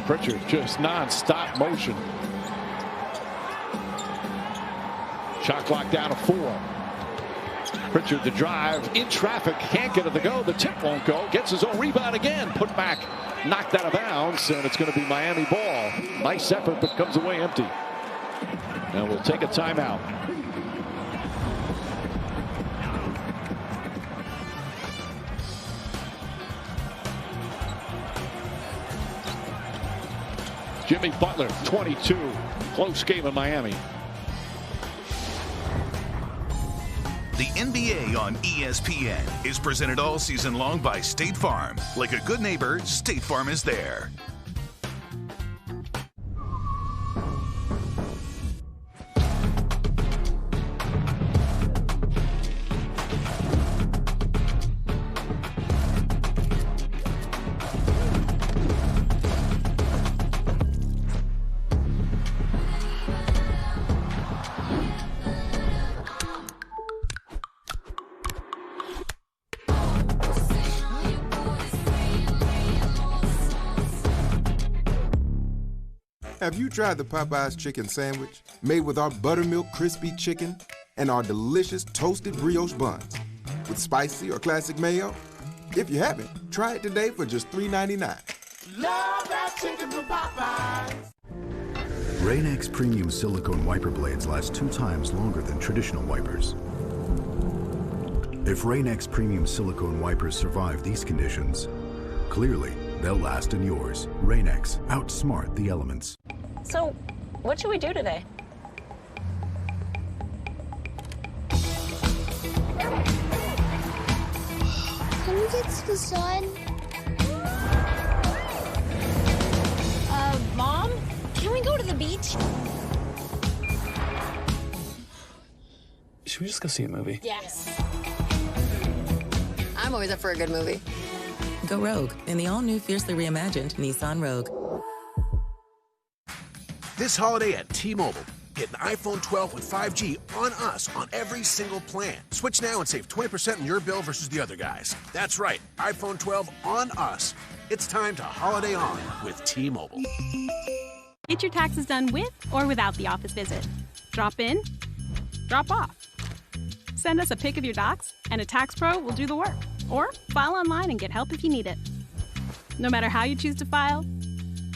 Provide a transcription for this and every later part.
Pritchard just non-stop motion. Shot clock down to 4. Pritchard the drive in traffic, can't get it to go. The tip won't go. Gets his own rebound again. Put back, knocked out of bounds, and it's going to be Miami ball. Nice effort, but comes away empty. And we'll take a timeout. Jimmy Butler, 22. Close game in Miami. The NBA on ESPN is presented all season long by State Farm. Like a good neighbor, State Farm is there. Have you tried the Popeyes chicken sandwich made with our buttermilk crispy chicken and our delicious toasted brioche buns with spicy or classic mayo? If you haven't, try it today for just $3.99. Love that chicken from Popeyes. Rain-X premium silicone wiper blades last 2 times longer than traditional wipers. If Rain-X premium silicone wipers survive these conditions, clearly they'll last in yours. Rain-X, outsmart the elements. So, what should we do today? Can we get to the sun? Mom? Can we go to the beach? Should we just go see a movie? Yes. I'm always up for a good movie. Go rogue in the all-new fiercely reimagined Nissan Rogue. This holiday at T-Mobile, get an iPhone 12 with 5G on us on every single plan. Switch now and save 20% on your bill versus the other guys. That's right, iPhone 12 on us. It's time to holiday on with T-Mobile. Get your taxes done with or without the office visit. Drop in, drop off. Send us a pic of your docs, and a tax pro will do the work. Or file online and get help if you need it. No matter how you choose to file,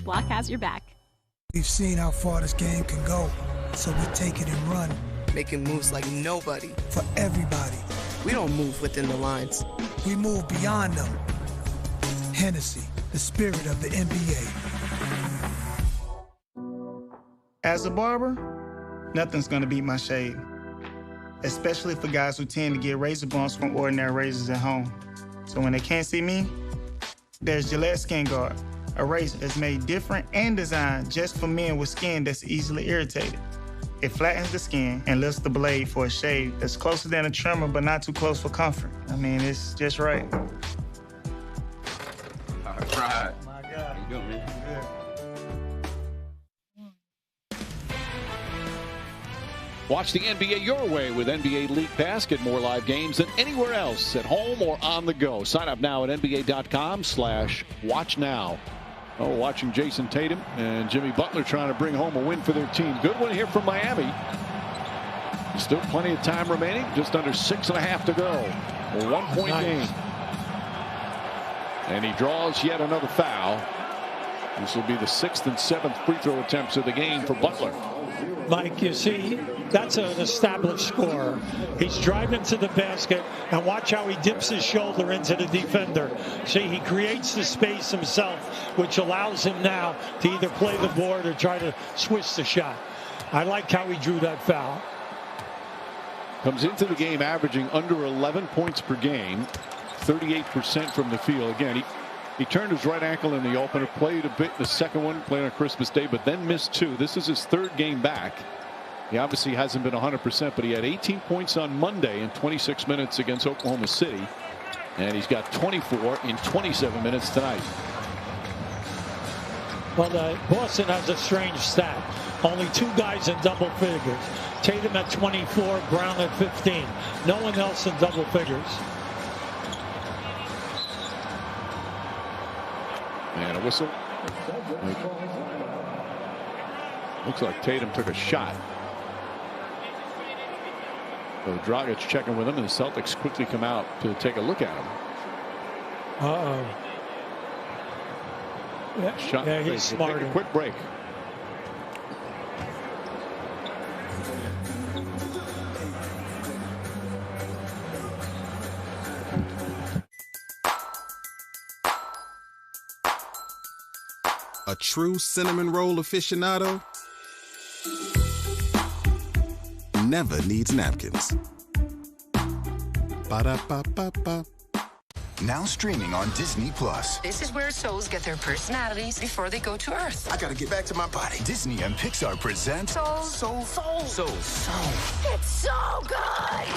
Block has your back. We've seen how far this game can go, so we take it and run. Making moves like nobody. For everybody. We don't move within the lines. We move beyond them. Hennessy, the spirit of the NBA. As a barber, nothing's gonna beat my shave. Especially for guys who tend to get razor bumps from ordinary razors at home. So when they can't see me, there's Gillette Skin Guard, a razor that's made different and designed just for men with skin that's easily irritated. It flattens the skin and lifts the blade for a shave that's closer than a trimmer but not too close for comfort. I mean, it's just right. All right. Oh my God. You good, man? Good. Watch the NBA your way with NBA League Pass. Get more live games than anywhere else, at home or on the go. Sign up now at NBA.com/watchnow. Oh, watching Jason Tatum and Jimmy Butler trying to bring home a win for their team. Good one here from Miami. Still plenty of time remaining. Just under 6.5 to go. A 1-point game. And he draws yet another foul. This will be the 6th and 7th free throw attempts of the game for Butler. Mike, you see, that's an established scorer. He's driving to the basket, and watch how he dips his shoulder into the defender. See, he creates the space himself, which allows him now to either play the board or try to switch the shot. I like how he drew that foul. Comes into the game averaging under 11 points per game, 38% from the field. Again, he turned his right ankle in the opener, played a bit in the second one, played on Christmas Day, but then missed 2. This is his 3rd game back. He obviously hasn't been 100%, but he had 18 points on Monday in 26 minutes against Oklahoma City. And he's got 24 in 27 minutes tonight. Well, Boston has a strange stat. Only 2 guys in double figures. Tatum at 24, Brown at 15. No one else in double figures. And a whistle Looks like Tatum took a shot. So Dragic checking with him, and the Celtics quickly come out to take a look at him. Shot. Yeah, he's smart. Take a quick break. A true cinnamon roll aficionado never needs napkins. Ba-da-ba-ba-ba. Now streaming on Disney Plus. This is where souls get their personalities before they go to Earth. I gotta get back to my body. Disney and Pixar present Soul. It's so good!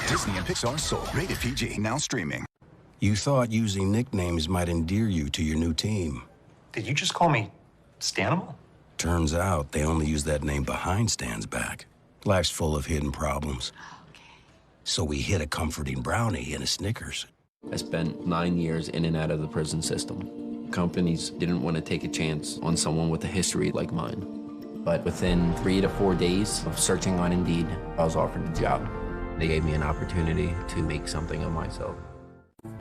Disney and Pixar Soul. Rated PG. Now streaming. You thought using nicknames might endear you to your new team. Did you just call me Stanimal? Turns out they only use that name behind Stan's back. Life's full of hidden problems. So we hid a comforting brownie in a Snickers. I spent 9 years in and out of the prison system. Companies didn't want to take a chance on someone with a history like mine. But within 3 to 4 days of searching on Indeed, I was offered a job. They gave me an opportunity to make something of myself.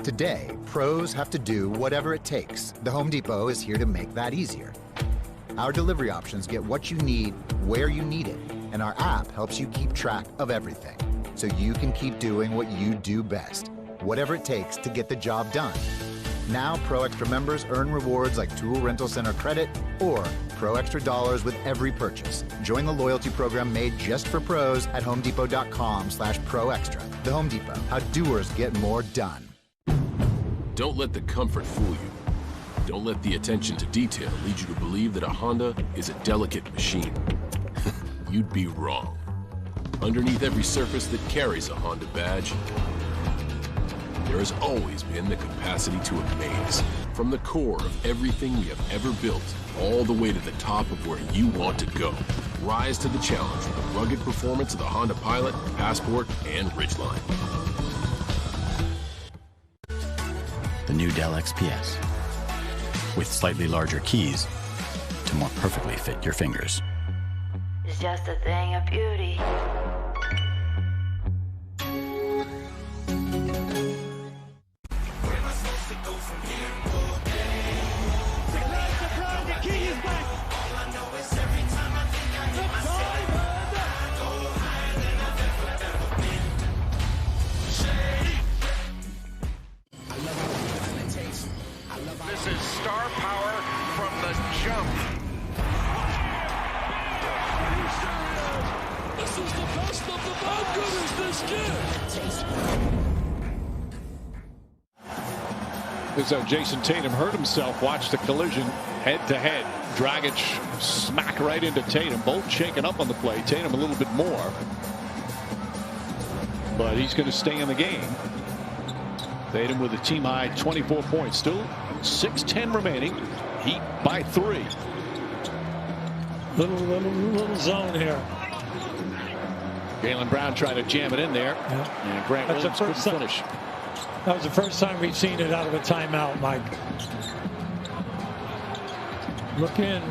Today, pros have to do whatever it takes. The Home Depot is here to make that easier. Our delivery options get what you need where you need it, and our app helps you keep track of everything, so you can keep doing what you do best, whatever it takes to get the job done. Now, Pro Extra members earn rewards like Tool Rental Center credit or Pro Extra dollars with every purchase. Join the loyalty program made just for pros at homedepot.com/proextra. The Home Depot, how doers get more done. Don't let the comfort fool you. Don't let the attention to detail lead you to believe that a Honda is a delicate machine. You'd be wrong. Underneath every surface that carries a Honda badge, there has always been the capacity to amaze. From the core of everything we have ever built, all the way to the top of where you want to go. Rise to the challenge with the rugged performance of the Honda Pilot, Passport, and Ridgeline. The new Dell XPS, with slightly larger keys to more perfectly fit your fingers. It's just a thing of beauty. This is star power from the jump. This is the best of the bad gooders this year. This is how Jason Tatum hurt himself. Watch the collision head to head. Dragic smack right into Tatum. Both shaken up on the play. Tatum a little bit more. But he's going to stay in the game. Tatum with a team high 24 points. Still 6:10 remaining. Heat by 3. Little zone here. Jaylen Brown trying to jam it in there. Yeah. And Grant Williams couldn't finish. That was the first time we've seen it out of a timeout, Mike. Look in.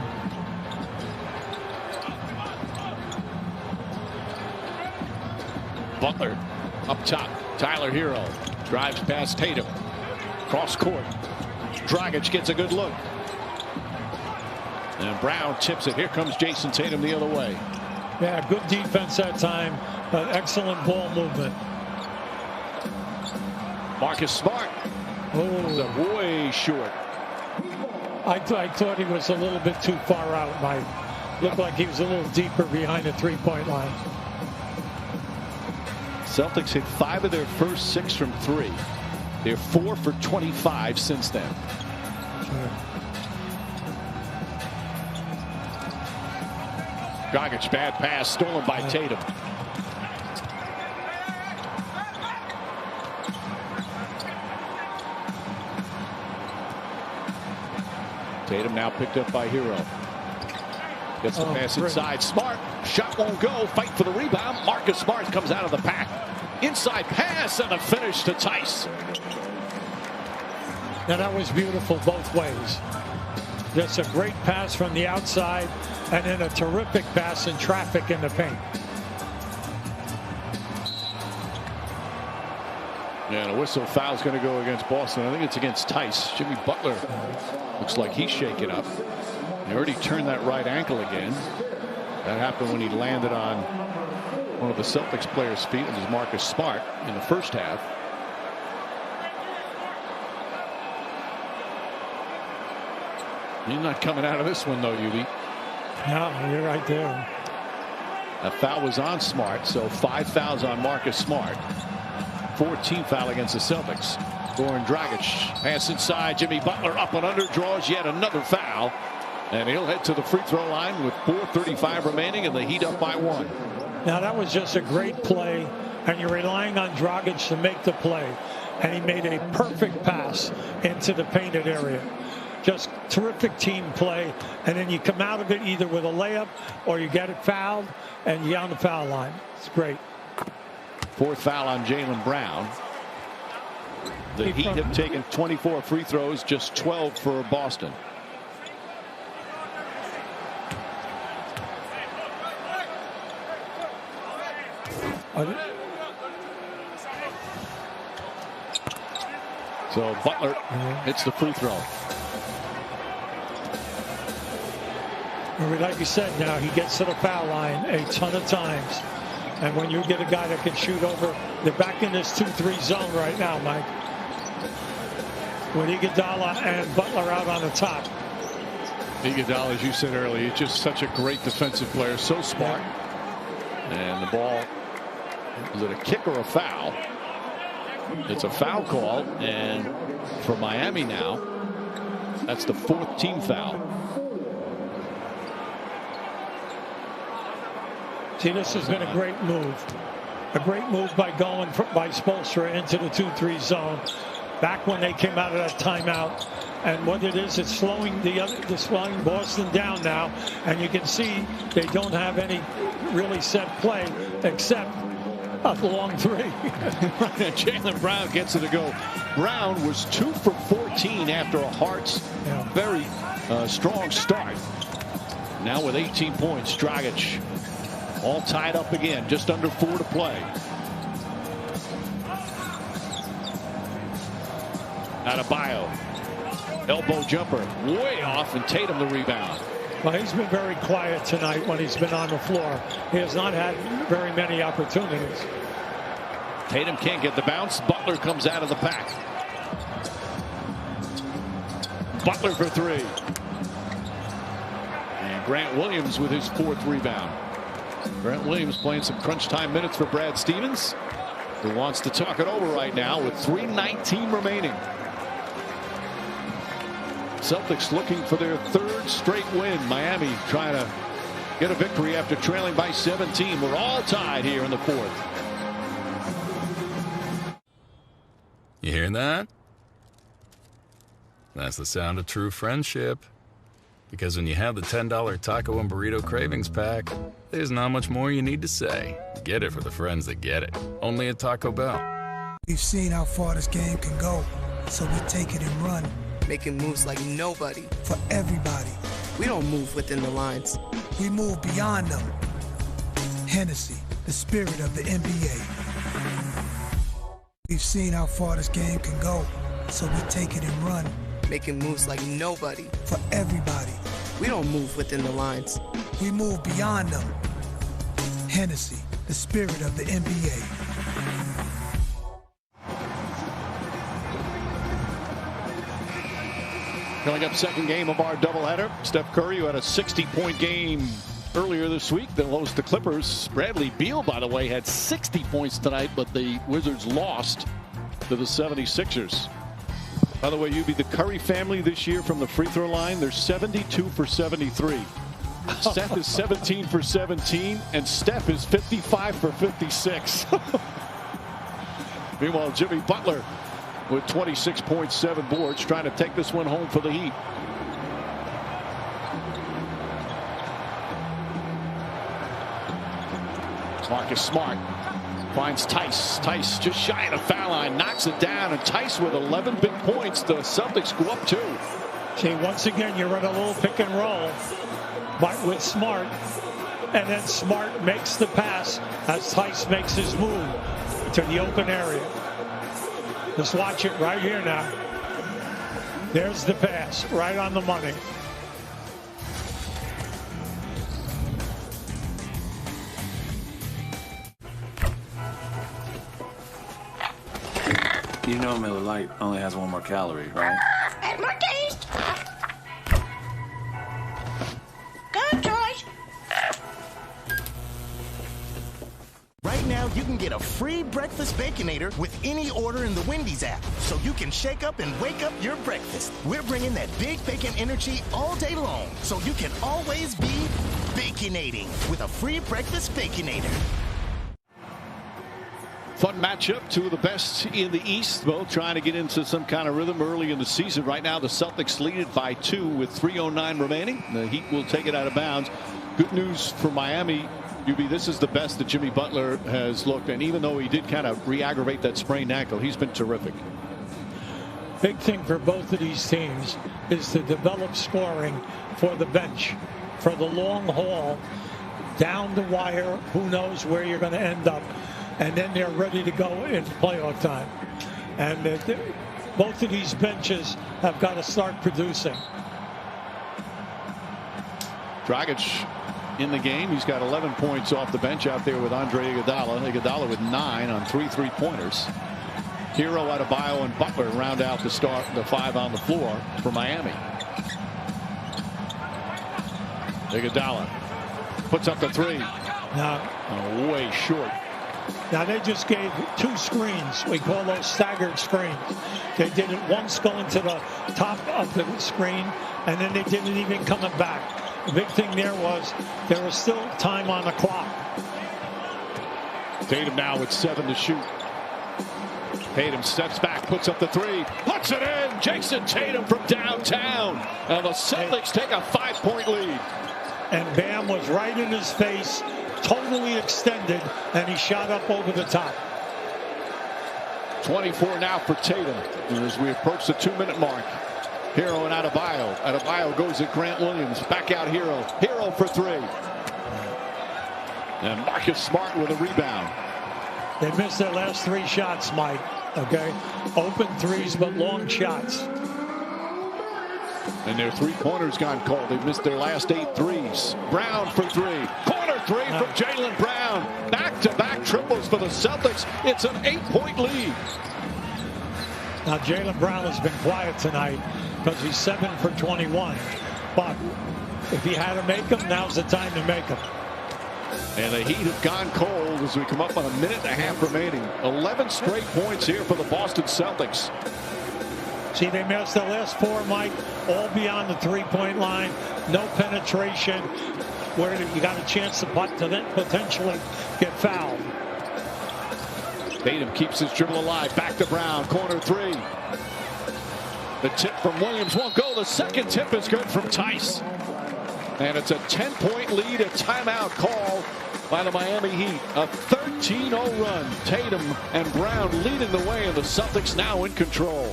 Butler up top. Tyler Hero drives past Tatum. Cross court. Dragic gets a good look. And Brown tips it. Here comes Jason Tatum the other way. Yeah, good defense that time. Excellent ball movement. Marcus Smart. Oh, way short. I thought he was a little bit too far out, Mike. Looked like he was a little deeper behind the three-point line. Celtics hit 5 of their first 6 from 3. They're 4 for 25 since then. Dragic, bad pass, stolen by Tatum. Tatum now picked up by Hero. Gets the pass inside. Smart. Shot won't go. Fight for the rebound. Marcus Smart comes out of the pack. Inside pass and a finish to Tice. Now that was beautiful both ways. Just a great pass from the outside, and then a terrific pass in traffic in the paint. Yeah, and a whistle foul's going to go against Boston. I think it's against Tice. Jimmy Butler looks like he's shaken up. He already turned that right ankle again. That happened when he landed on one of the Celtics players' feet. It was Marcus Smart in the first half. He's not coming out of this one, though, Ubi. Yeah, you're right there. A foul was on Smart, so 5 fouls on Marcus Smart. 14th foul against the Celtics. Goran Dragic, pass inside. Jimmy Butler up and under, draws yet another foul. And he'll head to the free throw line with 4:35 remaining, and the Heat up by 1. Now, that was just a great play, and you're relying on Dragic to make the play. And he made a perfect pass into the painted area. Just terrific team play, and then you come out of it either with a layup or you get it fouled and you're on the foul line. It's great. 4th foul on Jaylen Brown. The Heat have taken 24 free throws, just 12 for Boston. So Butler hits the free throw. Like you said, now he gets to the foul line a ton of times. And when you get a guy that can shoot over, they're back in this 2-3 zone right now, Mike. With Iguodala and Butler out on the top. Iguodala, as you said earlier, is just such a great defensive player, so smart. And the ball, is it a kick or a foul? It's a foul call, and for Miami now, that's the 4th team foul. See, this has been a great move. A great move by going by Spoelstra into the 2-3 zone. Back when they came out of that timeout. And what it is, it's slowing slowing Boston down now. And you can see they don't have any really set play except a long three. Jaylen Brown gets it to go. Brown was 2 for 14 after a Hart's very strong start. Now with 18 points, Dragic. All tied up again, just under 4 to play. Adebayo, elbow jumper, way off, and Tatum the rebound. Well, he's been very quiet tonight when he's been on the floor. He has not had very many opportunities. Tatum can't get the bounce. Butler comes out of the pack. Butler for 3. And Grant Williams with his 4th rebound. Grant Williams playing some crunch time minutes for Brad Stevens, who wants to talk it over right now with 3:19 remaining. Celtics looking for their 3rd straight win. Miami trying to get a victory after trailing by 17. We're all tied here in the 4th. You hearing that? That's the sound of true friendship. Because when you have the $10 Taco and Burrito Cravings Pack, there's not much more you need to say. Get it for the friends that get it. Only at Taco Bell. We've seen how far this game can go, so we take it and run. Making moves like nobody. For everybody. We don't move within the lines. We move beyond them. Hennessy, the spirit of the NBA. We've seen how far this game can go, so we take it and run. Making moves like nobody. For everybody. We don't move within the lines. We move beyond them. Hennessy, the spirit of the NBA. Coming up, second game of our doubleheader. Steph Curry, who had a 60-point game earlier this week. They'll host the Clippers. Bradley Beal, by the way, had 60 points tonight, but the Wizards lost to the 76ers. By the way, the Curry family this year from the free throw line, they're 72 for 73. Seth is 17 for 17, and Steph is 55 for 56. Meanwhile, Jimmy Butler with 26.7 boards, trying to take this one home for the Heat. Marcus Smart finds Tice. Tice just shy of the foul line, knocks it down, and Tice with 11 big points. The Celtics go up 2. See, once again, you run a little pick and roll, but with Smart, and then Smart makes the pass as Theis makes his move to the open area. Just watch it right here now. There's the pass, right on the money. You know Miller Lite only has 1 more calorie, right? And more taste. Good choice. Right now, you can get a free breakfast Baconator with any order in the Wendy's app, so you can shake up and wake up your breakfast. We're bringing that big bacon energy all day long, so you can always be baconating with a free breakfast Baconator. Fun matchup, 2 of the best in the East, both trying to get into some kind of rhythm early in the season. Right now, the Celtics lead it by 2 with 3:09 remaining. The Heat will take it out of bounds. Good news for Miami. This is the best that Jimmy Butler has looked, and even though he did kind of re-aggravate that sprained ankle, he's been terrific. Big thing for both of these teams is to develop scoring for the bench, for the long haul, down the wire. Who knows where you're going to end up. And then they're ready to go in playoff time. And both of these benches have got to start producing. Dragic in the game. He's got 11 points off the bench out there with Andre Iguodala. Iguodala with 9 on 3 3-pointers. Hero, Adebayo, and Butler round out the 5 on the floor for Miami. Iguodala puts up the 3. Now, way short. Now they just gave 2 screens. We call those staggered screens. They did it once going to the top of the screen, and then they did it even coming back. The big thing there was still time on the clock. Tatum now with 7 to shoot. Tatum steps back, puts up the 3, puts it in. Jason Tatum from downtown. And the Celtics take a 5-point lead. And Bam was right in his face, totally extended, and he shot up over the top. 24 now for Tatum as we approach the 2-minute mark. Hero and Adebayo. Adebayo goes at Grant Williams. Back out Hero. Hero for 3. And Marcus Smart with a rebound. They missed their last 3 shots, Mike. Okay? Open 3s, but long shots. And their 3-pointers gone cold. They've missed their last 8 threes. Brown for 3. Corner 3 from Jaylen Brown. Back-to-back triples for the Celtics. It's an 8-point lead. Now, Jaylen Brown has been quiet tonight because he's 7 for 21. But if he had to make them, now's the time to make them. And the Heat have gone cold as we come up on 1.5 minutes remaining. 11 straight points here for the Boston Celtics. See, they missed the last 4, Mike, all beyond the 3-point line. No penetration, where you got a chance to potentially get fouled. Tatum keeps his dribble alive. Back to Brown. Corner 3. The tip from Williams won't go. The second tip is good from Theis. And it's a 10-point lead. A timeout call by the Miami Heat. A 13-0 run. Tatum and Brown leading the way, and the Celtics now in control.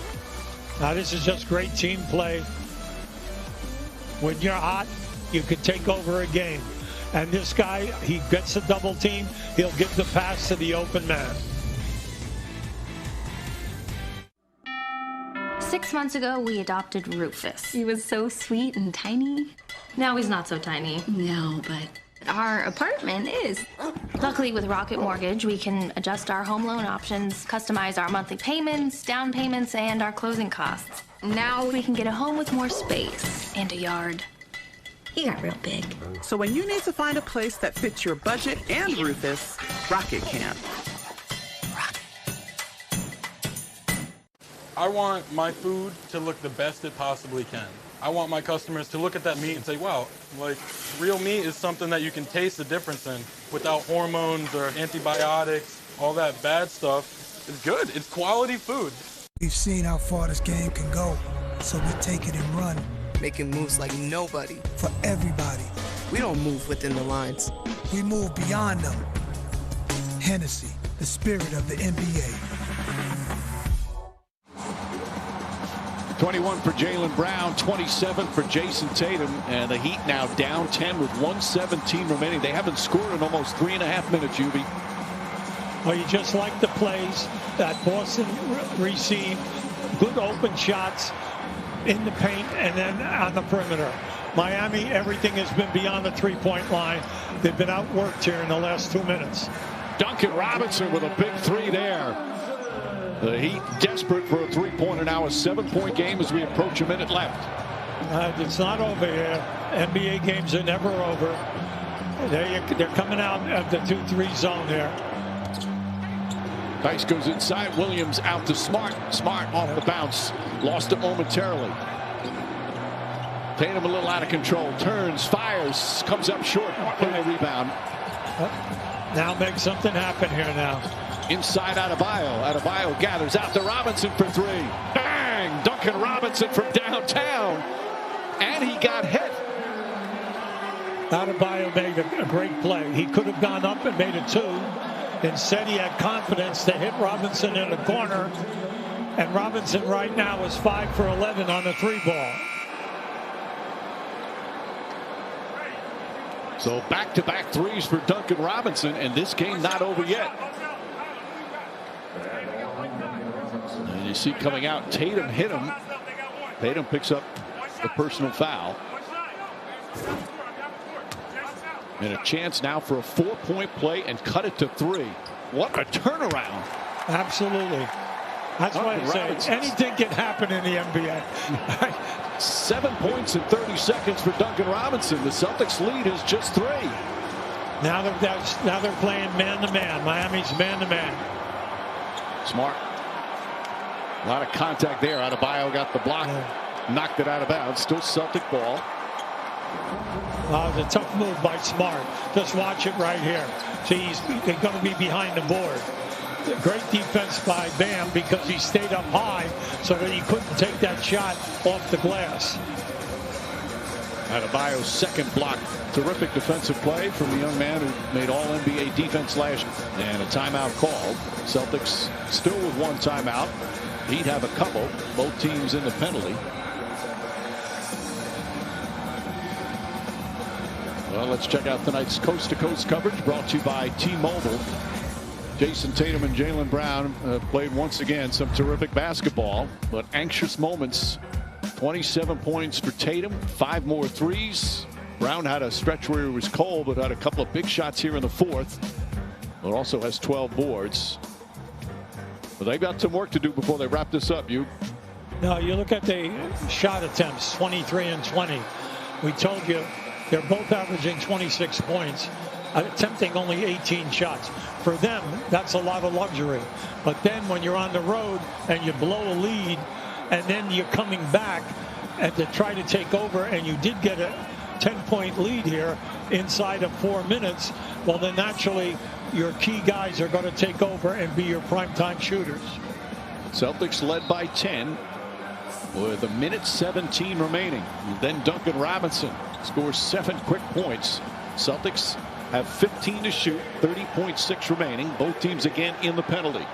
Now, this is just great team play. When you're hot, you can take over a game. And this guy, he gets a double team. He'll give the pass to the open man. 6 months ago, we adopted Rufus. He was so sweet and tiny. Now he's not so tiny. No, but our apartment is. Luckily, with Rocket Mortgage, we can adjust our home loan options, customize our monthly payments, down payments, and our closing costs. Now we can get a home with more space and a yard. He got real big. So when you need to find a place that fits your budget and Rufus, Rocket can. I want my food to look the best it possibly can. I want my customers to look at that meat and say, wow, like real meat is something that you can taste the difference in without hormones or antibiotics. All that bad stuff is good. It's quality food. We've seen how far this game can go, so we take it and run. Making moves like nobody. For everybody. We don't move within the lines. We move beyond them. Hennessy, the spirit of the NBA. 21 for Jaylen Brown, 27 for Jason Tatum, and the Heat now down 10 with 1:17 remaining. They haven't scored in almost 3.5 minutes, Yubi. Well, you just like the plays that Boston received. Good open shots in the paint and then on the perimeter. Miami, everything has been beyond the three-point line. They've been outworked here in the last 2 minutes. Duncan Robinson with a big three there. The Heat desperate for a three-pointer now. A 7-point game as we approach a minute left. It's not over here. NBA games are never over. They're coming out of the 2-3 zone here. Tice goes inside. Williams out to Smart. Smart off the bounce. Lost it momentarily. Tatum a little out of control. Turns, fires, comes up short. High rebound. Now make something happen here now. Inside Adebayo. Adebayo gathers out to Robinson for three. Bang! Duncan Robinson from downtown. And he got hit. Adebayo made a great play. He could have gone up and made it 2. Instead, he had confidence to hit Robinson in the corner. And Robinson right now is 5 for 11 on the 3-ball. So back-to-back threes for Duncan Robinson, and this game not over yet. And you see coming out, Tatum hit him. Tatum picks up the personal foul. And a chance now for a 4-point play and cut it to 3. What a turnaround. Absolutely. That's why I say anything can happen in the NBA. 7 points in 30 seconds for Duncan Robinson. The Celtics lead is just 3. Now they're playing man-to-man. Miami's man-to-man. Smart. A lot of contact there. Adebayo got the block. Knocked it out of bounds. Still Celtic ball. The tough move by Smart. Just watch it right here. See, he's going to be behind the board. Great defense by Bam because he stayed up high so that he couldn't take that shot off the glass. Adebayo's second block. Terrific defensive play from the young man who made All-NBA defense last year. And a timeout called. Celtics still with one timeout. He'd have a couple. Both teams in the penalty. Well, let's check out tonight's coast-to-coast coverage brought to you by T-Mobile. Jason Tatum and Jaylen Brown played once again some terrific basketball, but anxious moments. 27 points for Tatum, 5 more threes. Brown had a stretch where he was cold, but had a couple of big shots here in the fourth. But also has 12 boards. But they've got some work to do before they wrap this up. You look at the shot attempts, 23 and 20. We told you they're both averaging 26 points, attempting only 18 shots. For them, that's a lot of luxury. But then when you're on the road and you blow a lead and then you're coming back and to try to take over, and you did get a 10-point lead here inside of 4 minutes, well, then naturally your key guys are going to take over and be your primetime shooters. Celtics led by 10 with a minute 17 remaining. And then Duncan Robinson scores 7 quick points. Celtics have 15 to shoot, 30.6 remaining. Both teams again in the penalty.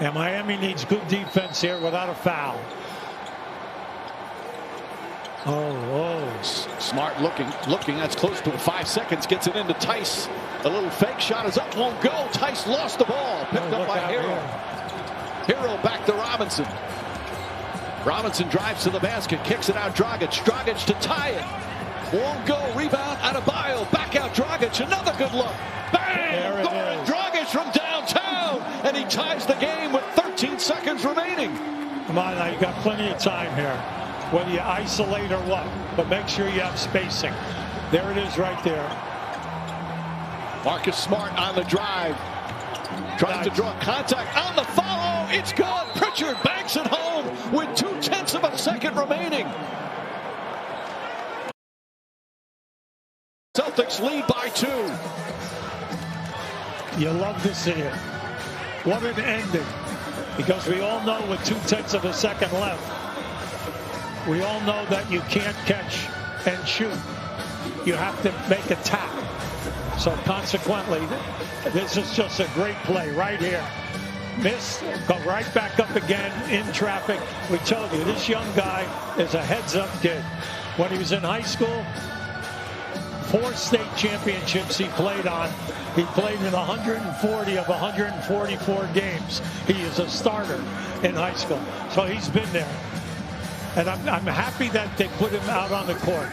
And Miami needs good defense here without a foul. Smart looking. That's close to 5 seconds. Gets it into Tice. A little fake shot is up, won't go. Tice lost the ball. Picked up by Hero. Hero back to Robinson. Robinson drives to the basket, kicks it out. Dragic to tie it. Won't go. Rebound. Adebayo. Back out. Dragic. Another good look. Bang! Goran Dragic from downtown, and he ties the game with 13 seconds remaining. Come on, now you got plenty of time here. Whether you isolate or what, but make sure you have spacing. There it is, right there. Marcus Smart on the drive. Tries to draw contact on the follow. It's good. Pritchard banks it home with 0.2 of a second remaining. Celtics lead by 2. You love to see it. What an ending. Because we all know with 0.2 of a second left, we all know that you can't catch and shoot. You have to make a tap. So consequently, this is just a great play right here. miss, go right back up again in traffic. We told you, this young guy is a heads-up kid. When he was in high school, 4 state championships he played on. He played in 140 of 144 games. He is a starter in high school. So he's been there. And I'm happy that they put him out on the court.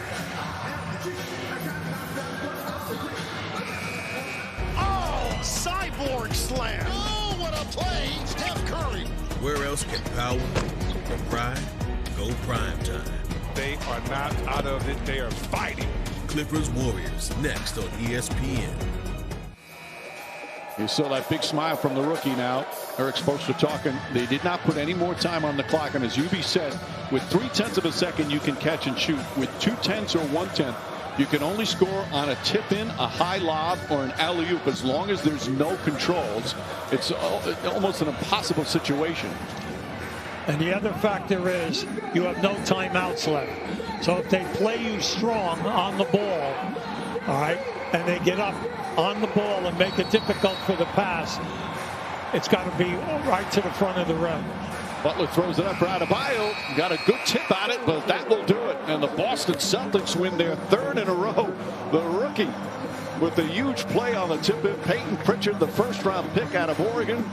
Oh, cyborg slam. Oh, what a play. Steph Curry. Where else can power and pride go prime time? They are not out of it. They are fighting. Clippers Warriors next on ESPN. You saw that big smile from the rookie now. Eric Spoelstra talking. They did not put any more time on the clock. And as Ubi said, with 0.3 of a second, you can catch and shoot. With 0.2 or 1/10, you can only score on a tip-in, a high lob, or an alley-oop. As long as there's no controls, it's almost an impossible situation. And the other factor is you have no timeouts left. So if they play you strong on the ball, all right, and they get up on the ball and make it difficult for the pass, it's got to be right to the front of the rim. Butler throws it up for Adebayo. Got a good tip on it, but that will do it. And the Boston Celtics win their 3rd in a row. The rookie with a huge play on the tip in. Peyton Pritchard, the first-round pick out of Oregon.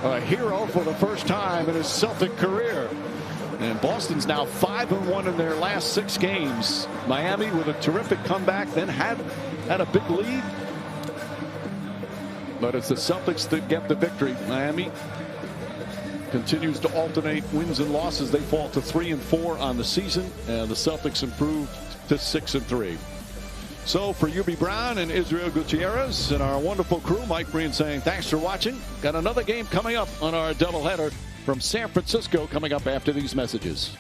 A hero for the first time in his Celtic career. And Boston's now 5-1 in their last 6 games. Miami with a terrific comeback, then had a big lead. But it's the Celtics that get the victory. Miami continues to alternate wins and losses. They fall to 3-4 on the season, and the Celtics improved to 6-3. So for Ubi Brown and Israel Gutierrez and our wonderful crew, Mike Breen saying thanks for watching. Got another game coming up on our doubleheader from San Francisco coming up after these messages.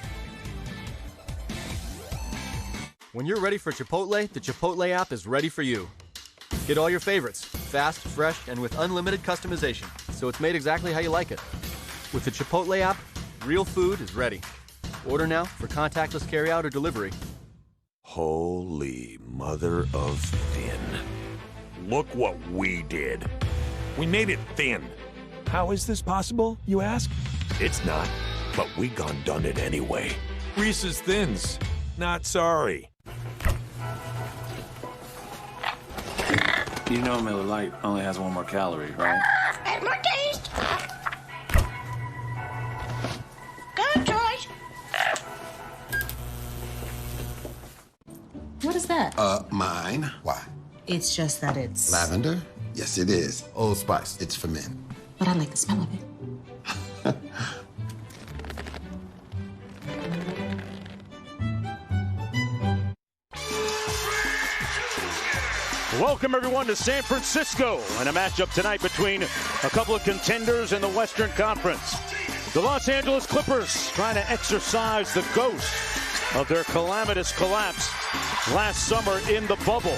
When you're ready for Chipotle, the Chipotle app is ready for you. Get all your favorites, fast, fresh, and with unlimited customization, so it's made exactly how you like it. With the Chipotle app, real food is ready. Order now for contactless carryout or delivery. Holy mother of thin. Look what we did. We made it thin. How is this possible, you ask? It's not, but we done it anyway. Reese's Thins. Not sorry. You know Miller Lite only has 1 more calorie, right? And more taste. Good choice. What is that? Mine. Why? It's just that it's... Lavender? Yes, it is. Old Spice. It's for men. But I like the smell of it. Welcome, everyone, to San Francisco and a matchup tonight between a couple of contenders in the Western Conference. The Los Angeles Clippers trying to exorcise the ghost of their calamitous collapse last summer in the bubble.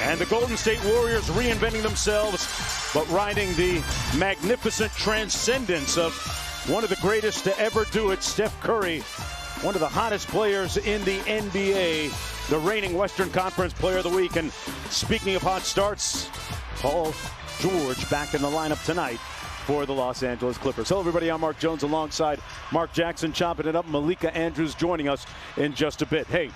And the Golden State Warriors reinventing themselves, but riding the magnificent transcendence of one of the greatest to ever do it, Steph Curry, one of the hottest players in the NBA, the reigning Western Conference Player of the Week. And speaking of hot starts, Paul George back in the lineup tonight for the Los Angeles Clippers. Hello, everybody. I'm Mark Jones alongside Mark Jackson, chopping it up. Malika Andrews joining us in just a bit. Hey,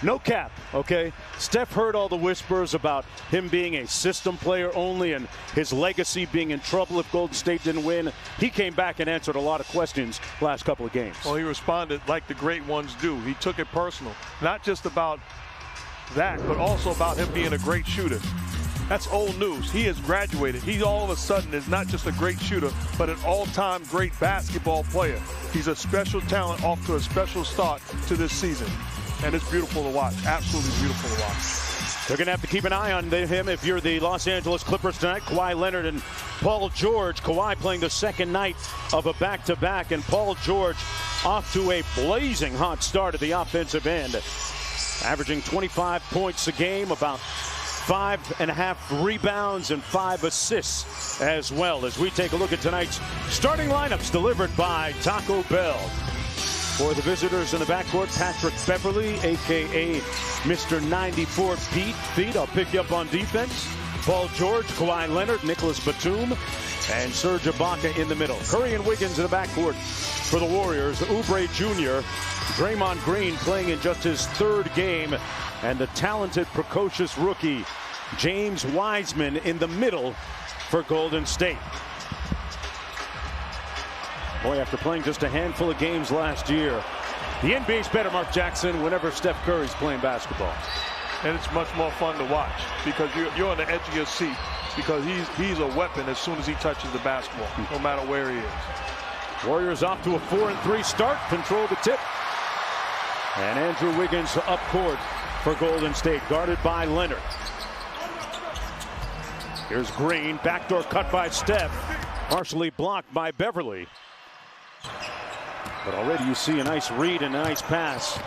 no cap, okay? Steph heard all the whispers about him being a system player only and his legacy being in trouble if Golden State didn't win. He came back and answered a lot of questions last couple of games. Well, he responded like the great ones do. He took it personal. Not just about that, but also about him being a great shooter. That's old news. He has graduated. He all of a sudden is not just a great shooter, but an all-time great basketball player. He's a special talent off to a special start to this season. And it's beautiful to watch. Absolutely beautiful to watch. They're going to have to keep an eye on him if you're the Los Angeles Clippers tonight. Kawhi Leonard and Paul George. Kawhi playing the second night of a back-to-back, and Paul George off to a blazing hot start at the offensive end. Averaging 25 points a game, about 5.5 rebounds and 5 assists as well. As we take a look at tonight's starting lineups delivered by Taco Bell. For the visitors in the backcourt, Patrick Beverly, a.k.a. Mr. 94 feet. I'll pick you up on defense. Paul George, Kawhi Leonard, Nicholas Batum, and Serge Ibaka in the middle. Curry and Wiggins in the backcourt for the Warriors. Oubre Jr., Draymond Green playing in just his 3rd game, and the talented, precocious rookie James Wiseman in the middle for Golden State. Boy, after playing just a handful of games last year, the NBA's better, Mark Jackson, whenever Steph Curry's playing basketball. And it's much more fun to watch because you're on the edge of your seat because he's a weapon as soon as he touches the basketball, no matter where he is. Warriors off to a 4-3 start, control the tip. And Andrew Wiggins up court for Golden State, guarded by Leonard. Here's Green, backdoor cut by Steph, partially blocked by Beverly. But already you see a nice read and a nice pass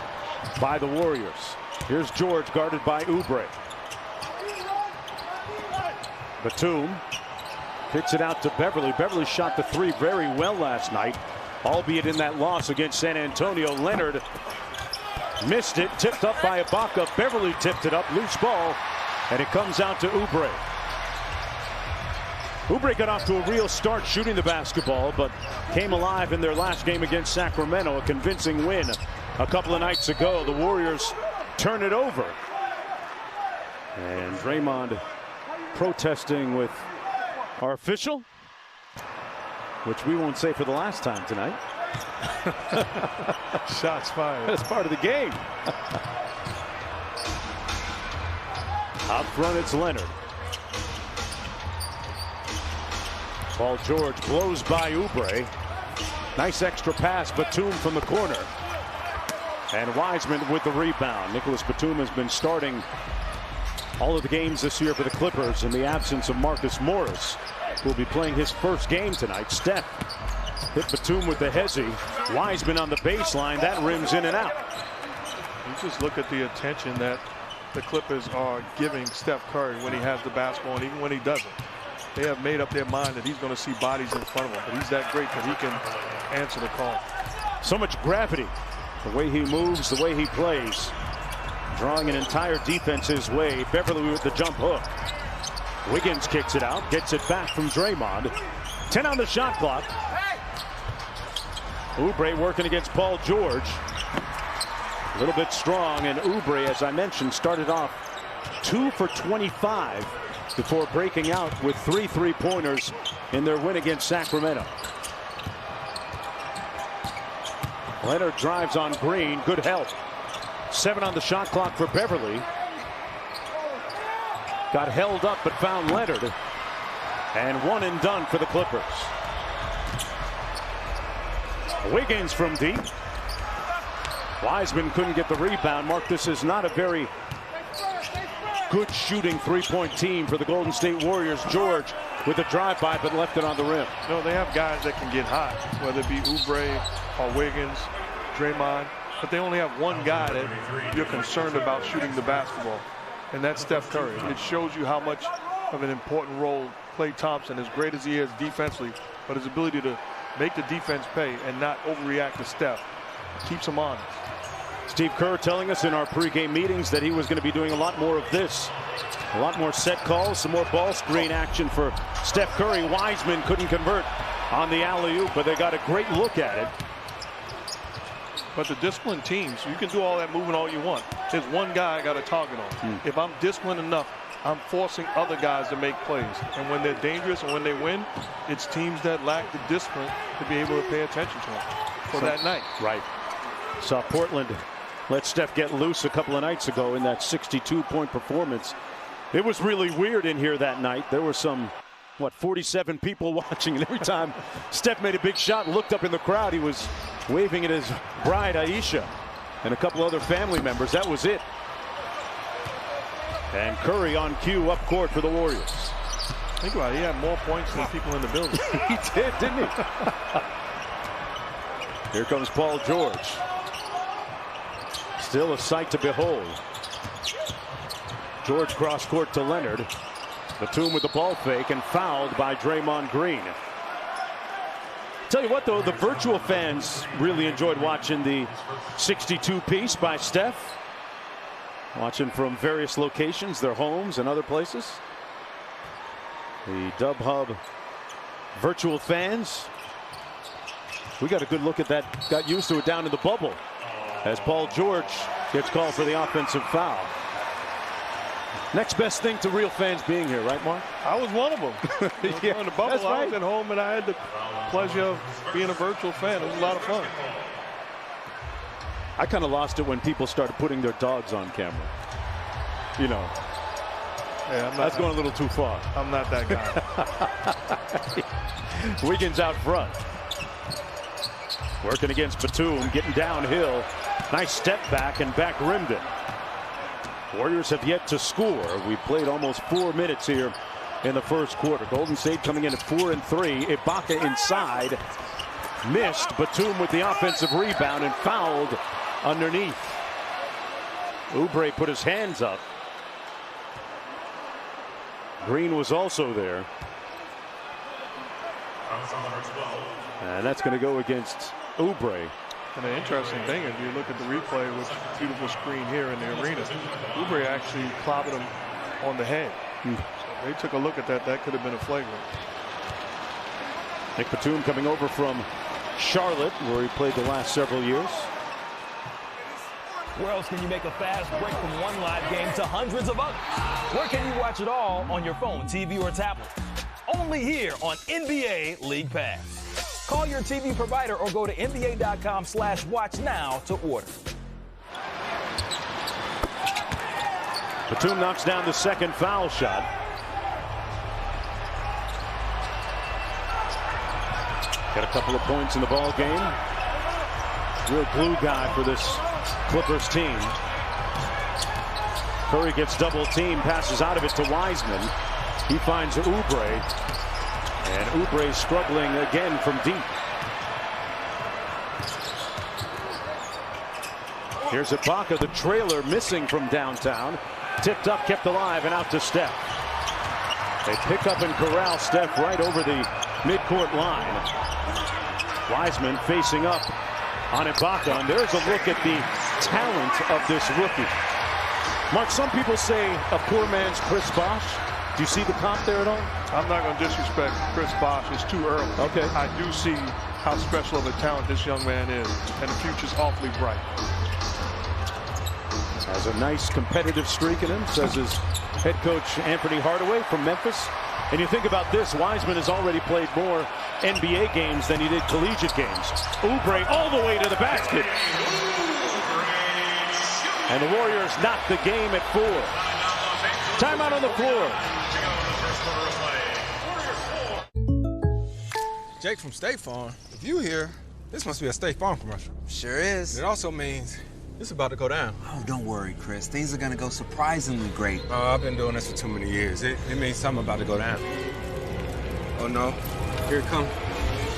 by the Warriors. Here's George, guarded by Oubre. Batum kicks it out to Beverly. Beverly shot the 3 very well last night, albeit in that loss against San Antonio. Leonard missed it, tipped up by Ibaka. Beverly tipped it up, loose ball, and it comes out to Oubre. Oubre got off to a real start shooting the basketball, but came alive in their last game against Sacramento, a convincing win a couple of nights ago. The Warriors turn it over. And Draymond protesting with our official, which we won't say for the last time tonight. Shots fired. That's part of the game. Out front, it's Leonard. Paul George blows by Oubre. Nice extra pass, Batum from the corner. And Wiseman with the rebound. Nicholas Batum has been starting all of the games this year for the Clippers in the absence of Marcus Morris, who will be playing his first game tonight. Steph hit Batum with the hezzy. Wiseman on the baseline. That rims in and out. You just look at the attention that the Clippers are giving Steph Curry when he has the basketball and even when he doesn't. They have made up their mind that he's going to see bodies in front of him, but he's that great that he can answer the call. So much gravity. The way he moves, the way he plays. Drawing an entire defense his way. Beverly with the jump hook. Wiggins kicks it out, gets it back from Draymond. 10 on the shot clock. Oubre working against Paul George. A little bit strong, and Oubre, as I mentioned, started off 2 for 25 before breaking out with 3 3-pointers in their win against Sacramento. Leonard drives on Green. Good help. 7 on the shot clock for Beverly. Got held up but found Leonard. And 1 and done for the Clippers. Wiggins from deep. Wiseman couldn't get the rebound. Mark, this is not a very good shooting 3-point team for the Golden State Warriors. George with a drive-by but left it on the rim. No, they have guys that can get hot, whether it be Oubre or Wiggins, Draymond, but they only have one guy that you're concerned about shooting the basketball, and that's Steph Curry. It shows you how much of an important role Klay Thompson, as great as he is defensively, but his ability to make the defense pay and not overreact to Steph keeps him honest. Steve Kerr telling us in our pregame meetings that he was going to be doing a lot more of this. A lot more set calls, some more ball screen action for Steph Curry. Wiseman couldn't convert on the alley-oop, but they got a great look at it. But the disciplined teams, you can do all that moving all you want. There's one guy I got a target on. If I'm disciplined enough, I'm forcing other guys to make plays. And when they're dangerous and when they win, it's teams that lack the discipline to be able to pay attention to them for that night. Right. Saw Portland let Steph get loose a couple of nights ago in that 62-point performance. It was really weird in here that night. There were some, 47 people watching, and every time Steph made a big shot and looked up in the crowd, he was waving at his bride, Aisha, and a couple other family members. That was it. And Curry on cue up court for the Warriors. Think about it. He had more points than people in the building. He did, didn't he? Here comes Paul George. Still a sight to behold. George cross court to Leonard. Batum with the ball fake and fouled by Draymond Green. Tell you what, though, the virtual fans really enjoyed watching the 62 piece by Steph. Watching from various locations, their homes and other places. The Dub Hub Virtual fans, we got a good look at that. Got used to it down in the bubble as Paul George gets called for the offensive foul. Next best thing to real fans being here, right, Mark? I was one of them. Yeah, in the bubble, that's right. I was at home and I had the pleasure of being a virtual fan. It was a lot of fun. I kind of lost it when people started putting their dogs on camera. You know. Yeah, that's going a little too far. I'm not that guy. Wiggins out front. Working against Batum, getting downhill. Nice step back and back rimmed it. Warriors have yet to score. We've played almost 4 minutes here in the first quarter. Golden State coming in at 4-3. Ibaka inside. Missed. Batum with the offensive rebound and fouled underneath. Oubre put his hands up. Green was also there. And that's going to go against Oubre. And the interesting thing is, you look at the replay with beautiful screen here in the arena. Oubre actually clobbered him on the head. So they took a look at that. That could have been a flagrant. Nick Batum coming over from Charlotte, where he played the last several years. Where else can you make a fast break from one live game to hundreds of others? Where can you watch it all on your phone, TV, or tablet? Only here on NBA League Pass. Call your TV provider or go to NBA.com/watch now to order. Batum knocks down the second foul shot. Got a couple of points in the ball game. Real glue guy for this Clippers team. Curry gets double teamed, passes out of it to Wiseman. He finds Oubre. And Oubre struggling again from deep. Here's Ibaka, the trailer, missing from downtown. Tipped up, kept alive, and out to Steph. They pick up and corral Steph right over the midcourt line. Wiseman facing up on Ibaka, and there's a look at the talent of this rookie. Mark, some people say a poor man's Chris Bosh. Do you see the comp there at all? I'm not going to disrespect Chris Bosh. It's too early. Okay. I do see how special of a talent this young man is, and the future's awfully bright. Has a nice competitive streak in him, says his head coach Anthony Hardaway from Memphis. And you think about this, Wiseman has already played more NBA games than he did collegiate games. Oubre all the way to the basket. And the Warriors knock the game at 4. Timeout on the floor. Jake from State Farm. If you here, this must be a State Farm commercial. Sure is. It also means it's about to go down. Oh, don't worry, Chris. Things are going to go surprisingly great. Oh, I've been doing this for too many years. It means something about to go down. Oh, no. Here it comes.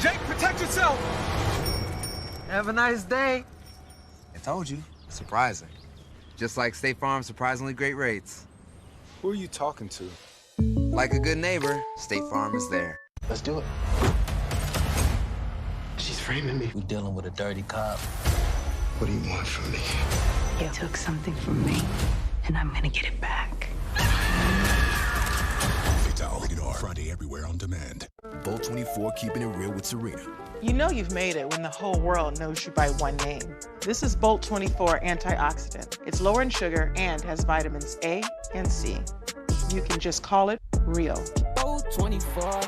Jake, protect yourself! Have a nice day. I told you. Surprising. Just like State Farm's surprisingly great rates. Who are you talking to? Like a good neighbor, State Farm is there. Let's do it. She's framing me. We're dealing with a dirty cop. What do you want from me? He took something from me, and I'm gonna get it back. Rated R. Friday everywhere on demand. Bolt 24, keeping it real with Serena. You know you've made it when the whole world knows you by one name. This is Bolt 24 Antioxidant. It's lower in sugar and has vitamins A and C. You can just call it real. Bolt 24.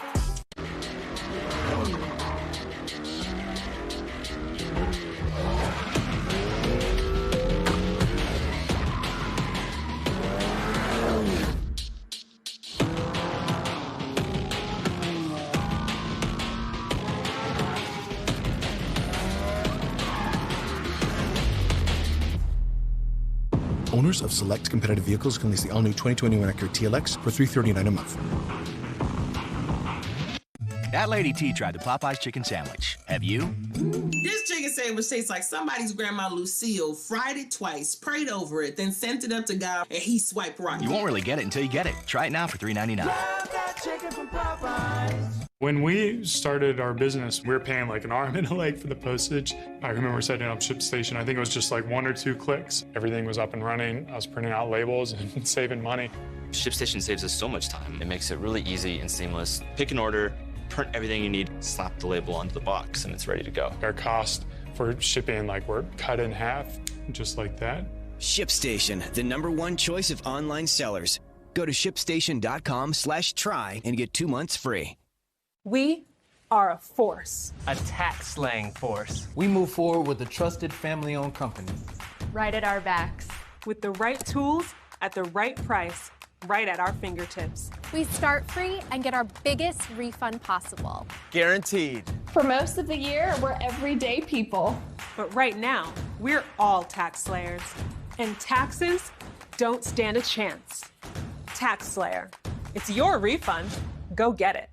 Owners of select competitive vehicles can lease the all-new 2021 Acura TLX for $339 a month. That Lady T tried the Popeyes chicken sandwich. Have you? This chicken sandwich tastes like somebody's grandma Lucille fried it twice, prayed over it, then sent it up to God, and he swiped right. You won't really get it until you get it. Try it now for $3.99. When we started our business, we were paying like an arm and a leg for the postage. I remember setting up ShipStation. I think it was just like 1 or 2 clicks. Everything was up and running. I was printing out labels and saving money. ShipStation saves us so much time. It makes it really easy and seamless. Pick an order, print everything you need, slap the label onto the box, and it's ready to go. Our cost for shipping, like, we're cut in half, just like that. ShipStation, the #1 choice of online sellers. Go to shipstation.com/try and get 2 months free. We are a force. A tax-slaying force. We move forward with a trusted family-owned company. Right at our backs. With the right tools, at the right price, right at our fingertips. We start free and get our biggest refund possible. Guaranteed. For most of the year, we're everyday people. But right now, we're all tax slayers. And taxes don't stand a chance. Tax Slayer. It's your refund. Go get it.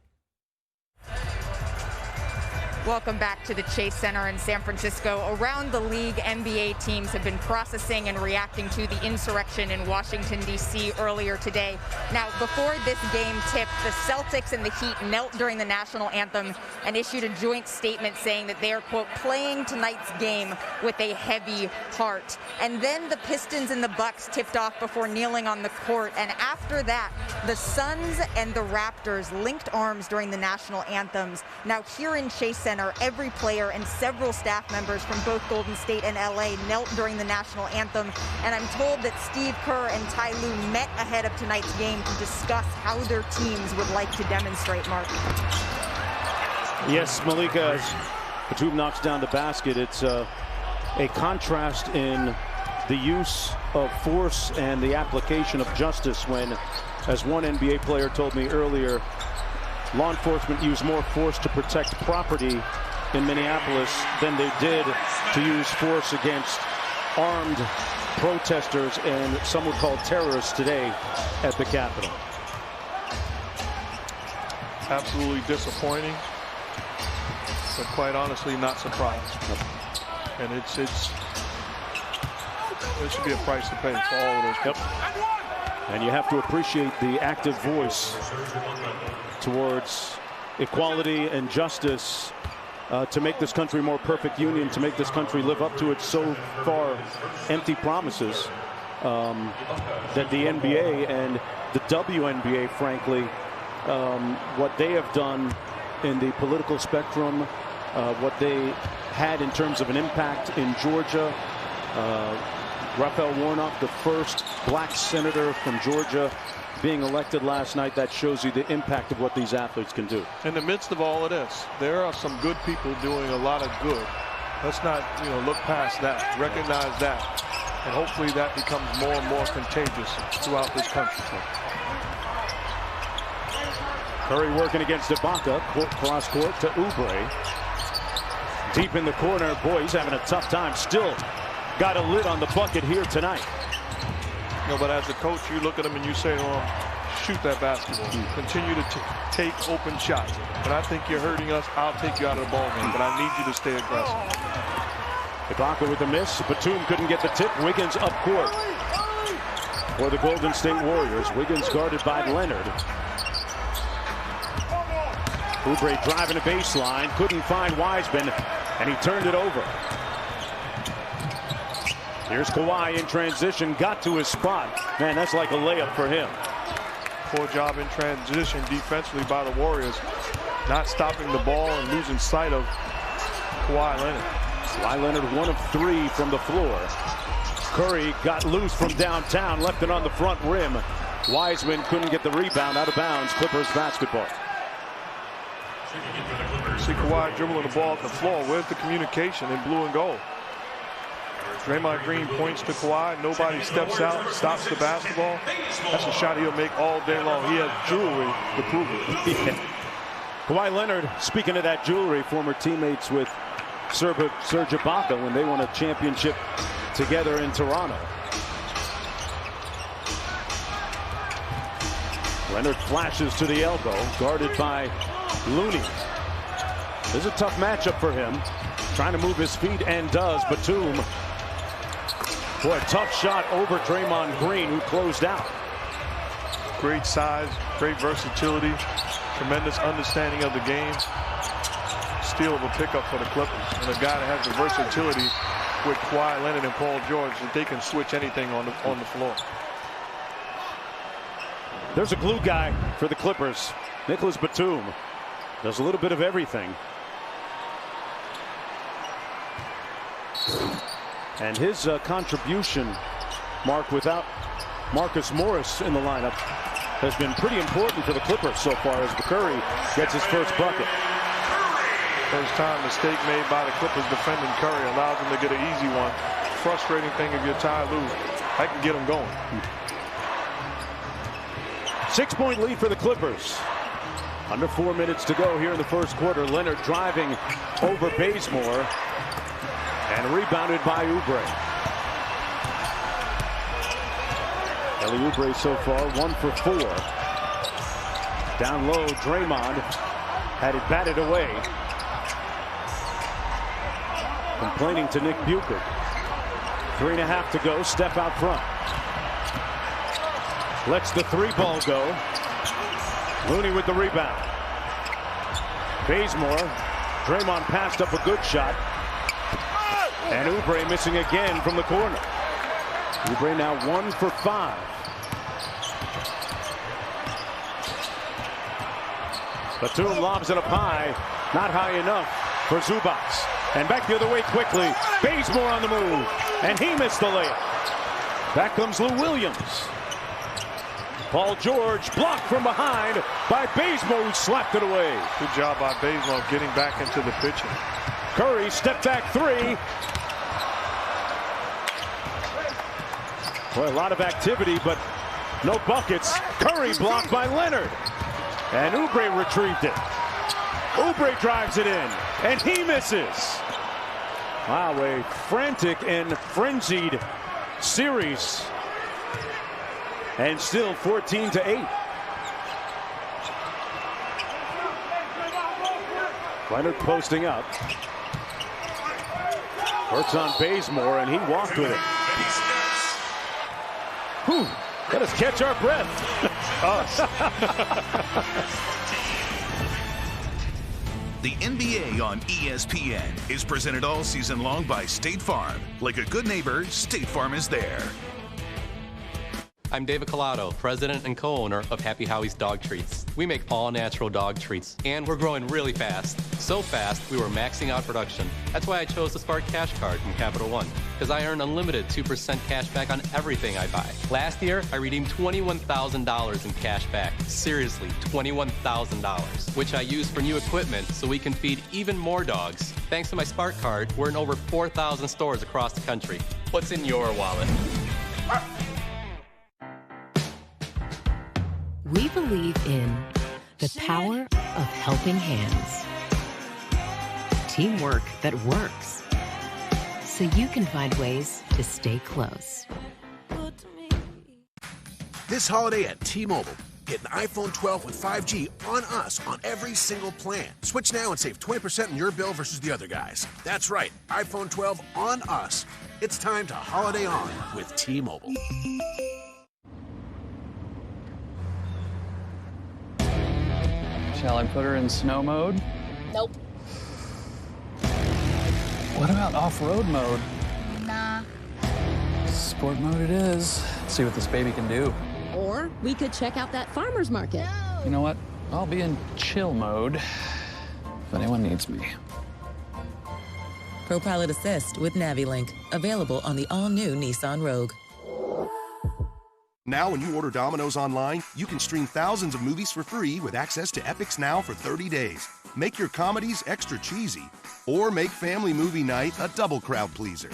Welcome back to the Chase Center in San Francisco. Around the league, NBA teams have been processing and reacting to the insurrection in Washington, D.C. earlier today. Now, before this game tipped, the Celtics and the Heat knelt during the national anthem and issued a joint statement saying that they are, quote, playing tonight's game with a heavy heart. And then the Pistons and the Bucks tipped off before kneeling on the court. And after that, the Suns and the Raptors linked arms during the national anthems. Now, here in Chase Center, every player and several staff members from both Golden State and LA knelt during the national anthem, and I'm told that Steve Kerr and Ty Lue met ahead of tonight's game to discuss how their teams would like to demonstrate, Mark. Yes, Malika, as Batum knocks down the basket, it's a contrast in the use of force and the application of justice when, as one NBA player told me earlier, law enforcement used more force to protect property in Minneapolis than they did to use force against armed protesters and some would call terrorists today at the Capitol. Absolutely disappointing, but quite honestly not surprised. And it should be a price to pay for all of those people. And you have to appreciate the active voice towards equality and justice to make this country a more perfect union, to make this country live up to its so far empty promises that the NBA and the WNBA, frankly, what they have done in the political spectrum, what they had in terms of an impact in Georgia. Raphael Warnock, the first black senator from Georgia, being elected last night. That shows you the impact of what these athletes can do. In the midst of all of this, there are some good people doing a lot of good. Let's not, look past that, recognize that, and hopefully that becomes more and more contagious throughout this country. Curry working against Ibaka, cross court to Oubre. Deep in the corner, boy, he's having a tough time. Still got a lid on the bucket here tonight. But as a coach, you look at him and you say, shoot that basketball. Continue to take open shots. But I think you're hurting us. I'll take you out of the ball game, but I need you to stay aggressive. Ibaka with a miss. Batum couldn't get the tip. Wiggins up court for the Golden State Warriors. Wiggins guarded by Leonard. Oubre driving a baseline. Couldn't find Wiseman, and he turned it over. Here's Kawhi in transition, got to his spot. Man, that's like a layup for him. Poor job in transition defensively by the Warriors. Not stopping the ball and losing sight of Kawhi Leonard. Kawhi Leonard 1 of 3 from the floor. Curry got loose from downtown, left it on the front rim. Wiseman couldn't get the rebound, out of bounds. Clippers basketball. See Kawhi dribbling the ball at the floor. Where's the communication in blue and gold? Draymond Green points to Kawhi. Nobody steps out, stops the basketball. That's a shot he'll make all day long. He has jewelry to prove it. Yeah. Kawhi Leonard, speaking of that jewelry, former teammates with Serge Ibaka when they won a championship together in Toronto. Leonard flashes to the elbow, guarded by Looney. This is a tough matchup for him. Trying to move his feet and does. Batum. Boy, a tough shot over Draymond Green, who closed out. Great size, great versatility, tremendous understanding of the game. Steal of a pickup for the Clippers. And a guy that has the versatility with Kawhi Leonard and Paul George that they can switch anything on the floor. There's a glue guy for the Clippers, Nicholas Batum. Does a little bit of everything. And his contribution, Mark, without Marcus Morris in the lineup, has been pretty important for the Clippers so far as Curry gets his first bucket. First time mistake made by the Clippers defending Curry allows them to get an easy one. Frustrating thing if you're Ty Lue. I can get him going. 6-point lead for the Clippers. Under 4 minutes to go here in the first quarter. Leonard driving over Bazemore and rebounded by Oubre. Kelly Oubre so far 1 for 4. Down low, Draymond had it batted away. Complaining to Nick Buchert. 3.5 to go. Steph out front. Lets the 3-ball go. Looney with the rebound. Bazemore. Draymond passed up a good shot. And Oubre missing again from the corner. Oubre now 1 for 5. Batum lobs it up high. Not high enough for Zubac. And back the other way quickly. Bazemore on the move. And he missed the layup. Back comes Lou Williams. Paul George blocked from behind by Bazemore, who slapped it away. Good job by Bazemore getting back into the pitching. Curry step back 3. Boy, a lot of activity, but no buckets. Curry blocked by Leonard. And Oubre retrieved it. Oubre drives it in, and he misses. Wow, a frantic and frenzied series. And still 14-8. Leonard posting up. Works on Bazemore, and he walked with it. Whew, let us catch our breath. The NBA on ESPN is presented all season long by State Farm. Like a good neighbor, State Farm is there. I'm David Collado, president and co-owner of Happy Howie's Dog Treats. We make all-natural dog treats, and we're growing really fast. So fast, we were maxing out production. That's why I chose the Spark Cash Card from Capital One, because I earn unlimited 2% cash back on everything I buy. Last year, I redeemed $21,000 in cash back. Seriously, $21,000, which I use for new equipment so we can feed even more dogs. Thanks to my Spark Card, we're in over 4,000 stores across the country. What's in your wallet? We believe in the power of helping hands. Teamwork that works. So you can find ways to stay close. This holiday at T-Mobile, get an iPhone 12 with 5G on us on every single plan. Switch now and save 20% on your bill versus the other guys. That's right, iPhone 12 on us. It's time to holiday on with T-Mobile. Shall I put her in snow mode? Nope. What about off-road mode? Nah. Sport mode it is. Let's see what this baby can do. Or we could check out that farmer's market. You know what? I'll be in chill mode if anyone needs me. ProPilot Assist with NaviLink. Available on the all-new Nissan Rogue. Now, when you order Domino's online, you can stream thousands of movies for free with access to Epix Now for 30 days. Make your comedies extra cheesy, or make family movie night a double crowd pleaser.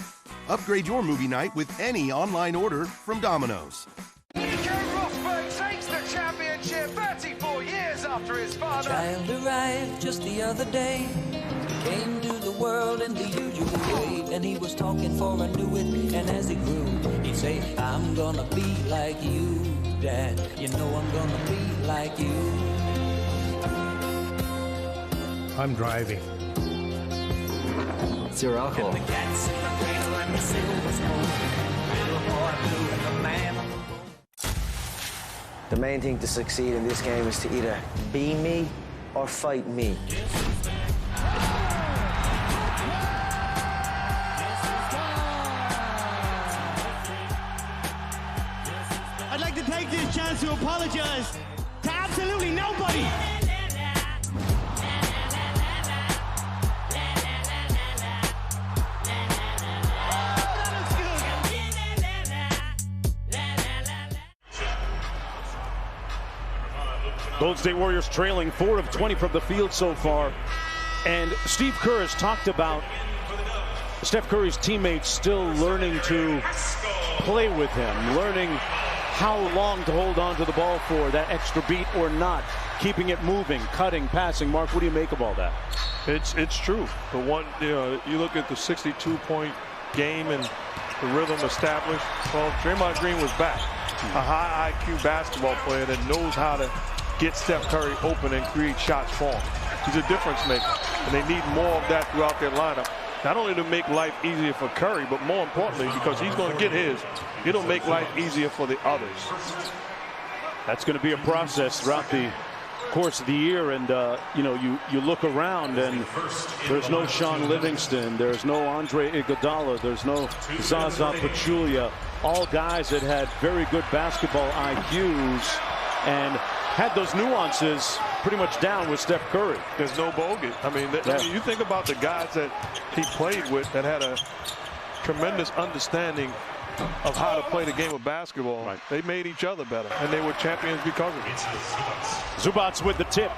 Upgrade your movie night with any online order from Domino's. Joe Rosberg takes the championship 34 years after his father. Child arrived just the other day. Came to the world in the usual way. And he was talking for I knew it. And as he grew, he'd say, I'm gonna be like you, Dad. You know I'm gonna be like you. I'm driving. Zero alcohol. The main thing to succeed in this game is to either be me or fight me. I'd like to take this chance to apologize to absolutely nobody. Golden State Warriors trailing 4 of 20 from the field so far. And Steve Kerr has talked about Steph Curry's teammates still learning to play with him, learning how long to hold on to the ball for, that extra beat or not, keeping it moving, cutting, passing. Mark, what do you make of all that? It's true. The one, you look at the 62-point game and the rhythm established. Well, Draymond Green was back. A high IQ basketball player that knows how to get Steph Curry open and create shots for him. He's a difference maker, and they need more of that throughout their lineup. Not only to make life easier for Curry, but more importantly, because he's going to get his, it'll make life easier for the others. That's going to be a process throughout the course of the year, and you look around and there's no Sean Livingston, there's no Andre Iguodala, there's no Zaza Pachulia, all guys that had very good basketball IQs and had those nuances pretty much down with Steph Curry. There's no Bogut. I mean, you think about the guys that he played with that had a tremendous understanding of how to play the game of basketball. Right. They made each other better, and they were champions because of it. Zubac with the tip.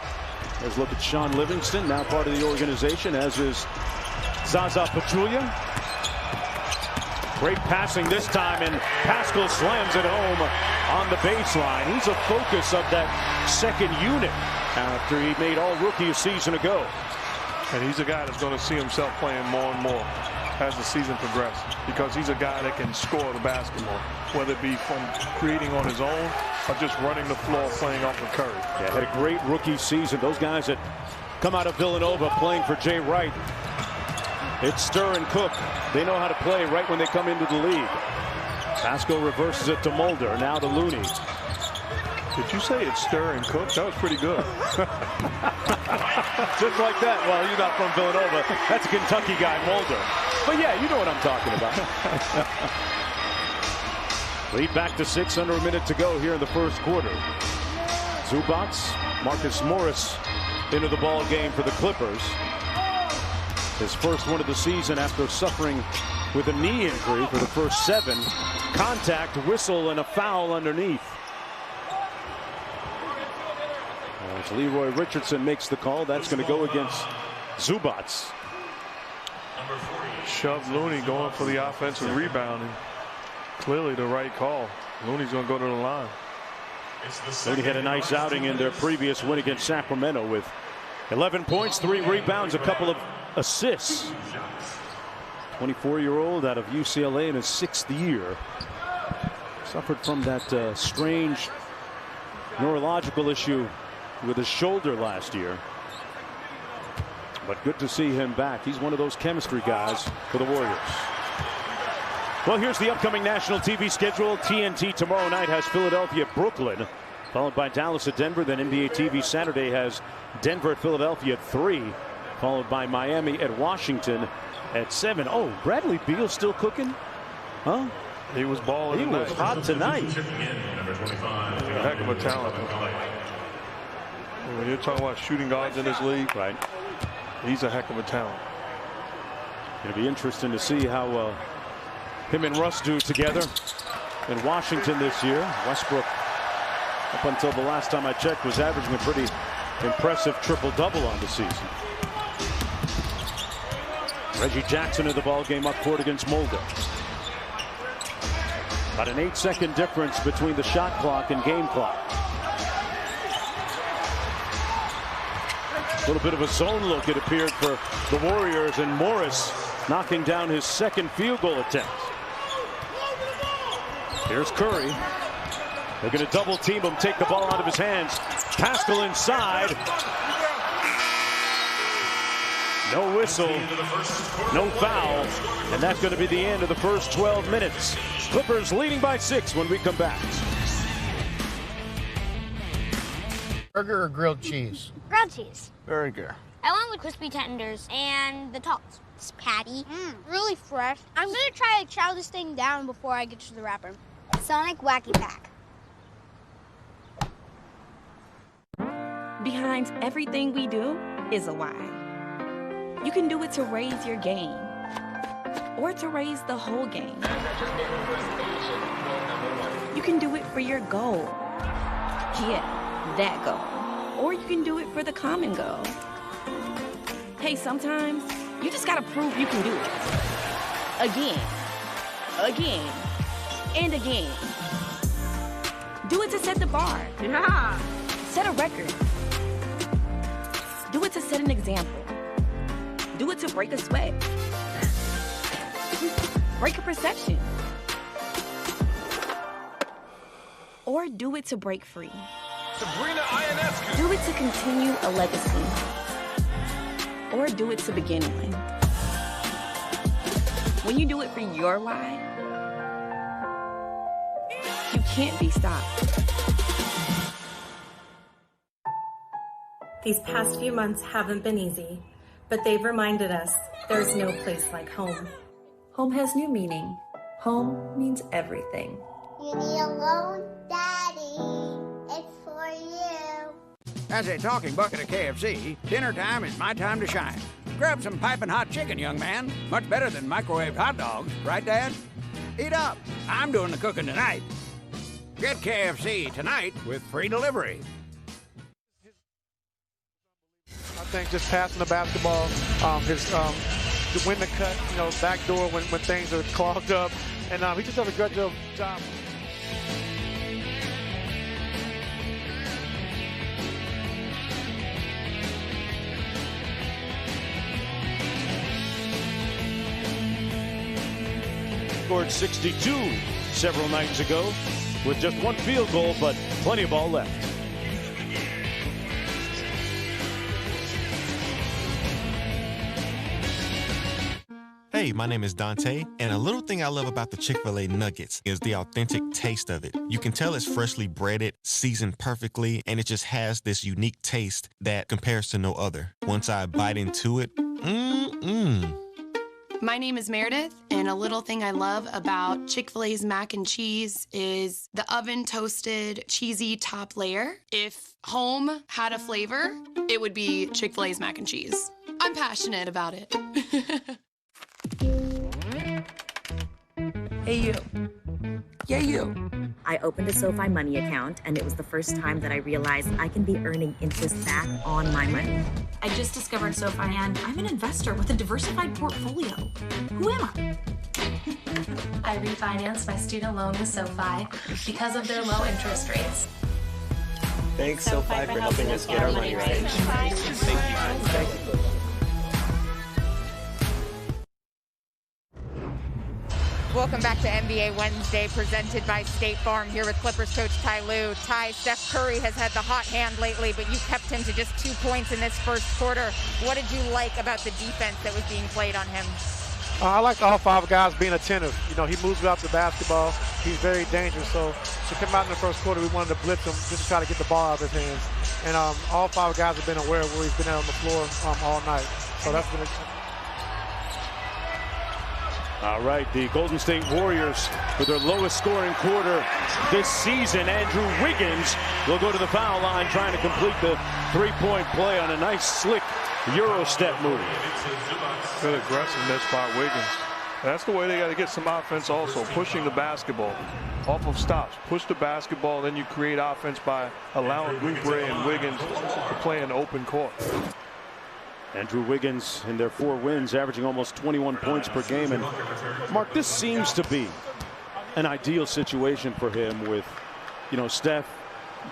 Let's look at Sean Livingston, now part of the organization, as is Zaza Pachulia. Great passing this time, and Pascal slams it home on the baseline. He's a focus of that second unit after he made all rookie a season ago. And he's a guy that's going to see himself playing more and more as the season progresses, because he's a guy that can score the basketball, whether it be from creating on his own or just running the floor playing off of Curry. Yeah, had a great rookie season. Those guys that come out of Villanova playing for Jay Wright, it's stir and cook. They know how to play right when they come into the league. Pascal reverses it to Mulder, now to Looney. Did you say it's stir and cook? That was pretty good. Just like that. Well, you're not from Villanova. That's a Kentucky guy, Mulder. But yeah, you know what I'm talking about. Lead back to 6, under a minute to go here in the first quarter. Zubac, Marcus Morris into the ball game for the Clippers. His first one of the season after suffering with a knee injury for the first 7. Contact, whistle, and a foul underneath. As Leroy Richardson makes the call, that's going to go against Zubac. Shove Looney going for the offensive rebound. And clearly the right call. Looney's going to go to the line. Looney had a nice outing in their previous win against Sacramento with 11 points, 3 rebounds, a couple of assists. 24-year-old out of UCLA in his 6th year. Suffered from that strange neurological issue with his shoulder last year. But good to see him back. He's one of those chemistry guys for the Warriors. Well, here's the upcoming national TV schedule. TNT tomorrow night has Philadelphia at Brooklyn, followed by Dallas at Denver. Then NBA TV Saturday has Denver at Philadelphia at 3, followed by Miami at Washington at 7. Oh, Bradley Beal still cooking? Huh? He was balling. He was hot tonight. He's a heck of a talent. When you're talking about shooting guards in this league, right? He's a heck of a talent. It'll be interesting to see how him and Russ do together in Washington this year. Westbrook, up until the last time I checked, was averaging a pretty impressive triple-double on the season. Reggie Jackson in the ball game up court against Mulder. About an 8-second difference between the shot clock and game clock. A little bit of a zone look, it appeared, for the Warriors, and Morris knocking down his second field goal attempt. Here's Curry. They're going to double team him, take the ball out of his hands. Pascal inside. No whistle, no foul, and that's going to be the end of the first 12 minutes. Clippers leading by 6 when we come back. Burger or grilled cheese? Grilled cheese. Burger. I went with crispy tenders and the tops. This patty, really fresh. I'm gonna try to chow this thing down before I get to the wrapper. Sonic Wacky Pack. Behind everything we do is a why. You can do it to raise your game or to raise the whole game. You can do it for your goal. Yeah, that goal. or you can do it for the common goal. Hey, sometimes you just gotta prove you can do it. Again, again, and again. Do it to set the bar. Yeah. Set a record. Do it to set an example. Do it to break a sweat. Break a perception. Or do it to break free. Sabrina Ionescu. Do it to continue a legacy. Or do it to begin one. When you do it for your why, you can't be stopped. These past few months haven't been easy, but they've reminded us there's no place like home. Home has new meaning. Home means everything. You need a loan, Daddy. It's for you. As a talking bucket of KFC, dinner time is my time to shine. Grab some piping hot chicken, young man. Much better than microwaved hot dogs, right, Dad? Eat up. I'm doing the cooking tonight. Get KFC tonight with free delivery. I think just passing the basketball, to win the cut, back door when things are clogged up, and he just does a good job. Scored 62 several nights ago with just one field goal, but plenty of ball left. Hey, my name is Dante, and a little thing I love about the Chick-fil-A nuggets is the authentic taste of it. You can tell it's freshly breaded, seasoned perfectly, and it just has this unique taste that compares to no other. Once I bite into it, My name is Meredith, and a little thing I love about Chick-fil-A's mac and cheese is the oven-toasted, cheesy top layer. If home had a flavor, it would be Chick-fil-A's mac and cheese. I'm passionate about it. Hey, you. Yeah, you. I opened a SoFi Money account, and it was the first time that I realized I can be earning interest back on my money. I just discovered SoFi, and I'm an investor with a diversified portfolio. Who am I? I refinanced my student loan with SoFi because of their low interest rates. Thanks, SoFi, for helping us get our money right. Thank you. Welcome back to NBA Wednesday, presented by State Farm, here with Clippers coach Ty Lue. Ty, Steph Curry has had the hot hand lately, but you kept him to just 2 points in this first quarter. What did you like about the defense that was being played on him? I like all five guys being attentive. He moves without the basketball. He's very dangerous. So to come out in the first quarter, we wanted to blitz him just to try to get the ball out of his hands. And all five guys have been aware of where he's been on the floor all night. So that's been All right, the Golden State Warriors with their lowest scoring quarter this season. Andrew Wiggins will go to the foul line trying to complete the three-point play on a nice slick Euro step move. Good aggressiveness by Wiggins. That's the way they got to get some offense also, pushing the basketball off of stops. Push the basketball, then you create offense by allowing Oubre and Wiggins to play in open court. Andrew Wiggins in their 4 wins averaging almost 21 points per game. And Mark, this seems to be an ideal situation for him with, Steph,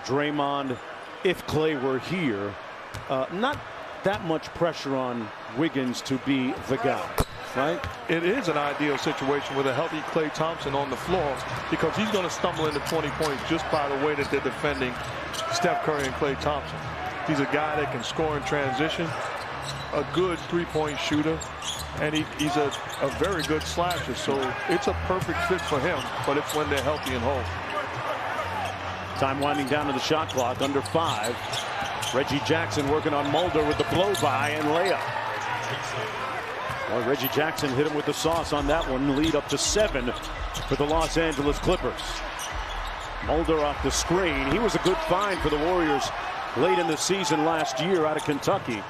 Draymond, if Clay were here. Not that much pressure on Wiggins to be the guy, right? It is an ideal situation with a healthy Klay Thompson on the floor, because he's going to stumble into 20 points just by the way that they're defending Steph Curry and Klay Thompson. He's a guy that can score in transition, a good three-point shooter, and he's a very good slasher. So it's a perfect fit for him, but it's when they're healthy and whole. Time winding down to the shot clock, under 5. Reggie Jackson working on Mulder with the blow-by and layup. Well, Reggie Jackson hit him with the sauce on that one. Lead up to 7 for the Los Angeles Clippers. Mulder off the screen. He was a good find for the Warriors late in the season last year out of Kentucky.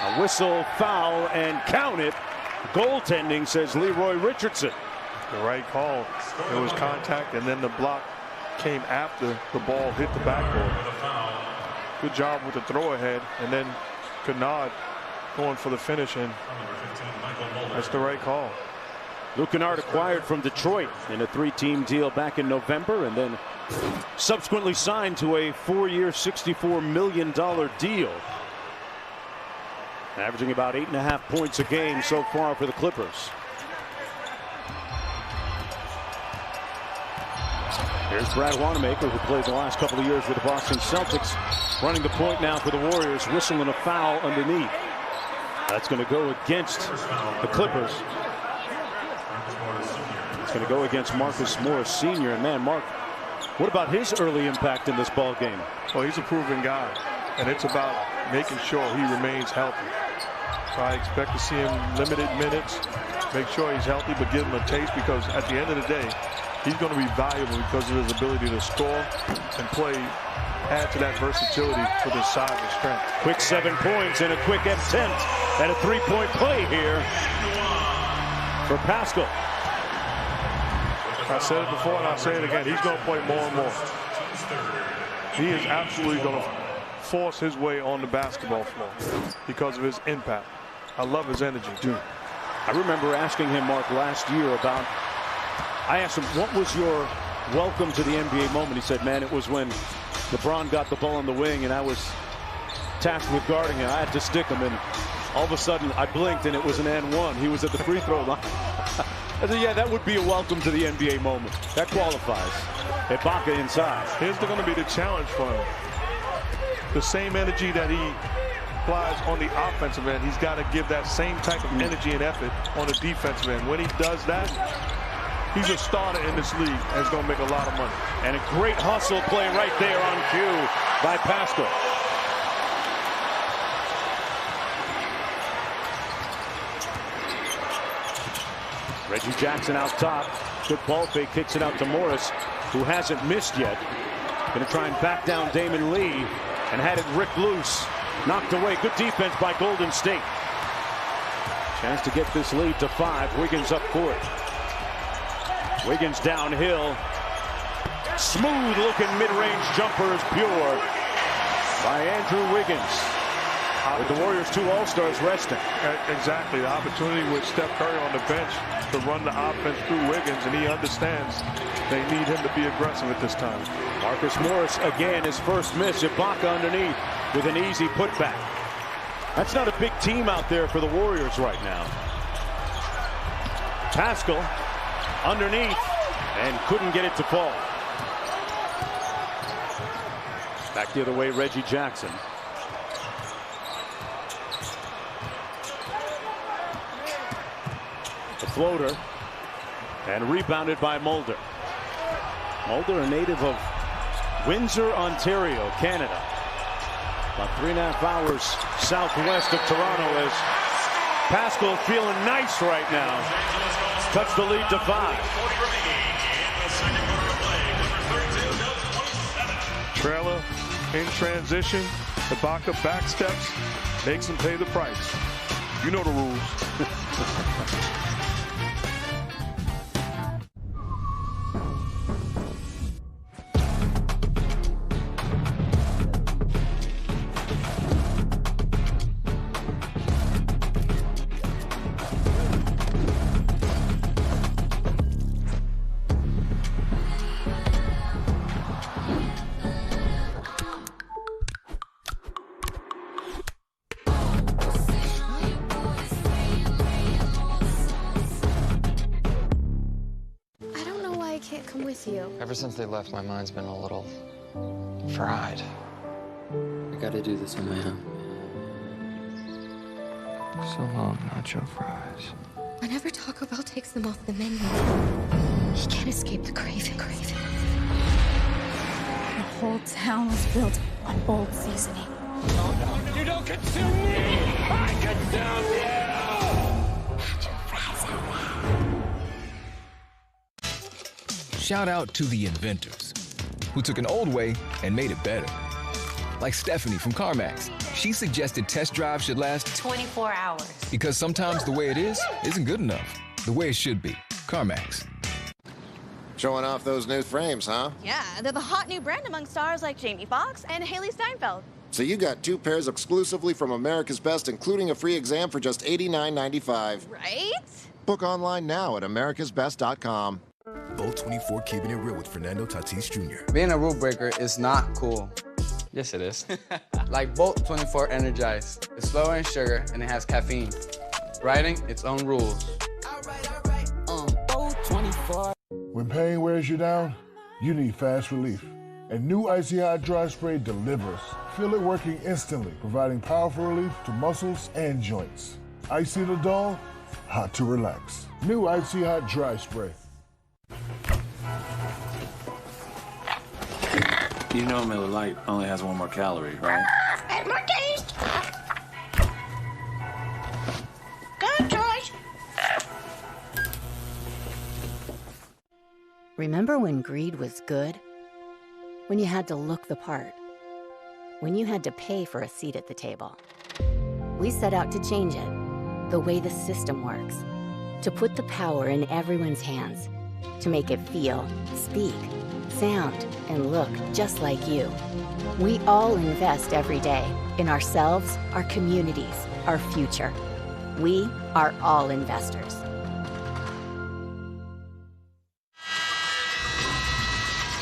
A whistle, foul, and count it. Goaltending, says Leroy Richardson. The right call. There was contact, and then the block came after the ball hit the backboard. Good job with the throw ahead, and then Kennard going for the finish, and that's the right call. Luke Kennard acquired from Detroit in a 3-team deal back in November, and then subsequently signed to a 4-year, $64 million deal. Averaging about 8.5 points a game so far for the Clippers. Here's Brad Wanamaker, who played the last couple of years with the Boston Celtics, running the point now for the Warriors, whistling a foul underneath. That's going to go against the Clippers. It's going to go against Marcus Morris Sr. And man, Mark, what about his early impact in this ball game? Well, he's a proven guy, and it's about making sure he remains healthy. So I expect to see him limited minutes, make sure he's healthy, but give him a taste, because at the end of the day, he's going to be valuable because of his ability to score and play, add to that versatility with his size and strength. Quick 7 points and a quick attempt at a 3-point play here for Paschall. I said it before and I'll say it again. He's going to play more and more. He is absolutely going to force his way on the basketball floor because of his impact. I love his energy, too. I remember asking him, Mark, last year about, I asked him, what was your welcome to the NBA moment? He said, man, it was when LeBron got the ball on the wing and I was tasked with guarding him. I had to stick him, and all of a sudden I blinked and it was an and one. He was at the free throw line. I said, yeah, that would be a welcome to the NBA moment. That qualifies. Ibaka inside. Here's going to be the challenge for him. The same energy that he applies on the offensive end, he's got to give that same type of energy and effort on the defensive end. When he does that, he's a starter in this league and he's going to make a lot of money. And a great hustle play right there on cue by Paschall. Reggie Jackson out top. Good ball fake, kicks it out to Morris, who hasn't missed yet. Going to try and back down Damon Lee, and had it ripped loose. Knocked away. Good defense by Golden State. Chance to get this lead to 5. Wiggins up court. Wiggins downhill. Smooth looking mid-range jumper is pure by Andrew Wiggins. With the Warriors 2 All-Stars resting. Exactly. The opportunity with Steph Curry on the bench to run the offense through Wiggins, and he understands they need him to be aggressive at this time. Marcus Morris again, his first miss. Ibaka underneath with an easy putback. That's not a big team out there for the Warriors right now. Paschall underneath and couldn't get it to fall. Back the other way, Reggie Jackson. The floater, and rebounded by Mulder. Mulder, a native of Windsor, Ontario, Canada. About 3.5 hours southwest of Toronto, as Paschall feeling nice right now. Touched the lead to 5. Trailer in transition. Ibaka back steps, makes him pay the price. You know the rules. Ever since they left, my mind's been a little fried. I gotta do this on my own. So long, nacho fries. Whenever Taco Bell takes them off the menu, he can't escape the craving. The whole town was built on old seasoning. You don't consume me! I consume you! Shout out to the inventors who took an old way and made it better. Like Stephanie from CarMax. She suggested test drives should last 24 hours. Because sometimes the way it is isn't good enough. The way it should be. CarMax. Showing off those new frames, huh? Yeah, they're the hot new brand among stars like Jamie Foxx and Haley Steinfeld. So you got 2 pairs exclusively from America's Best, including a free exam for just $89.95. Right? Book online now at americasbest.com. Bolt 24 keeping it real with Fernando Tatis Jr. Being a rule breaker is not cool. Yes, it is. Like Bolt 24 Energize. It's lower in sugar and it has caffeine. Writing its own rules. Bolt 24. When pain wears you down, you need fast relief. And new Icy Hot Dry Spray delivers. Feel it working instantly, providing powerful relief to muscles and joints. Icy to dull, hot to relax. New Icy Hot Dry Spray. You know Miller Lite only has 1 more calorie, right? And more taste. Good choice. Remember when greed was good? When you had to look the part? When you had to pay for a seat at the table? We set out to change it, the way the system works. To put the power in everyone's hands. To make it feel, speak, sound, and look just like you. We all invest every day in ourselves, our communities, our future. We are all investors.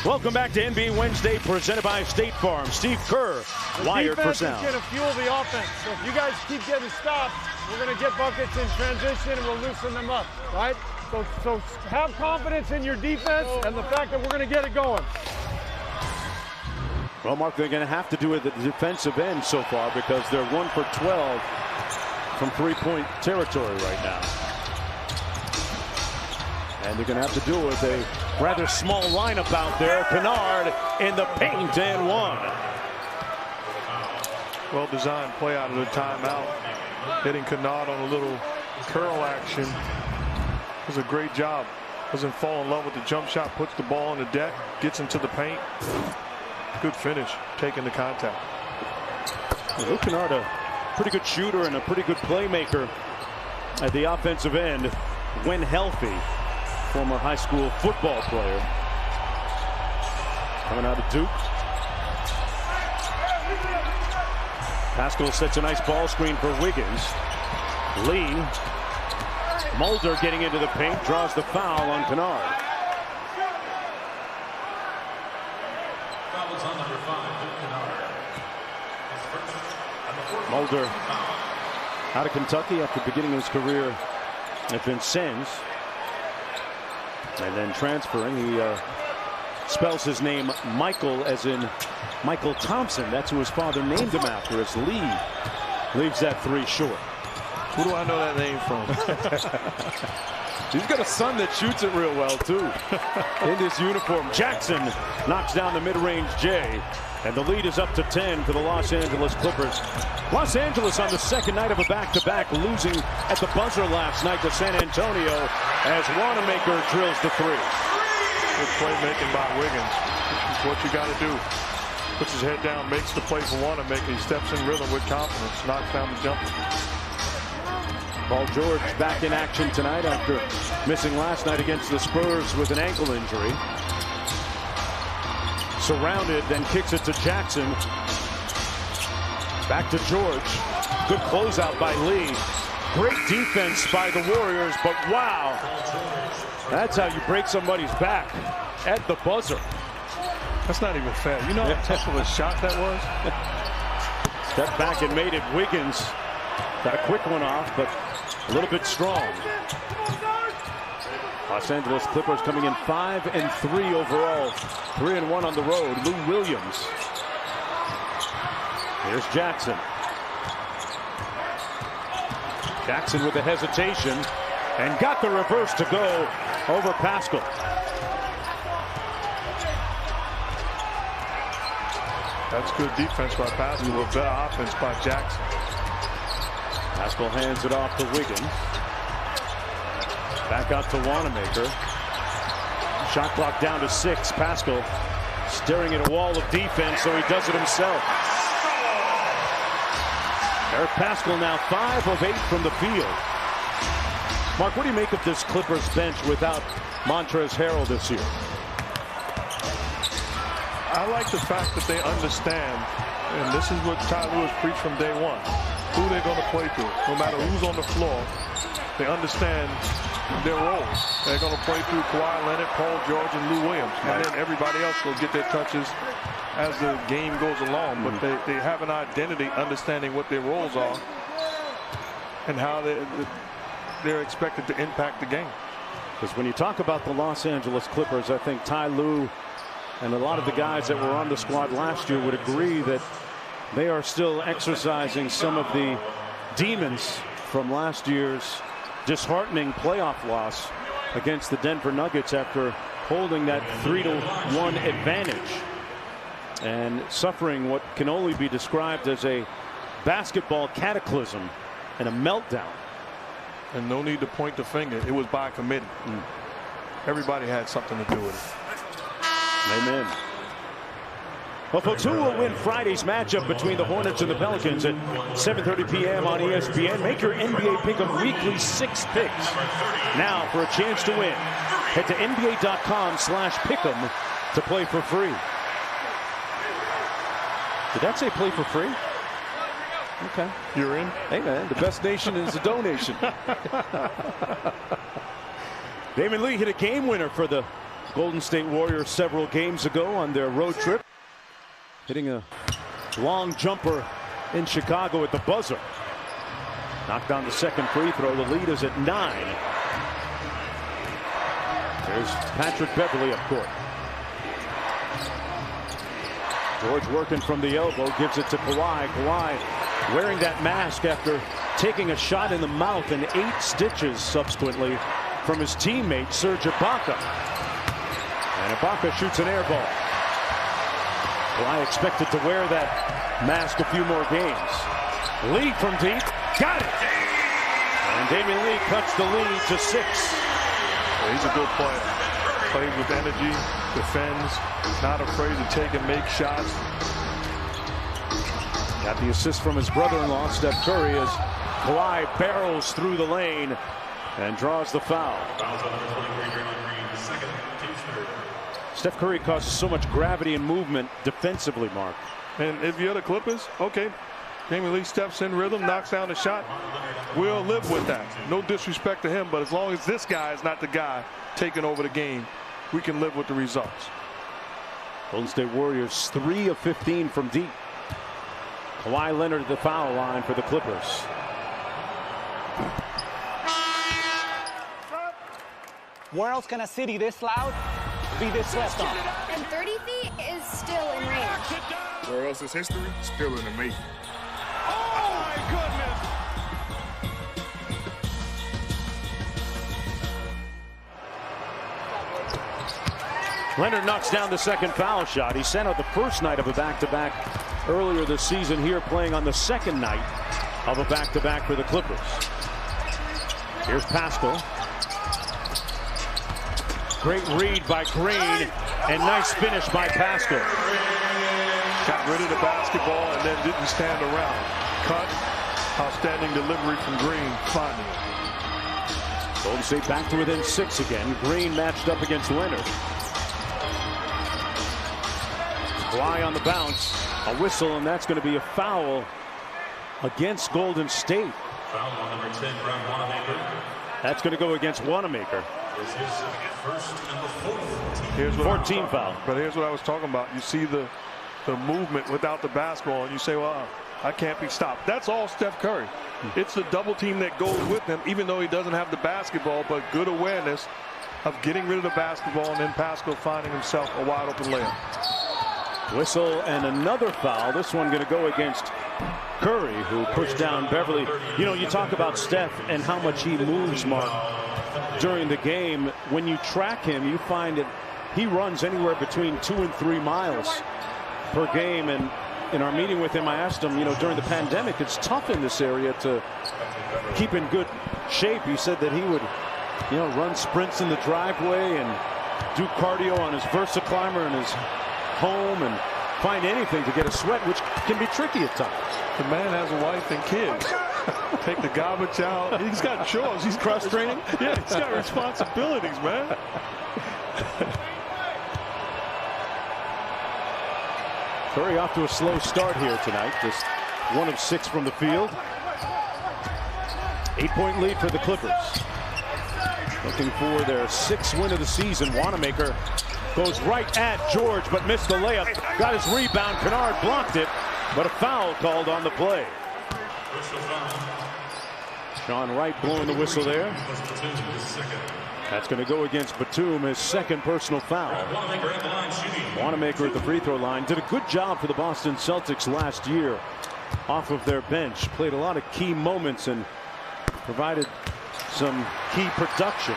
Welcome back to NBA Wednesday, presented by State Farm. Steve Kerr, wired for sound. The defense is going to fuel the offense. So if you guys keep getting stops, we're going to get buckets in transition and we'll loosen them up, right? So have confidence in your defense and the fact that we're going to get it going. Well, Mark, they're going to have to do it at the defensive end so far because they're 1 for 12 from three-point territory right now. And they're going to have to do it with a rather small lineup out there. Kennard in the paint and 1. Well-designed play out of the timeout. Hitting Kennard on a little curl action. It was a great job. Doesn't fall in love with the jump shot. Puts the ball on the deck. Gets into the paint. Good finish. Taking the contact. Luke Kennard, a pretty good shooter and a pretty good playmaker at the offensive end when healthy. Former high school football player. Coming out of Duke. Pascal sets a nice ball screen for Wiggins. Lee. Mulder getting into the paint, draws the foul on Kennard. Mulder out of Kentucky after beginning his career at Vincennes. And then transferring, he spells his name Michael as in Michael Thompson. That's who his father named him after, as Lee leaves that 3 short. Who do I know that name from? He's got a son that shoots it real well, too, in his uniform. Jackson knocks down the mid-range J, and the lead is up to 10 for the Los Angeles Clippers. Los Angeles on the second night of a back-to-back, losing at the buzzer last night to San Antonio as Wanamaker drills the 3. Good playmaking by Wiggins. This is what you got to do. Puts his head down, makes the play for Wanamaker. He steps in rhythm with confidence, knocks down the jumper. Paul George back in action tonight after missing last night against the Spurs with an ankle injury. Surrounded, then kicks it to Jackson. Back to George. Good closeout by Lee. Great defense by the Warriors, but wow. That's how you break somebody's back at the buzzer. That's not even fair. You know how tough of a shot that was? Step back and made it. Wiggins got a quick one off, but a little bit strong. Los Angeles Clippers coming in 5-3 overall. 3-1 on the road. Lou Williams. Here's Jackson. Jackson with the hesitation and got the reverse to go over Pascal. That's good defense by Pascal. A better offense by Jackson. Pascal hands it off to Wiggins. Back out to Wanamaker. Shot clock down to 6. Pascal staring at a wall of defense, so he does it himself. Eric Pascal now 5 of 8 from the field. Mark, what do you make of this Clippers bench without Montrezl Harrell this year? I like the fact that they understand And this is what Ty Lue has preached from day one. Who they're going to play to. No matter who's on the floor, they understand their roles. They're going to play through Kawhi Leonard, Paul George, and Lou Williams. And then everybody else will get their touches as the game goes along. But they have an identity, understanding what their roles are and how they're expected to impact the game. Because when you talk about the Los Angeles Clippers, I think Ty Lue and a lot of the guys that were on the squad last year would agree that they are still exercising some of the demons from last year's disheartening playoff loss against the Denver Nuggets after holding that 3-1 advantage and suffering what can only be described as a basketball cataclysm and a meltdown. And no need to point the finger. It was by committee. Everybody had something to do with it. Amen. Well, folks, who will win Friday's matchup between the Hornets and the Pelicans at 7:30 p.m. on ESPN? Make your NBA Pick'em weekly 6 picks. Now, for a chance to win, head to NBA.com/Pick'em to play for free. Did that say play for free? Okay. You're in? Hey, man, the best nation is a donation. Damon Lee hit a game winner for the Golden State Warriors several games ago on their road trip, hitting a long jumper in Chicago at the buzzer. Knocked down the second free throw. The lead is at 9. There's Patrick Beverley up court. George working from the elbow, gives it to Kawhi. Kawhi wearing that mask after taking a shot in the mouth and 8 stitches subsequently from his teammate Serge Ibaka. And Ibaka shoots an air ball. Kawhi expected to wear that mask a few more games. Lee from deep, got it. And Damian Lee cuts the lead to 6. He's a good player. Plays with energy, defends, not afraid to take and make shots. Got the assist from his brother-in-law, Steph Curry, as Kawhi barrels through the lane and draws the foul. Steph Curry causes so much gravity and movement defensively, Mark. And if you're the Clippers, okay, Damian Lee steps in rhythm, knocks down the shot. We'll live with that. No disrespect to him, but as long as this guy is not the guy taking over the game, we can live with the results. Golden State Warriors 3 of 15 from deep. Kawhi Leonard at the foul line for the Clippers. Where else can a city this loud be this left on? And 30 feet is still in range. Where else is history still in the making? Oh my goodness! Leonard knocks down the second foul shot. He sent out the first night of a back-to-back earlier this season, here playing on the second night of a back-to-back for the Clippers. Here's Pascal. Great read by Green, and nice finish by Pascal. Got rid of the basketball and then didn't stand around. Cut. Outstanding delivery from Green, finding it. Golden State back to within 6 again. Green matched up against Leonard. Kawhi on the bounce. A whistle, and that's going to be a foul against Golden State. Foul on number 10, Brad Wanamaker. That's going to go against Wanamaker. Here's 14 foul. But here's what I was talking about. You see the movement without the basketball, and you say, well, I can't be stopped. That's all Steph Curry. It's the double team that goes with him, even though he doesn't have the basketball, but good awareness of getting rid of the basketball, and then Pascal finding himself a wide open layup. Whistle and another foul. This one going to go against Curry, who pushed down Beverley. You know, you talk about Steph and how much he moves, Mark, during the game. When you track him, you find that he runs anywhere between 2 and 3 miles per game. And in our meeting with him, I asked him, you know, during the pandemic, it's tough in this area to keep in good shape. He said that he would, you know, run sprints in the driveway and do cardio on his VersaClimber in his home and find anything to get a sweat, which can be tricky at times. The man has a wife and kids. Take the garbage out. He's got chores. He's cross training. Yeah, he's got responsibilities, man. Curry off to a slow start here tonight. Just 1 of 6 from the field. 8-point lead for the Clippers. Looking for their 6th win of the season. Wanamaker goes right at George, but missed the layup. Got his rebound. Kennard blocked it, but a foul called on the play. Sean Wright blowing the whistle there. That's going to go against Batum, his 2nd personal foul. Wanamaker at the free throw line did a good job for the Boston Celtics last year off of their bench. Played a lot of key moments and provided some key production.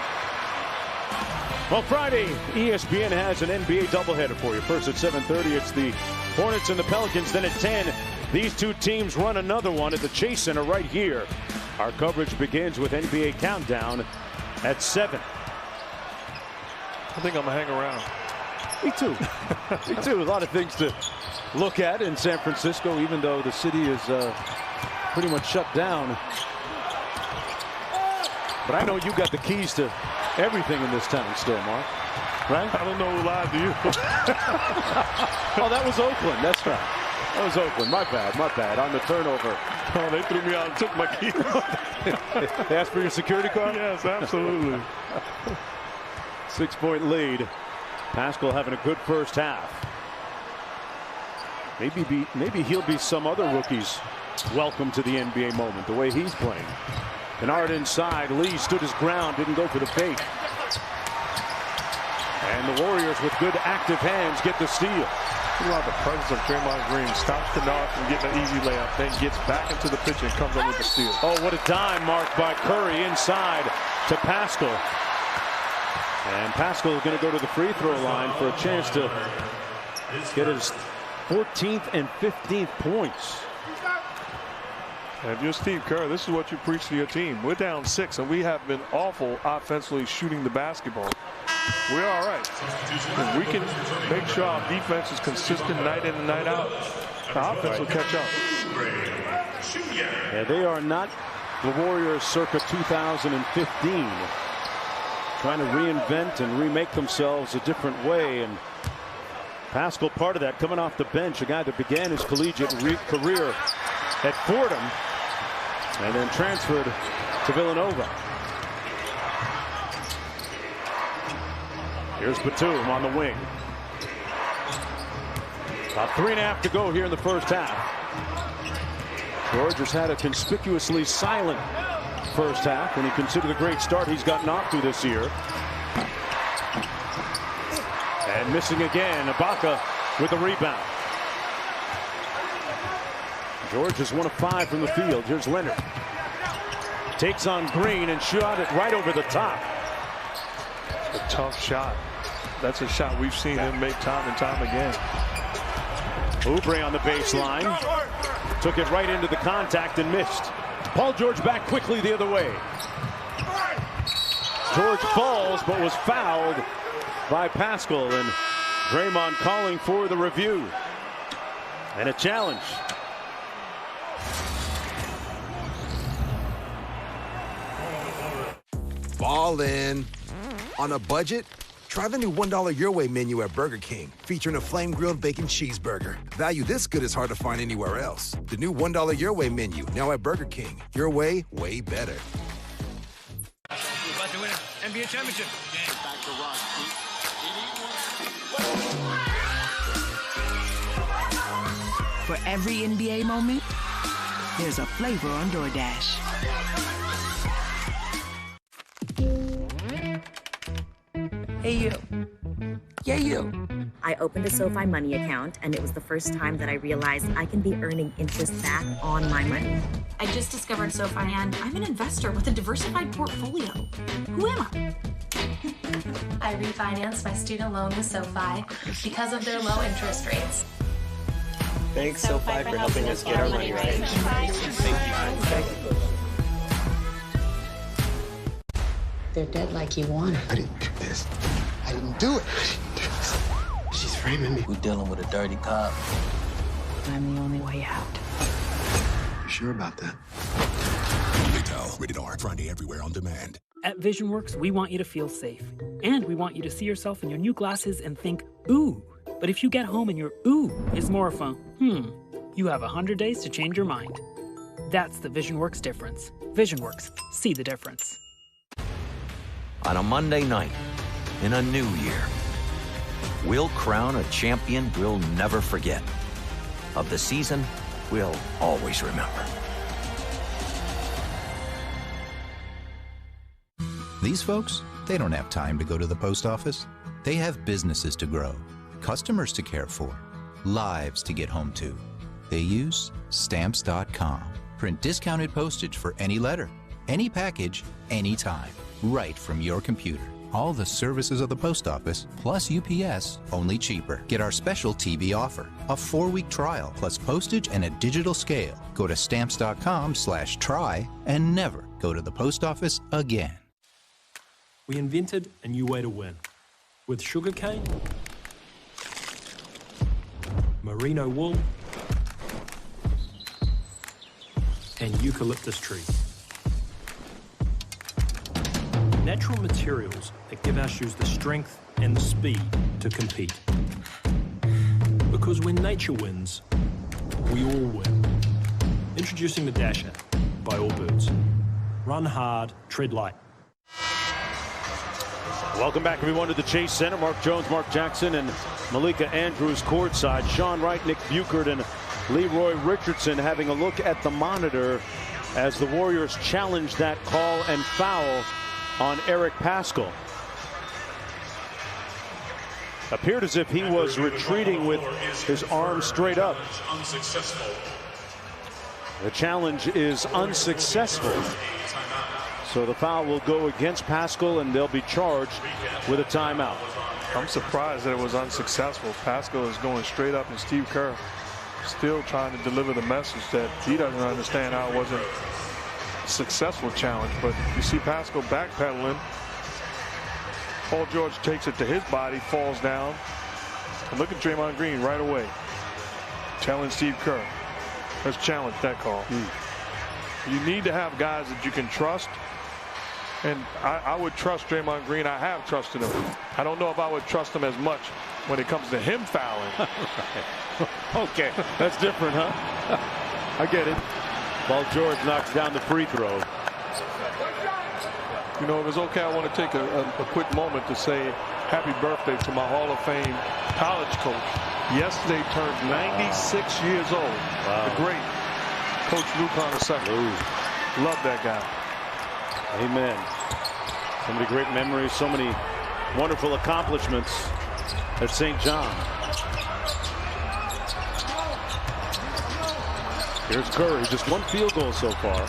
Well, Friday, ESPN has an NBA doubleheader for you. First at 7:30, it's the Hornets and the Pelicans. Then at 10, these two teams run another one at the Chase Center right here. Our coverage begins with NBA Countdown at 7. I think I'm going to hang around. Me too. Me too. A lot of things to look at in San Francisco, even though the city is pretty much shut down. But I know you got the keys to everything in this town still, Mark. Right? I don't know who lied to you. Oh, that was Oakland. That's right. That was Oakland. My bad. On the turnover. Oh, they threw me out and took my keys. They asked for your security card? Yes, absolutely. 6-point lead. Pascal having a good first half. Maybe he'll be some other rookies welcome to the NBA moment, the way he's playing. Kennard inside. Lee stood his ground, didn't go for the fake. And the Warriors, with good active hands, get the steal. Think about the presence of Draymond Green. Stops Kennard from getting an easy layup, then gets back into the pitch and comes up with the steal. Oh, what a dime marked by Curry inside to Pascal. And Pascal is going to go to the free throw line for a chance to get his 14th and 15th points. And if you're Steve Kerr, this is what you preach to your team. We're down 6, and we have been awful offensively shooting the basketball. We're all right. If we can make sure our defense is consistent night in and night out, our offense will catch up. Yeah, they are not the Warriors circa 2015. Trying to reinvent and remake themselves a different way. And Pascal, part of that, coming off the bench, a guy that began his collegiate career at Fordham and then transferred to Villanova. Here's Batum on the wing. About 3.5 to go here in the first half. George has had a conspicuously silent first half when you consider the great start he's gotten off to this year. And missing again. Ibaka with the rebound. George is 1 of 5 from the field. Here's Leonard. Takes on Green and shot it right over the top. A tough shot. That's a shot we've seen him make time and time again. Oubre on the baseline. Took it right into the contact and missed. Paul George back quickly the other way. George falls but was fouled by Pascal, and Draymond calling for the review. And a challenge. Ballin'. On a budget? Try the new $1 Your Way menu at Burger King, featuring a flame-grilled bacon cheeseburger. Value this good is hard to find anywhere else. The new $1 Your Way menu, now at Burger King. Your way, way better. About to win an NBA championship. For every NBA moment, there's a flavor on DoorDash. Hey, you. Yeah, you. I opened a SoFi Money account, and it was the first time that I realized I can be earning interest back on my money. I just discovered SoFi, and I'm an investor with a diversified portfolio. Who am I? I refinanced my student loan with SoFi because of their low interest rates. Thanks, SoFi, for helping us get our money right. Thank you. They're dead like you wanted. I didn't do this. I didn't do it. She's framing me. We're dealing with a dirty cop. I'm the only way out. You sure about that? Retail, rated R, Friday everywhere on demand. At VisionWorks, we want you to feel safe. And we want you to see yourself in your new glasses and think, ooh. But if you get home and your ooh is more of a you have 100 days to change your mind. That's the VisionWorks difference. VisionWorks. See the difference. On a Monday night, in a new year, we'll crown a champion we'll never forget. Of the season we'll always remember. These folks, they don't have time to go to the post office. They have businesses to grow, customers to care for, lives to get home to. They use Stamps.com. Print discounted postage for any letter, any package, anytime, right from your computer. All the services of the post office, plus UPS, only cheaper. Get our special TV offer, a 4-week trial, plus postage and a digital scale. Go to Stamps.com/try and never go to the post office again. We invented a new way to win. With sugarcane, merino wool, and eucalyptus trees. Natural materials that give our shoes the strength and the speed to compete. Because when nature wins, we all win. Introducing the Dasher by Allbirds. Run hard, tread light. Welcome back, everyone, to the Chase Center. Mark Jones, Mark Jackson, and Malika Andrews courtside. Sean Wright, Nick Buchert, and Leroy Richardson having a look at the monitor as the Warriors challenge that call and foul on Eric Paschall. Appeared as if he was retreating with his arms straight up. The challenge is unsuccessful. So the foul will go against Paschall, and they'll be charged with a timeout. I'm surprised that it was unsuccessful. Paschall is going straight up, and Steve Kerr still trying to deliver the message that he doesn't understand how it wasn't a successful challenge. But you see Paschall backpedaling. Paul George takes it to his body, falls down. And look at Draymond Green right away, telling Steve Kerr, let's challenge that call. You need to have guys that you can trust. And I would trust Draymond Green. I have trusted him. I don't know if I would trust him as much when it comes to him fouling. Okay, that's different, huh? I get it. Paul George knocks down the free throw. You know, if it's okay, I want to take a quick moment to say happy birthday to my Hall of Fame college coach. Yesterday turned 96 years old. Wow. The great Coach Lou II. Love that guy. Amen. So many great memories, so many wonderful accomplishments at St. John. Here's Curry, just one field goal so far.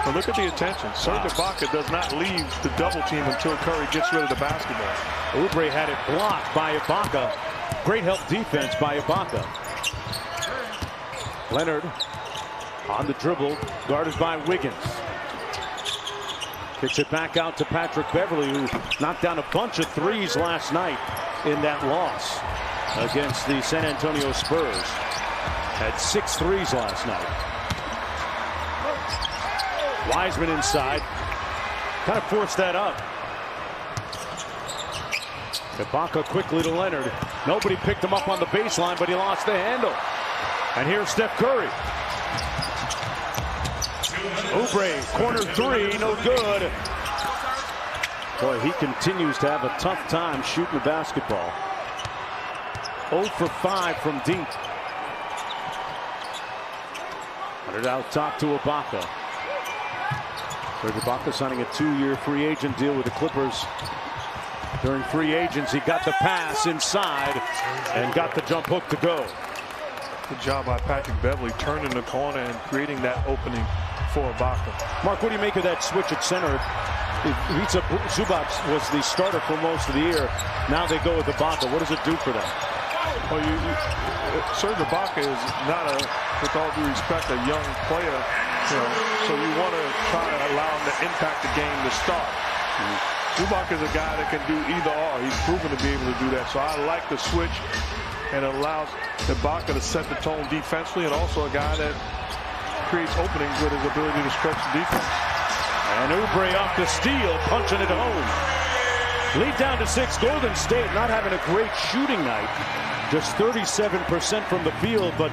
Well, look at the attention. Serge Ibaka does not leave the double team until Curry gets rid of the basketball. Oubre had it blocked by Ibaka. Great help defense by Ibaka. Leonard on the dribble, guarded by Wiggins. Kicks it back out to Patrick Beverly, who knocked down a bunch of threes last night in that loss against the San Antonio Spurs. Had 6 threes last night. Wiseman inside. Kind of forced that up. Ibaka quickly to Leonard. Nobody picked him up on the baseline, but he lost the handle. And here's Steph Curry. Oubre, corner 3, no good. Boy, he continues to have a tough time shooting the basketball. 0 for 5 from deep. Hunted out top to Ibaka. Serge Ibaka signing a 2-year free agent deal with the Clippers. During free agency, got the pass inside and got the jump hook to go. Good job by Patrick Beverly turning the corner and creating that opening for Ibaka. Mark, what do you make of that switch at center? Ivica Zubac was the starter for most of the year. Now they go with Ibaka. What does it do for them? Well, Serge Ibaka is not with all due respect, a young player. So you want to try to allow him to impact the game to start. Zubac is a guy that can do either or. He's proven to be able to do that. So I like the switch, and it allows Ibaka to set the tone defensively, and also a guy that creates openings with his ability to stretch the defense. And Oubre off the steal, punching it home. Lead down to 6. Golden State not having a great shooting night. Just 37% from the field, but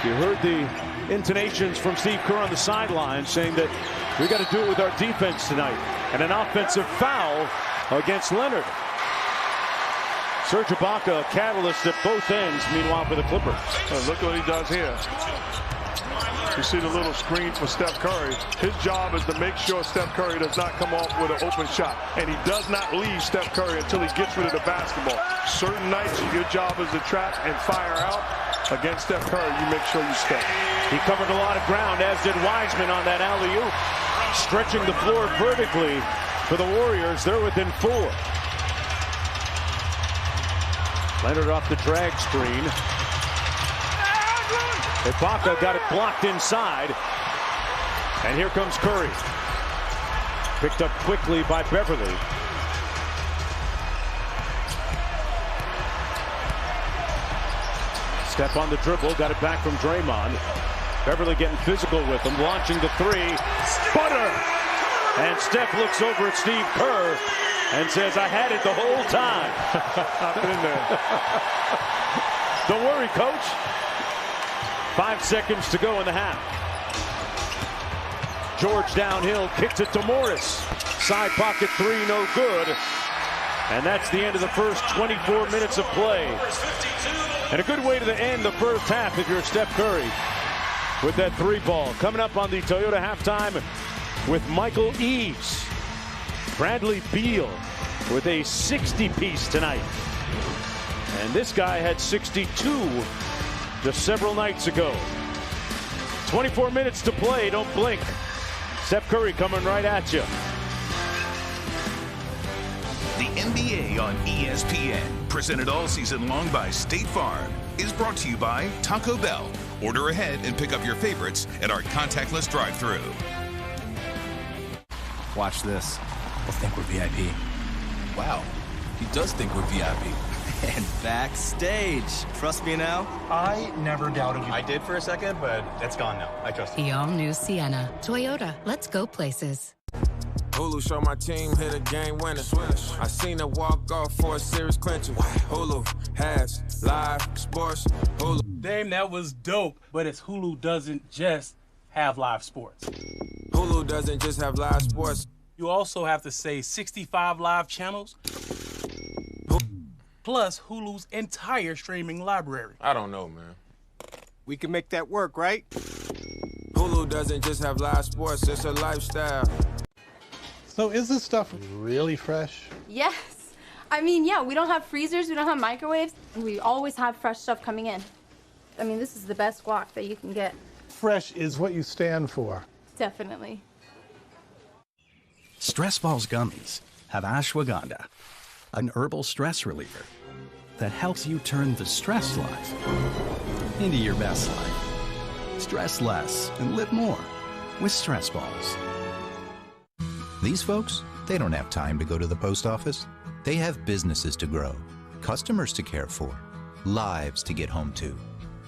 you heard the intonations from Steve Kerr on the sideline saying that we got to do it with our defense tonight. And an offensive foul against Leonard. Serge Ibaka, a catalyst at both ends, meanwhile, for the Clippers. Look what he does here. You see the little screen for Steph Curry. His job is to make sure Steph Curry does not come off with an open shot. And he does not leave Steph Curry until he gets rid of the basketball. Certain nights, your job is to trap and fire out. Against Steph Curry, you make sure you stay. He covered a lot of ground, as did Wiseman on that alley-oop. Stretching the floor vertically for the Warriors. They're within 4. Leonard off the drag screen. Ibaka got it blocked inside. And here comes Curry. Picked up quickly by Beverly. Steph on the dribble, got it back from Draymond. Beverly getting physical with him, launching the 3. Butter! And Steph looks over at Steve Kerr and says, I had it the whole time. I've been there. Don't worry, coach. 5 seconds to go in the half. George downhill, kicks it to Morris. Side pocket 3, no good. And that's the end of the first 24 minutes of play. And a good way to end the first half if you're Steph Curry with that 3 ball. Coming up on the Toyota halftime with Michael Eaves. Bradley Beal with a 60-piece tonight. And this guy had 62 just several nights ago. 24 minutes to play. Don't blink. Steph Curry coming right at you. The NBA on ESPN, presented all season long by State Farm, is brought to you by Taco Bell. Order ahead and pick up your favorites at our contactless drive-thru. Watch this. They'll think we're VIP. Wow, he does think we're VIP. And backstage. Trust me now? I never doubted you. I did for a second, but it's gone now. I trust you. The all-new Sienna. Toyota. Let's go places. Hulu show my team hit a game winner. I seen her walk off for a series clincher. Hulu has live sports. Hulu. Dame, that was dope. But it's Hulu doesn't just have live sports. Hulu doesn't just have live sports. You also have to say 65 live channels. Plus Hulu's entire streaming library. I don't know, man. We can make that work, right? Hulu doesn't just have live sports, it's a lifestyle. So is this stuff really fresh? Yes. I mean, yeah, we don't have freezers, we don't have microwaves, and we always have fresh stuff coming in. I mean, this is the best guac that you can get. Fresh is what you stand for. Definitely. Stress Balls Gummies have ashwagandha, an herbal stress reliever that helps you turn the stress life into your best life. Stress less and live more with Stress Balls. These folks, they don't have time to go to the post office. They have businesses to grow, customers to care for, lives to get home to.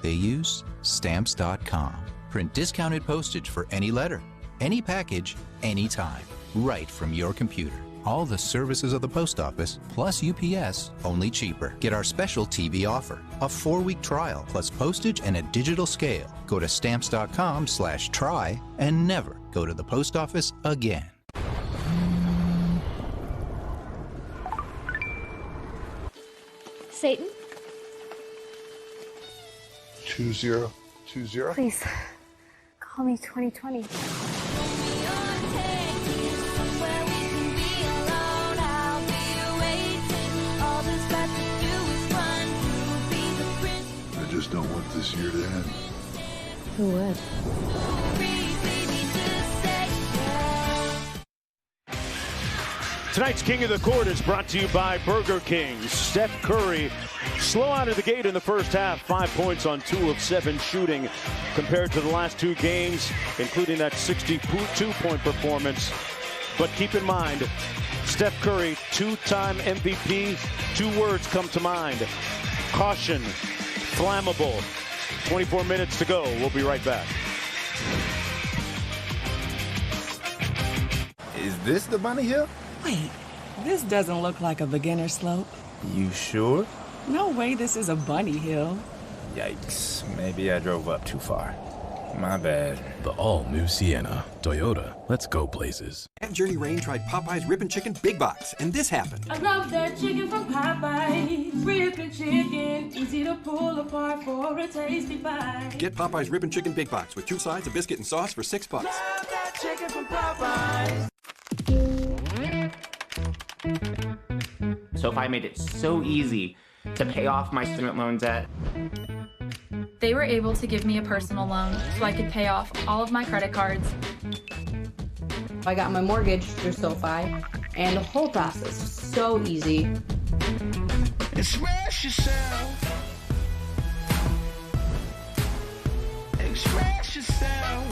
They use Stamps.com. Print discounted postage for any letter, any package, anytime, right from your computer. All the services of the post office, plus UPS, only cheaper. Get our special TV offer, a 4-week trial, plus postage and a digital scale. Go to Stamps.com/try and never go to the post office again. Satan? 2020. Please, call me 2020. I just don't want this year to end. Who would? Tonight's King of the Court is brought to you by Burger King. Steph Curry, slow out of the gate in the first half. 5 points on 2 of 7 shooting compared to the last 2 games, including that 62-point performance. But keep in mind, Steph Curry, 2-time MVP. 2 words come to mind: caution, flammable. 24 minutes to go. We'll be right back. Is this the Bunny Hill? Wait, This doesn't look like a beginner slope. You sure? No way this is a bunny hill. Yikes. Maybe I drove up too far. My bad. The all-new Sienna. Toyota. Let's go places. Aunt Journey Rain tried Popeye's Rippin' Chicken Big Box, and this happened. I love that chicken from Popeye's. Rippin' Chicken. Easy to pull apart for a tasty bite. Get Popeye's Rippin' Chicken Big Box with 2 sides, a biscuit, and sauce for $6. Love that chicken from Popeye's. SoFi made it so easy to pay off my student loan debt. They were able to give me a personal loan so I could pay off all of my credit cards. I got my mortgage through SoFi, and the whole process was so easy. Express yourself. Express yourself.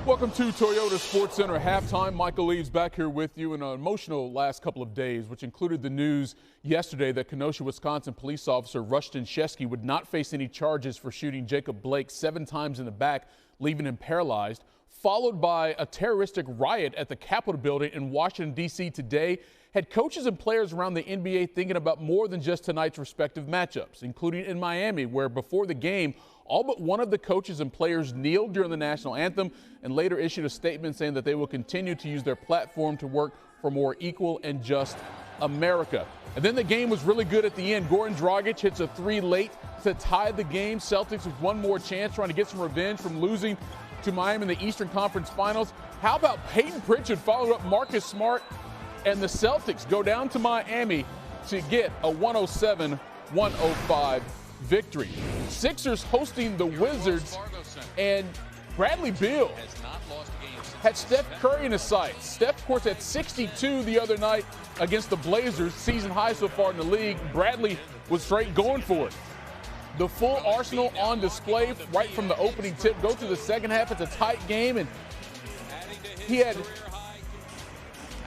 Welcome to Toyota Sports Center halftime. Michael Eaves back here with you in an emotional last couple of days, which included the news yesterday that Kenosha, Wisconsin police officer Rushton Shesky would not face any charges for shooting Jacob Blake 7 times in the back, leaving him paralyzed, followed by a terroristic riot at the Capitol building in Washington, D.C. today. Had coaches and players around the NBA thinking about more than just tonight's respective matchups, including in Miami, where before the game, all but one of the coaches and players kneeled during the national anthem and later issued a statement saying that they will continue to use their platform to work for more equal and just America. And then the game was really good at the end. Goran Dragic hits a 3 late to tie the game. Celtics with one more chance trying to get some revenge from losing to Miami in the Eastern Conference Finals. How about Peyton Pritchard followed up Marcus Smart, and the Celtics go down to Miami to get a 107-105 victory. Sixers hosting the Wizards, and Bradley Beal had Steph Curry in his sights. Steph, of course, had 62 the other night against the Blazers, season high so far in the league. Bradley was straight going for it. The full arsenal on display right from the opening tip. Go through the second half. It's a tight game, and he had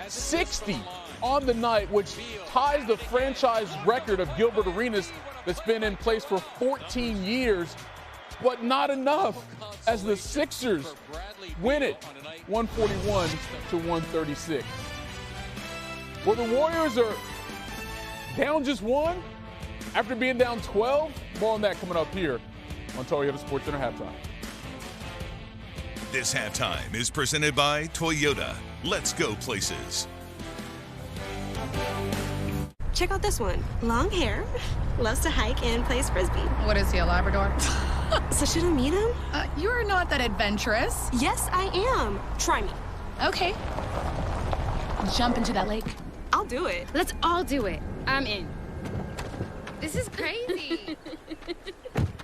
60 on the night, which ties the franchise record of Gilbert Arenas that's been in place for 14 years, but not enough as the Sixers win it 141-136. Well, the Warriors are down just 1 after being down 12. More on that coming up here on Toyota Sports Center halftime. This halftime is presented by Toyota. Let's go places. Check out this one. Long hair, loves to hike and plays Frisbee. What is he, a Labrador? So should I meet him? You're not that adventurous. Yes, I am. Try me. Okay. Jump into that lake. I'll do it. Let's all do it. I'm in. This is crazy.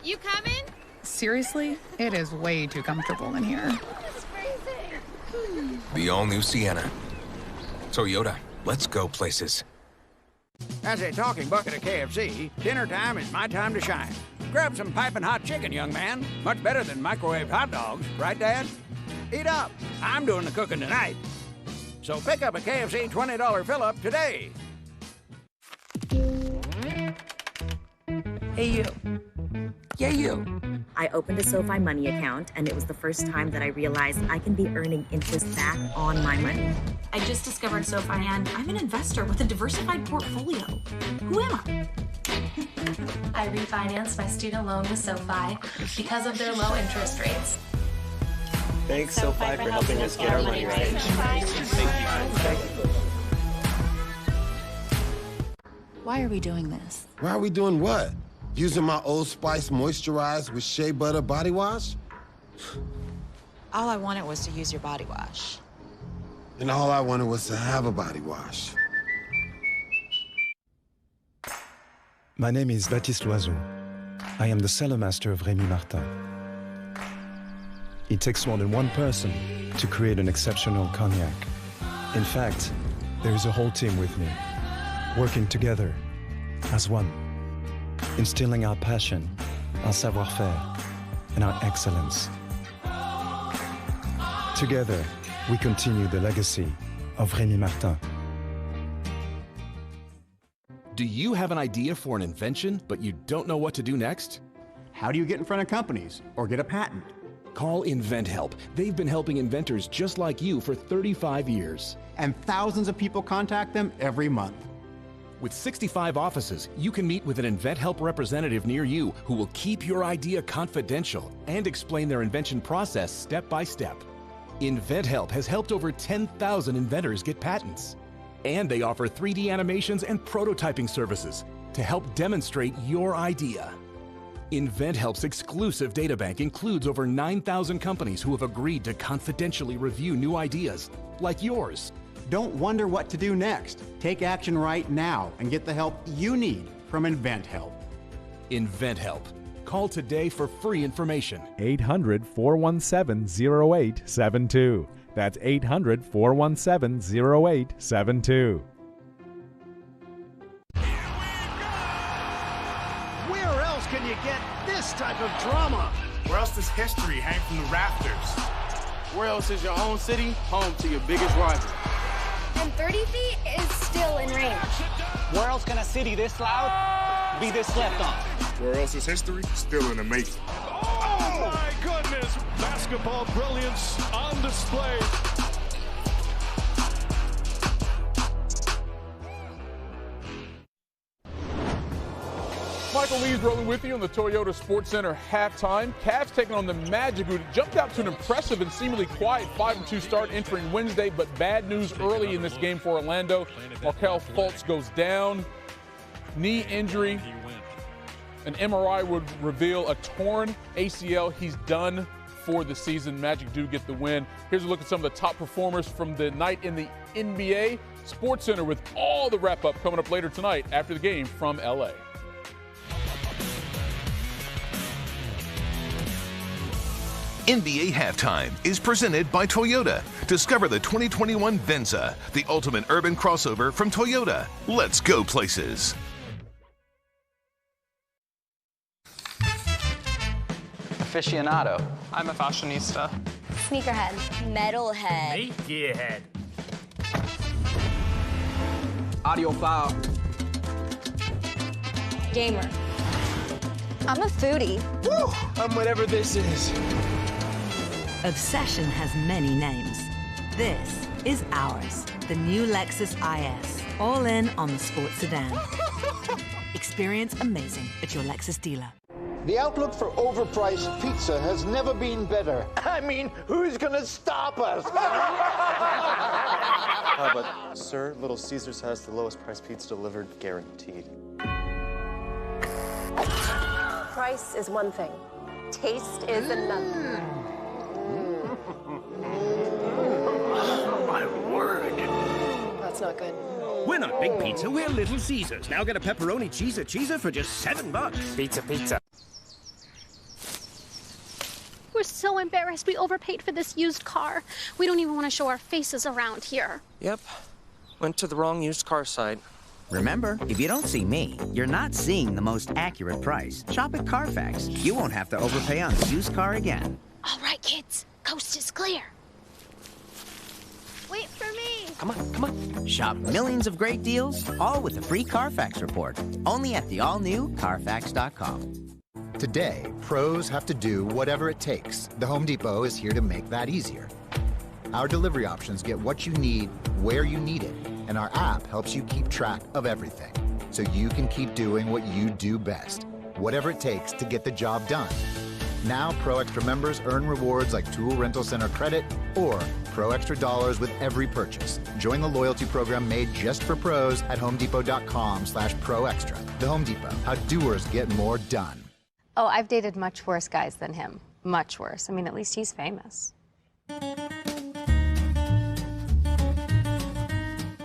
You coming? Seriously? It is way too comfortable in here. It's freezing. The all-new Sienna. Toyota. Let's go places. As a talking bucket of KFC, dinner time is my time to shine. Grab some piping hot chicken, young man. Much better than microwaved hot dogs, right, Dad? Eat up. I'm doing the cooking tonight. So pick up a KFC $20 fill-up today. Hey, you. Yeah, you. I opened a SoFi Money account, and it was the first time that I realized I can be earning interest back on my money. I just discovered SoFi, and I'm an investor with a diversified portfolio. Who am I? I refinanced my student loan with SoFi because of their low interest rates. Thanks, SoFi, for helping us get our money right. Thank you. Why are we doing this? Why are we doing what? Using my Old Spice Moisturize with Shea Butter body wash? All I wanted was to use your body wash. And all I wanted was to have a body wash. My name is Baptiste Loiseau. I am the cellar master of Rémy Martin. It takes more than one person to create an exceptional cognac. In fact, there is a whole team with me, working together as one, instilling our passion, our savoir-faire, and our excellence. Together, we continue the legacy of Rémy Martin. Do you have an idea for an invention, but you don't know what to do next? How do you get in front of companies or get a patent? Call InventHelp. They've been helping inventors just like you for 35 years. And thousands of people contact them every month. With 65 offices, you can meet with an InventHelp representative near you who will keep your idea confidential and explain their invention process step by step. InventHelp has helped over 10,000 inventors get patents. And they offer 3D animations and prototyping services to help demonstrate your idea. InventHelp's exclusive databank includes over 9,000 companies who have agreed to confidentially review new ideas, like yours. Don't wonder what to do next. Take action right now and get the help you need from InventHelp. InventHelp. Call today for free information. 800-417-0872. That's 800-417-0872. Where else can you get this type of drama? Where else does history hang from the rafters? Where else is your own city home to your biggest rival? And 30 feet is still in range. Where else can a city this loud be this slept on? Where else is history still in the making? Oh my goodness! Basketball brilliance on display. Michael Lee's rolling with you on the Toyota Sports Center halftime. Cavs taking on the Magic, who jumped out to an impressive and seemingly quiet 5-2 start entering Wednesday, but bad news early in this game for Orlando. Markelle Fultz goes down, knee injury. An MRI would reveal a torn ACL. He's done for the season. Magic do get the win. Here's a look at some of the top performers from the night in the NBA. Sports Center with all the wrap-up coming up later tonight after the game from LA. NBA Halftime is presented by Toyota. Discover the 2021 Venza, the ultimate urban crossover from Toyota. Let's go places. Aficionado. I'm a fashionista. Sneakerhead. Metalhead. Gearhead. Audiophile. Gamer. I'm a foodie. Woo! I'm whatever this is. Obsession has many names. This is ours, the new Lexus IS. All in on the sports sedan. Experience amazing at your Lexus dealer. The outlook for overpriced pizza has never been better. I mean, who's gonna stop us? But, sir, Little Caesars has the lowest price pizza delivered, guaranteed. Price is one thing. Taste is another. Oh, my word. That's not good. We're not Big Pizza, we're Little Caesars. Now get a pepperoni cheeser for just $7. Pizza. We're so embarrassed we overpaid for this used car. We don't even want to show our faces around here. Yep. Went to the wrong used car site. Remember, if you don't see me, you're not seeing the most accurate price. Shop at Carfax. You won't have to overpay on a used car again. All right, kids. Coast is clear. Wait for me. Come on. Shop millions of great deals, all with a free Carfax report. Only at the all-new Carfax.com. Today, pros have to do whatever it takes. The Home Depot is here to make that easier. Our delivery options get what you need, where you need it, and our app helps you keep track of everything, so you can keep doing what you do best, whatever it takes to get the job done. Now, Pro Extra members earn rewards like Tool Rental Center credit or Pro Extra dollars with every purchase. Join the loyalty program made just for pros at HomeDepot.com/Pro Extra. The Home Depot, how doers get more done. Oh, I've dated much worse guys than him. Much worse. I mean, at least he's famous.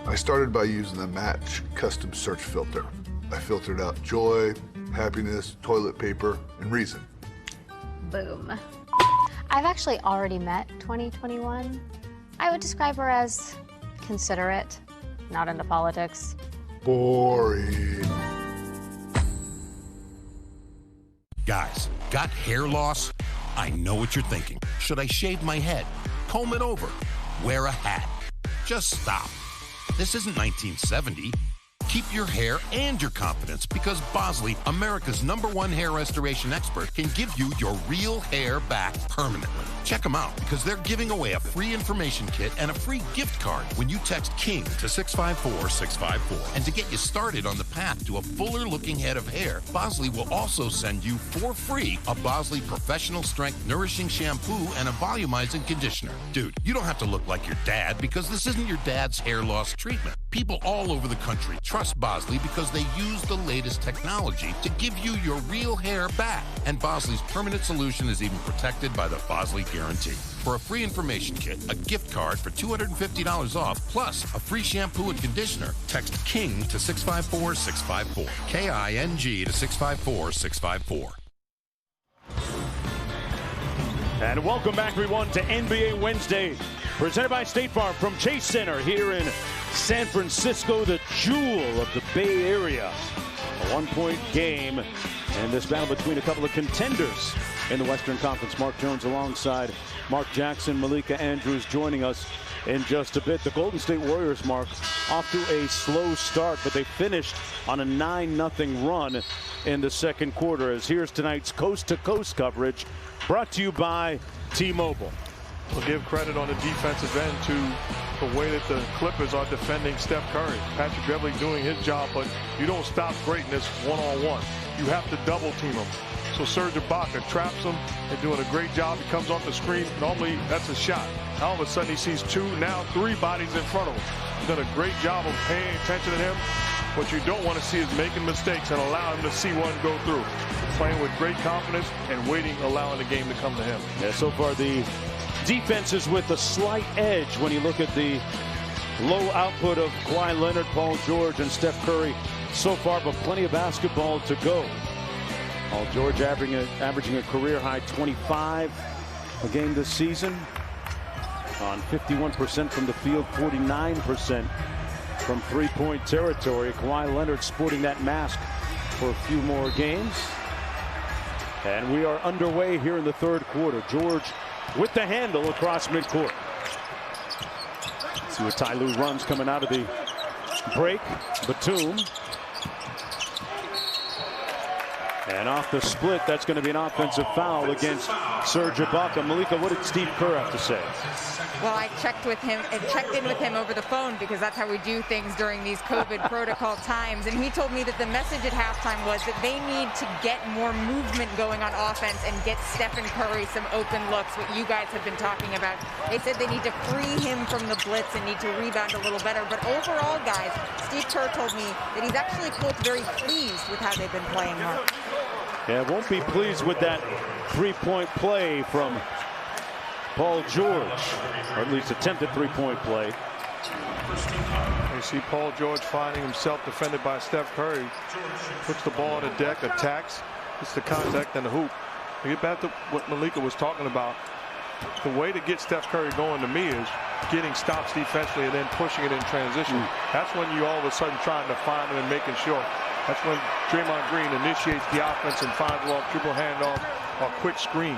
I started by using the Match custom search filter. I filtered out joy, happiness, toilet paper, and reason. Boom. I've actually already met 2021. I would describe her as considerate, not into politics. Boring. Guys, got hair loss? I know what you're thinking. Should I shave my head? Comb it over? Wear a hat? Just stop. This isn't 1970. Keep your hair and your confidence because Bosley, America's #1 hair restoration expert, can give you your real hair back permanently. Check them out because they're giving away a free information kit and a free gift card when you text KING to 654-654. And to get you started on the path to a fuller looking head of hair, Bosley will also send you for free a Bosley Professional Strength Nourishing Shampoo and a volumizing conditioner. Dude, you don't have to look like your dad because this isn't your dad's hair loss treatment. People all over the country trust Bosley because they use the latest technology to give you your real hair back. And Bosley's permanent solution is even protected by the Bosley Guarantee. For a free information kit, a gift card for $250 off, plus a free shampoo and conditioner, text KING to 654-654. KING to 654-654. And welcome back, everyone, to NBA Wednesday, presented by State Farm from Chase Center here in San Francisco, the jewel of the Bay Area. A one-point game, and this battle between a couple of contenders in the Western Conference. Mark Jones alongside Mark Jackson, Malika Andrews joining us in just a bit. The Golden State Warriors, Mark, off to a slow start, but they finished on a 9-0 run in the second quarter. As here's tonight's coast-to-coast coverage, brought to you by T-Mobile. We'll give credit on the defensive end to the way that the Clippers are defending Steph Curry. Patrick Beverley doing his job, but you don't stop greatness one-on-one. You have to double-team him. So Serge Ibaka traps him. They're doing a great job. He comes off the screen. Normally, that's a shot. All of a sudden, he sees 2, now 3 bodies in front of him. He's done a great job of paying attention to him. What you don't want to see is making mistakes and allow him to see one go through. Playing with great confidence and waiting, allowing the game to come to him. Yeah, so far the defense is with a slight edge when you look at the low output of Kawhi Leonard, Paul George, and Steph Curry so far, but plenty of basketball to go. Paul George averaging a career-high 25 a game this season on 51% from the field, 49% from three-point territory. Kawhi Leonard sporting that mask for a few more games. And we are underway here in the third quarter. George with the handle across midcourt. See what Ty Lue runs coming out of the break. Batum. And off the split, that's going to be an offensive foul against Serge Ibaka. Malika, what did Steve Kerr have to say? Well, I checked in with him over the phone because that's how we do things during these COVID protocol times. And he told me that the message at halftime was that they need to get more movement going on offense and get Stephen Curry some open looks, what you guys have been talking about. They said they need to free him from the blitz and need to rebound a little better. But overall, guys, Steve Kerr told me that he's actually looked very pleased with how they've been playing, Mark. Yeah, won't be pleased with that three-point play from Paul George, or at least attempted three-point play. You see Paul George finding himself defended by Steph Curry. Puts the ball on the deck, attacks, gets the contact and the hoop. To get back to what Malika was talking about, the way to get Steph Curry going to me is getting stops defensively and then pushing it in transition. That's when you all of a sudden trying to find him and making sure. That's when Draymond Green initiates the offense and finds off triple handoff or quick screens.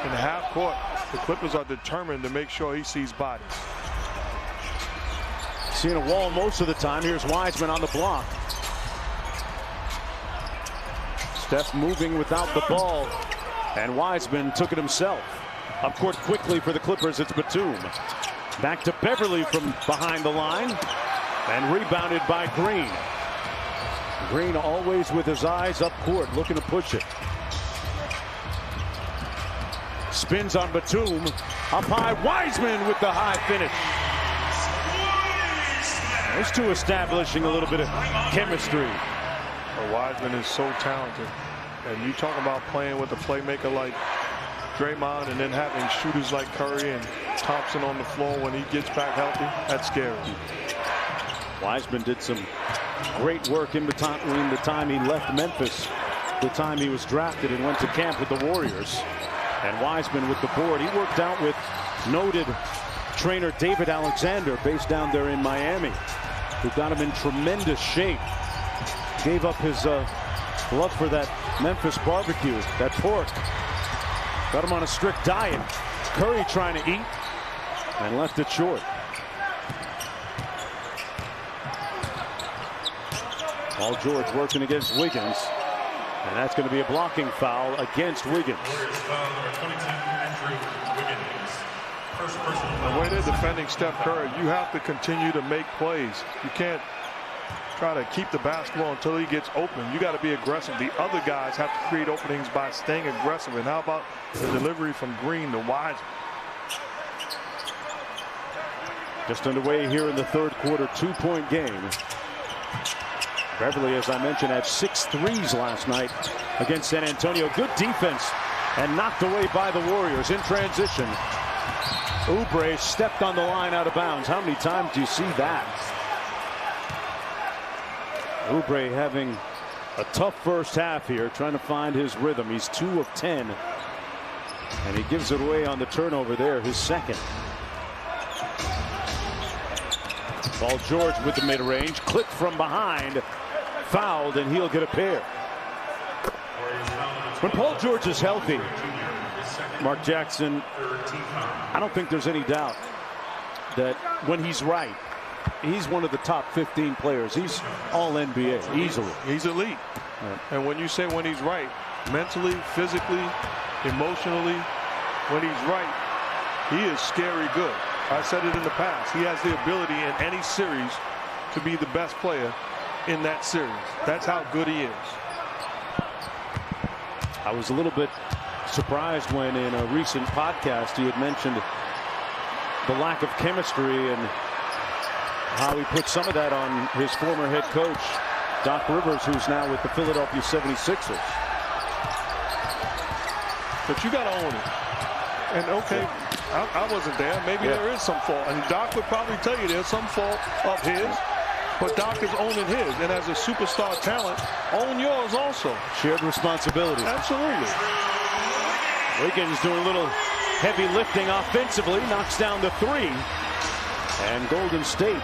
In the half court, the Clippers are determined to make sure he sees bodies. Seeing a wall most of the time. Here's Wiseman on the block. Steph moving without the ball, and Wiseman took it himself. Up court quickly for the Clippers, it's Batum. Back to Beverley from behind the line, and rebounded by Green. Green always with his eyes up court, looking to push it. Spins on Batum. Up high, Wiseman with the high finish. Those two establishing a little bit of chemistry. Well, Wiseman is so talented. And you talk about playing with a playmaker like Draymond and then having shooters like Curry and Thompson on the floor when he gets back healthy, that's scary. Wiseman did some great work in between the time he left Memphis, the time he was drafted and went to camp with the Warriors. And Wiseman with the board. He worked out with noted trainer David Alexander, based down there in Miami, who got him in tremendous shape. Gave up his love for that Memphis barbecue, that pork. Got him on a strict diet. Curry trying to eat and left it short. Paul George working against Wiggins. And that's going to be a blocking foul against Wiggins. The way they're defending Steph Curry, you have to continue to make plays. You can't try to keep the basketball until he gets open. You got to be aggressive. The other guys have to create openings by staying aggressive. And how about the delivery from Green to Wiseman? Just underway here in the third quarter, 2-point game. Beverly, as I mentioned, had 6 threes last night against San Antonio. Good defense and knocked away by the Warriors in transition. Oubre stepped on the line out of bounds. How many times do you see that? Oubre having a tough first half here, trying to find his rhythm. He's 2 of 10. And he gives it away on the turnover there, his second. Paul George with the mid-range, clipped from behind, fouled, and he'll get a pair. When Paul George is healthy, Mark Jackson, I don't think there's any doubt that when he's right, he's one of the top 15 players. He's all NBA easily. He's elite. Right. And when you say when he's right, mentally, physically, emotionally, when he's right, he is scary good. I said it in the past. He has the ability in any series to be the best player in that series. That's how good he is. I was a little bit surprised when in a recent podcast he had mentioned the lack of chemistry and how he put some of that on his former head coach, Doc Rivers, who's now with the Philadelphia 76ers. But you got to own it. And okay, I wasn't there. Maybe there is some fault. And Doc would probably tell you there's some fault of his. But Doc is owning his. And as a superstar talent, own yours also. Shared responsibility. Absolutely. Wiggins doing a little heavy lifting offensively. Knocks down the 3. And Golden State,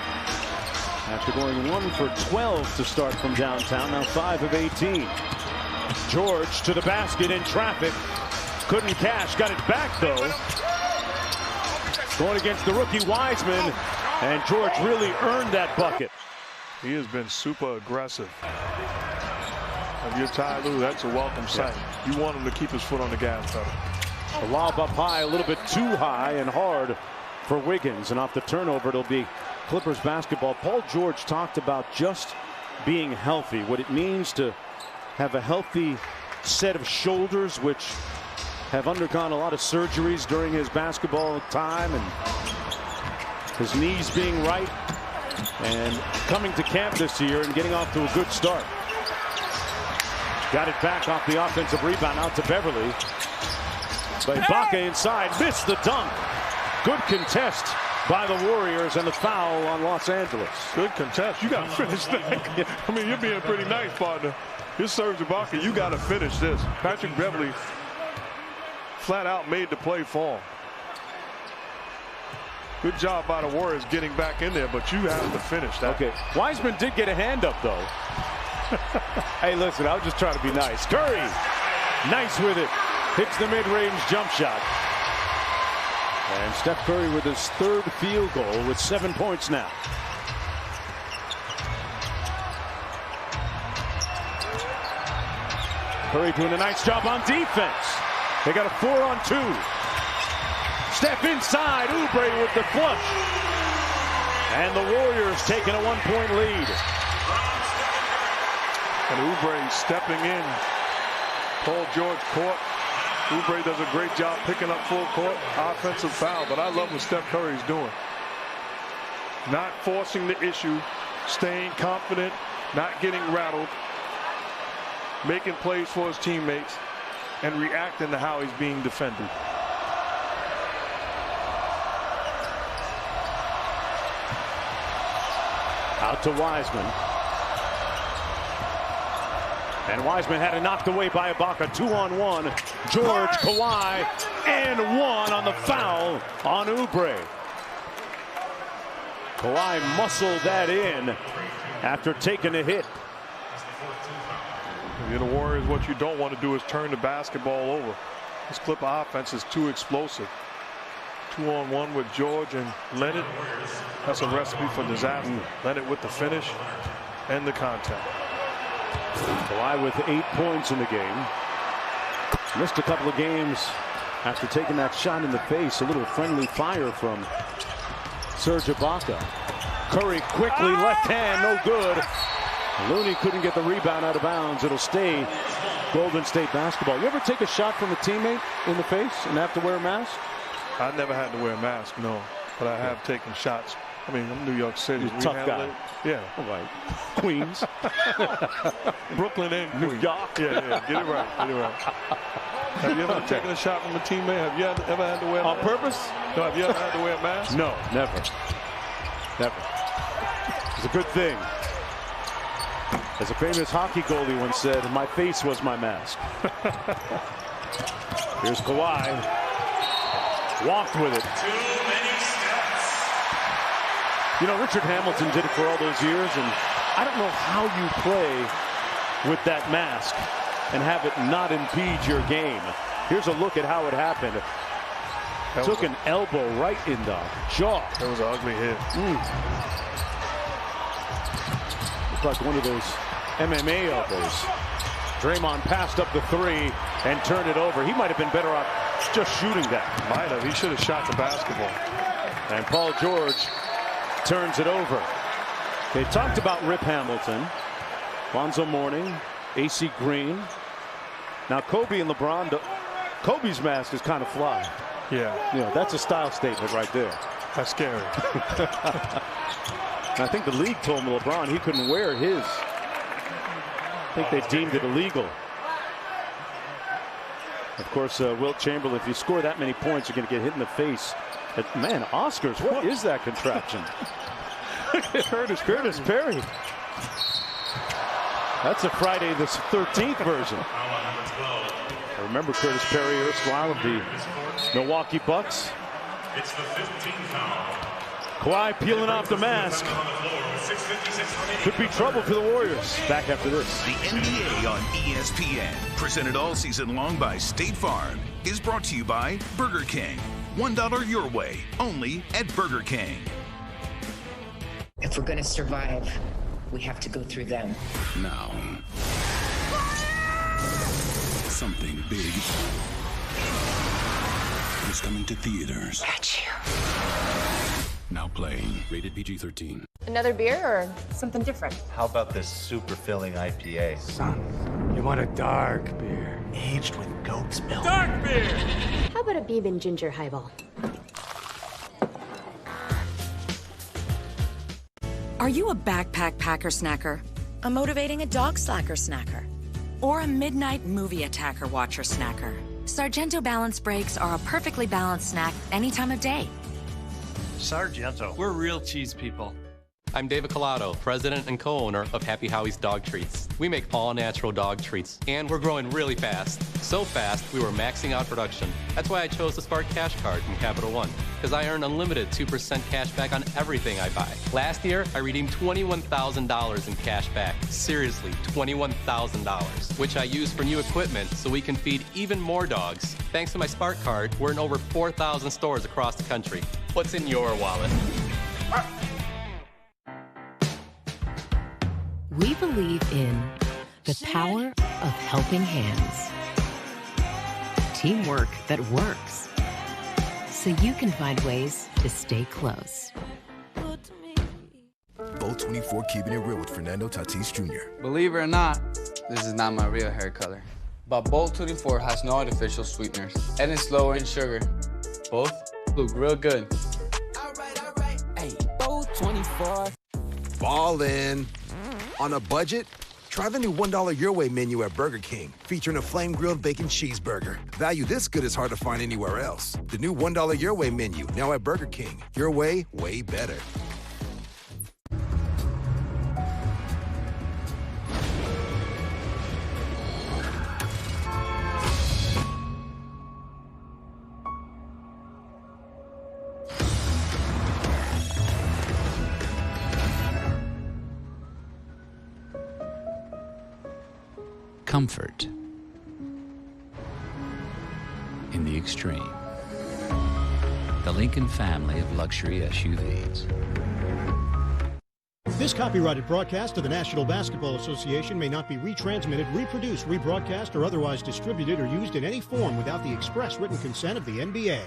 after going 1 for 12 to start from downtown, now 5 of 18. George to the basket in traffic. Couldn't cash. Got it back, though. Going against the rookie Wiseman. And George really earned that bucket. He has been super aggressive. If you're Ty Lue, that's a welcome sight. You want him to keep his foot on the gas pedal. A lob up high, a little bit too high and hard for Wiggins. And off the turnover, it'll be Clippers basketball. Paul George talked about just being healthy, what it means to have a healthy set of shoulders, which have undergone a lot of surgeries during his basketball time, and his knees being right, and coming to camp this year and getting off to a good start. Got it back off the offensive rebound out to Beverly. But Ibaka inside, missed the dunk. Good contest by the Warriors, and the foul on Los Angeles. Good contest. You got to finish that. I mean, you're being pretty nice, partner. You served Ibaka. You got to finish this. Patrick Beverly flat out made the play fall. Good job by the Warriors getting back in there, but you have to finish that. Okay. Wiseman did get a hand up, though. Hey, listen, I was just trying to be nice. Curry, nice with it. Hits the mid-range jump shot. And Steph Curry with his 3rd field goal with 7 points now. Curry doing a nice job on defense. They got a 4-on-2. Steph inside. Oubre with the flush. And the Warriors taking a 1-point lead. And Oubre stepping in. Paul George caught. Oubre does a great job picking up full court. Offensive foul. But I love what Steph Curry's doing. Not forcing the issue. Staying confident. Not getting rattled. Making plays for his teammates. And reacting to how he's being defended. Out to Wiseman. And Wiseman had it knocked away by Ibaka. 2-on-1. George, Kawhi, and 1 on the foul on Oubre. Kawhi muscled that in after taking a hit. If you're the Warriors, what you don't want to do is turn the basketball over. This Clipper offense is too explosive. 2-on-1 with George and Leonard. That's a recipe for disaster. Leonard with the finish and the contact. Kawhi with 8 points in the game. Missed a couple of games after taking that shot in the face. A little friendly fire from Serge Ibaka. Curry quickly, left hand, no good. Looney couldn't get the rebound out of bounds. It'll stay Golden State basketball. You ever take a shot from a teammate in the face and have to wear a mask? I never had to wear a mask, no. But I have taken shots. I mean, I'm New York City. You're a tough guy. Yeah. All right. Queens. Brooklyn and New Queens. York. Yeah. Get it right. Get it right. Have you ever taken a shot from a teammate? Have you ever had to wear a mask? On purpose? No, have you ever had to wear a mask? No, never. Never. It's a good thing. As a famous hockey goalie once said, my face was my mask. Here's Kawhi. Walked with it. You know, Richard Hamilton did it for all those years, and I don't know how you play with that mask and have it not impede your game. Here's a look at how it happened. Took an elbow right in the jaw. That was an ugly hit. Looked like one of those MMA elbows. Draymond passed up the three and turned it over. He might have been better off just shooting that. Might have. He should have shot the basketball. And Paul George turns it over. They talked about Rip Hamilton, Lonzo Mourning, AC Green. Now Kobe and LeBron. Kobe's mask is kind of fly. Yeah. You know, that's a style statement right there. That's scary. I think the league told LeBron he couldn't wear his. I think they deemed it illegal. Of course, Wilt Chamberlain, if you score that many points, you're going to get hit in the face. Man, Oscars, what is that contraption? Curtis Perry. That's a Friday the 13th version. I remember Curtis Perry, erstwhile of the Milwaukee Bucks. It's the 15th foul. Kawhi peeling off the mask. Could be trouble for the Warriors. Back after this. The NBA on ESPN, presented all season long by State Farm, is brought to you by Burger King. $1 your way, only at Burger King. If we're going to survive, we have to go through them. Now, something big is coming to theaters. Got you. Now playing. Rated PG-13. Another beer or something different? How about this super filling IPA? Son, you want a dark beer. Aged with goat's milk. Dark beer! How about a Beeben ginger highball? Are you a backpack packer snacker? A motivating a dog slacker snacker? Or a midnight movie attacker watcher snacker? Sargento Balance Breaks are a perfectly balanced snack any time of day. Sargento. We're real cheese people. I'm David Collado, president and co-owner of Happy Howie's Dog Treats. We make all-natural dog treats, and we're growing really fast. So fast, we were maxing out production. That's why I chose the Spark Cash Card from Capital One, because I earn unlimited 2% cash back on everything I buy. Last year, I redeemed $21,000 in cash back. Seriously, $21,000, which I use for new equipment so we can feed even more dogs. Thanks to my Spark Card, we're in over 4,000 stores across the country. What's in your wallet? We believe in the power of helping hands. Teamwork that works. So you can find ways to stay close. Bolt 24 keeping it real with Fernando Tatis Jr. Believe it or not, this is not my real hair color. But Bolt 24 has no artificial sweeteners and it's lower in sugar. Both look real good. All right. Hey, Bolt 24. Ballin'. On a budget? Try the new $1 Your Way menu at Burger King, featuring a flame-grilled bacon cheeseburger. Value this good is hard to find anywhere else. The new $1 Your Way menu, now at Burger King. Your way, way better. Comfort in the extreme. The Lincoln family of luxury SUVs. This copyrighted broadcast of the National Basketball Association may not be retransmitted, reproduced, rebroadcast, or otherwise distributed or used in any form without the express written consent of the NBA.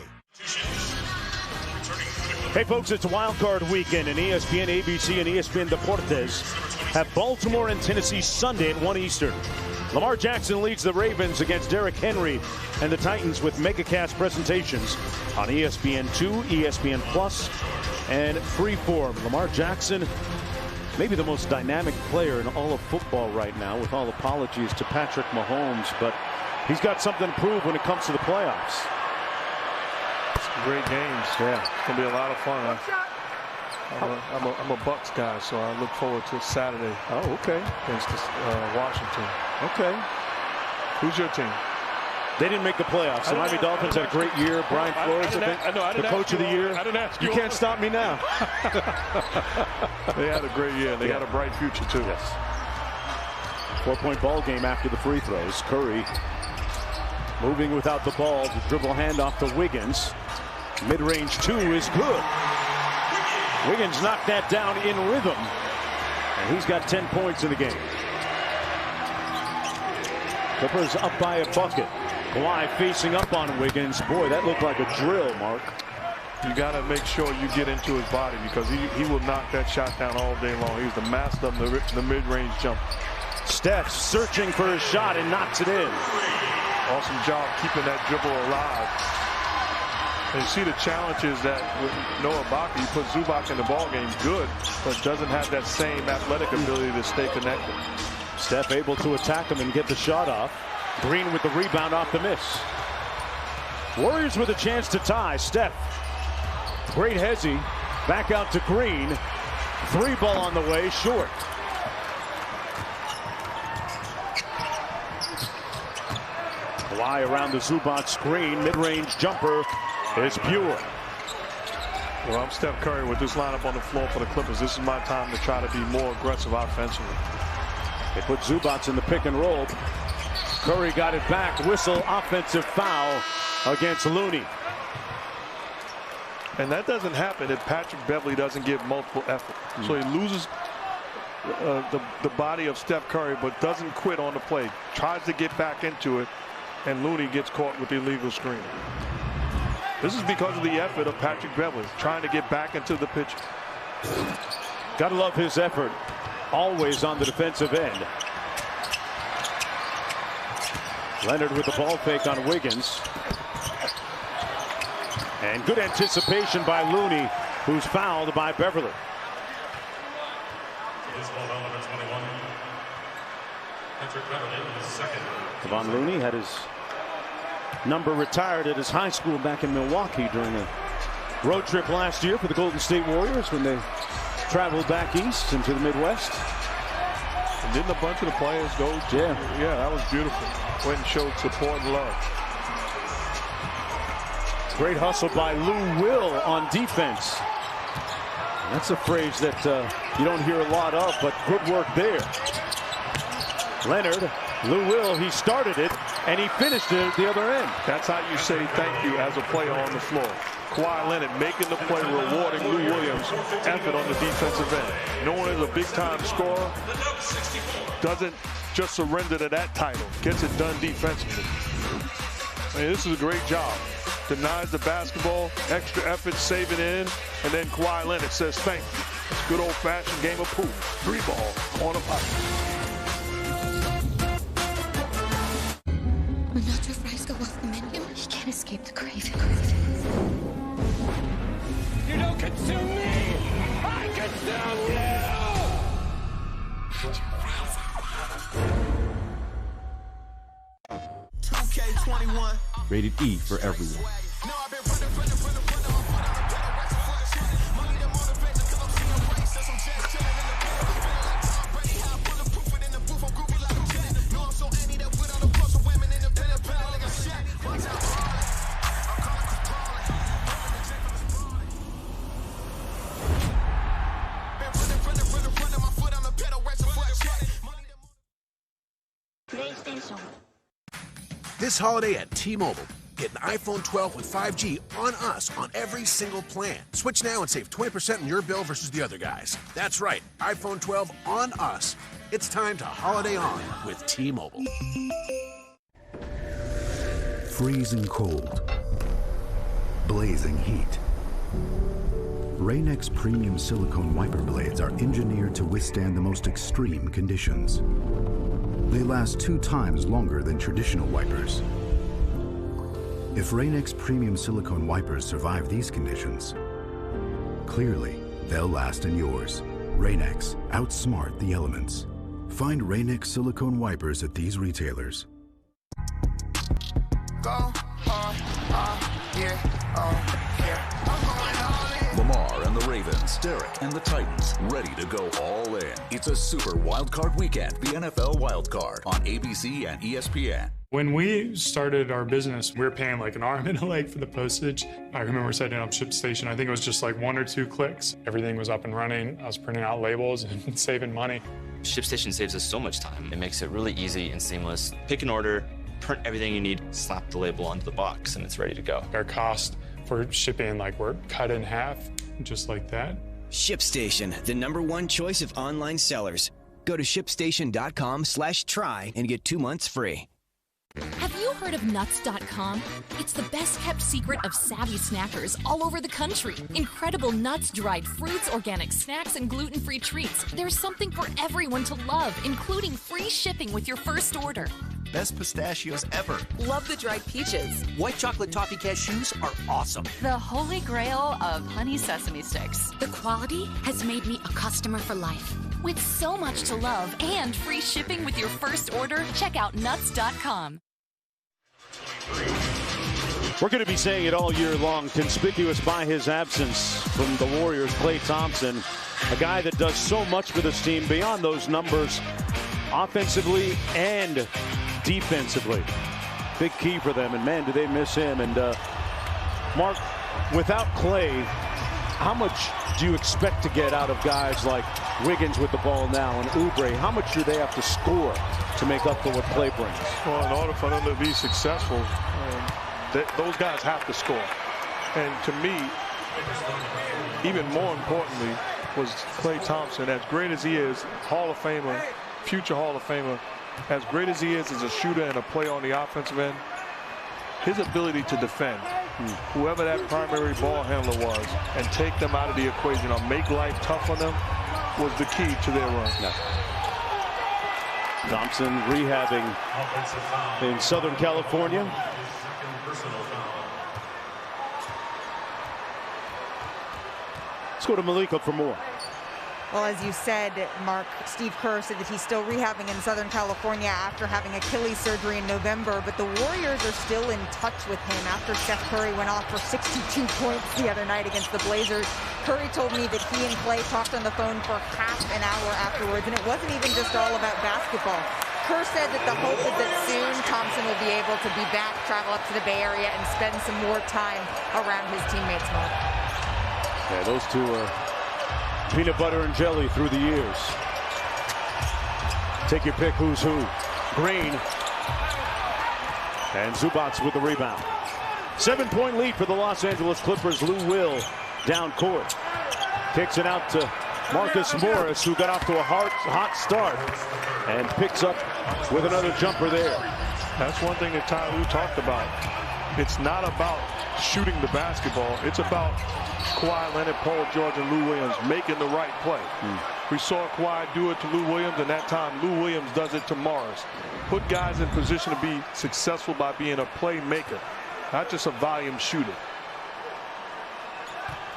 Hey, folks, it's a wild card weekend, and ESPN, ABC, and ESPN Deportes have Baltimore and Tennessee Sunday at 1 Eastern. Lamar Jackson leads the Ravens against Derrick Henry and the Titans with MegaCast presentations on ESPN2, ESPN Plus, and Freeform. Lamar Jackson, maybe the most dynamic player in all of football right now, with all apologies to Patrick Mahomes, but he's got something to prove when it comes to the playoffs. Great games. Yeah. It's going to be a lot of fun. I'm a Bucks guy, so I look forward to Saturday. Oh, okay. Against Washington. Okay. Who's your team? They didn't make the playoffs. The Miami Dolphins had a great year. Brian Flores, the coach of the year. I didn't ask you. You can't stop me now. They had a great year. They got a bright future, too. Yes. 4-point ball game after the free throws. Curry moving without the ball. The dribble handoff to Wiggins. Mid-range 2 is good. Wiggins knocked that down in rhythm. And he's got 10 points in the game. Clippers up by a bucket. Kawhi facing up on Wiggins. Boy, that looked like a drill, Mark. You got to make sure you get into his body, because he will knock that shot down all day long. He's the master of the mid-range jump. Steph searching for his shot and knocks it in. Awesome job keeping that dribble alive. And you see the challenge is that with Noah Ibaka, you put Zubac in the ball game, good, but doesn't have that same athletic ability to stay connected. Steph able to attack him and get the shot off. Green with the rebound off the miss. Warriors with a chance to tie. Steph. Great hezzy. Back out to Green. 3 ball on the way, short. Kawhi around the Zubac screen. Mid-range jumper is pure. Well, I'm Steph Curry with this lineup on the floor for the Clippers. This is my time to try to be more aggressive offensively. They put Zubac in the pick and roll. Curry got it back. Whistle, offensive foul against Looney. And that doesn't happen if Patrick Beverley doesn't give multiple effort. So he loses the body of Steph Curry, but doesn't quit on the play. Tries to get back into it, and Looney gets caught with the illegal screen. This is because of the effort of Patrick Beverley, trying to get back into the pitch. Gotta love his effort. Always on the defensive end. Leonard with the ball fake on Wiggins. And good anticipation by Looney, who's fouled by Beverley. Kevon Looney had his number retired at his high school back in Milwaukee during a road trip last year for the Golden State Warriors when they traveled back east into the Midwest. And didn't a bunch of the players go? Yeah, that was beautiful. Went and showed support and love. Great hustle by Lou Will on defense. That's a phrase that you don't hear a lot of, but good work there. Leonard, Lou Will, he started it, and he finished it at the other end. That's how you say thank you as a player on the floor. Kawhi Leonard making the play, rewarding Lou Williams' effort on the defensive end. Knowing as a big-time scorer, doesn't just surrender to that title. Gets it done defensively. I mean, this is a great job. Denies the basketball, extra effort, save it in, and then Kawhi Leonard says thank you. It's a good old-fashioned game of pool. 3 ball on a pipe. When nacho fries go off the menu, you can't escape the craving. You don't consume me! I consume you! 2K21. Rated E for everyone. This holiday at T-Mobile, Get an iPhone 12 with 5G on us on every single plan. Switch now and save 20% on your bill versus the other guys. That's right, iPhone 12 on us. It's time to holiday on with T-Mobile. Freezing cold. Blazing heat. Rain-X premium silicone wiper blades are engineered to withstand the most extreme conditions. They last 2 times longer than traditional wipers. If Rain-X premium silicone wipers survive these conditions, clearly they'll last in yours. Rain-X, outsmart the elements. Find Rain-X silicone wipers at these retailers. Go Lamar and the Ravens, Derek and the Titans, ready to go all in. It's a super wildcard weekend, the NFL Wildcard on ABC and ESPN. When we started our business, we were paying like an arm and a leg for the postage. I remember setting up ShipStation. I think it was just like 1 or 2 clicks. Everything was up and running. I was printing out labels and saving money. ShipStation saves us so much time. It makes it really easy and seamless. Pick an order, print everything you need, slap the label onto the box, and it's ready to go. Our cost for shipping, like, were cut in half, just like that. ShipStation, the #1 choice of online sellers. Go to shipstation.com/try and get 2 months free. Have you heard of Nuts.com? It's the best kept secret of savvy snackers all over the country. Incredible nuts, dried fruits, organic snacks, and gluten-free treats. There's something for everyone to love, including free shipping with your first order. Best pistachios ever. Love the dried peaches. White chocolate toffee cashews are awesome. The holy grail of honey sesame sticks. The quality has made me a customer for life. With so much to love and free shipping with your first order, check out Nuts.com. We're going to be saying it all year long. Conspicuous by his absence from the Warriors, Klay Thompson, a guy that does so much for this team beyond those numbers, offensively and defensively. Big key for them, and man, do they miss him. And Mark, without Klay, how much do you expect to get out of guys like Wiggins with the ball now and Oubre? How much do they have to score to make up for what Klay brings? Well, in order for them to be successful, those guys have to score. And to me, even more importantly, was Klay Thompson. As great as he is, Hall of Famer, future Hall of Famer, as great as he is as a shooter and a player on the offensive end, his ability to defend whoever that primary ball handler was and take them out of the equation or make life tough on them was the key to their run. Yeah. Thompson rehabbing in Southern California. Let's go to Malika for more. Well, as you said, Mark, Steve Kerr said that he's still rehabbing in Southern California after having Achilles surgery in November, but the Warriors are still in touch with him after Steph Curry went off for 62 points the other night against the Blazers. Curry told me that he and Klay talked on the phone for half an hour afterwards, and it wasn't even just all about basketball. Kerr said that the hope is that soon Thompson will be able to be back, travel up to the Bay Area, and spend some more time around his teammates, Mark. Yeah, those two are peanut butter and jelly through the years. Take your pick, who's who. Green. And Zubac with the rebound. 7-point lead for the Los Angeles Clippers. Lou Will down court. Kicks it out to Marcus Morris, who got off to a hot start and picks up with another jumper there. That's one thing that Ty Lue talked about. It's not about shooting the basketball. It's about Kawhi Leonard, Paul George, and Lou Williams making the right play. We saw Kawhi do it to Lou Williams, and that time Lou Williams does it to Morris. Put guys in position to be successful by being a playmaker, not just a volume shooter.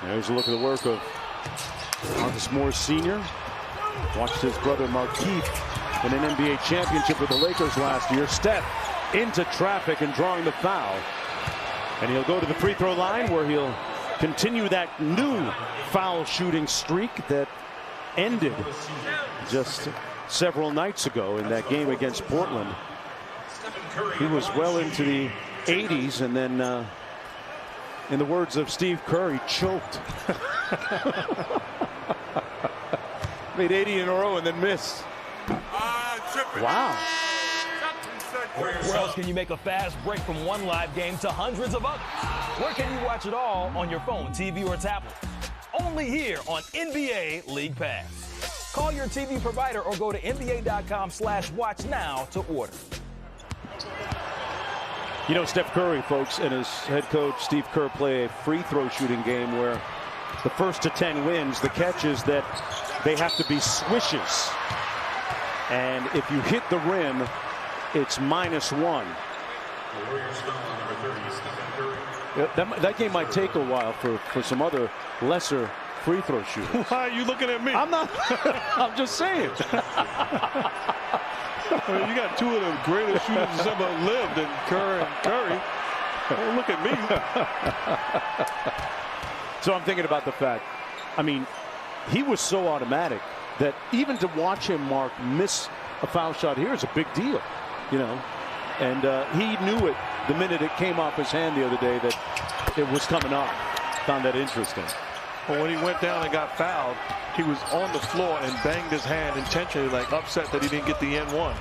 There's a look at the work of Marcus Morris Sr. Watched his brother Markieff in an NBA championship with the Lakers last year. Steph into traffic and drawing the foul. And he'll go to the free throw line where he'll continue that new foul shooting streak that ended just several nights ago in that game against Portland. He was well into the 80s, and then in the words of Steve Kerr, he choked. Made 80 in a row and then missed. Wow. Where else can you make a fast break from one live game to hundreds of others? Where can you watch it all on your phone, TV, or tablet? Only here on NBA League Pass. Call your TV provider or go to NBA.com/watch now to order. You know, Steph Curry, folks, and his head coach, Steve Kerr, play a free throw shooting game where the first to 10 wins. The catch is that they have to be swishes. And if you hit the rim, it's -1. That game might take a while for some other lesser free throw shooters. Why are you looking at me? I'm not. I'm just saying. I mean, you got two of the greatest shooters that's ever lived in Kerr and Curry. Don't look at me. So I'm thinking about the fact, I mean, he was so automatic that even to watch him, Mark, miss a foul shot here is a big deal, you know. And he knew it the minute it came off his hand the other day that it was coming off. Found that interesting. Well, when he went down and got fouled, he was on the floor and banged his hand intentionally, like upset that he didn't get the N1.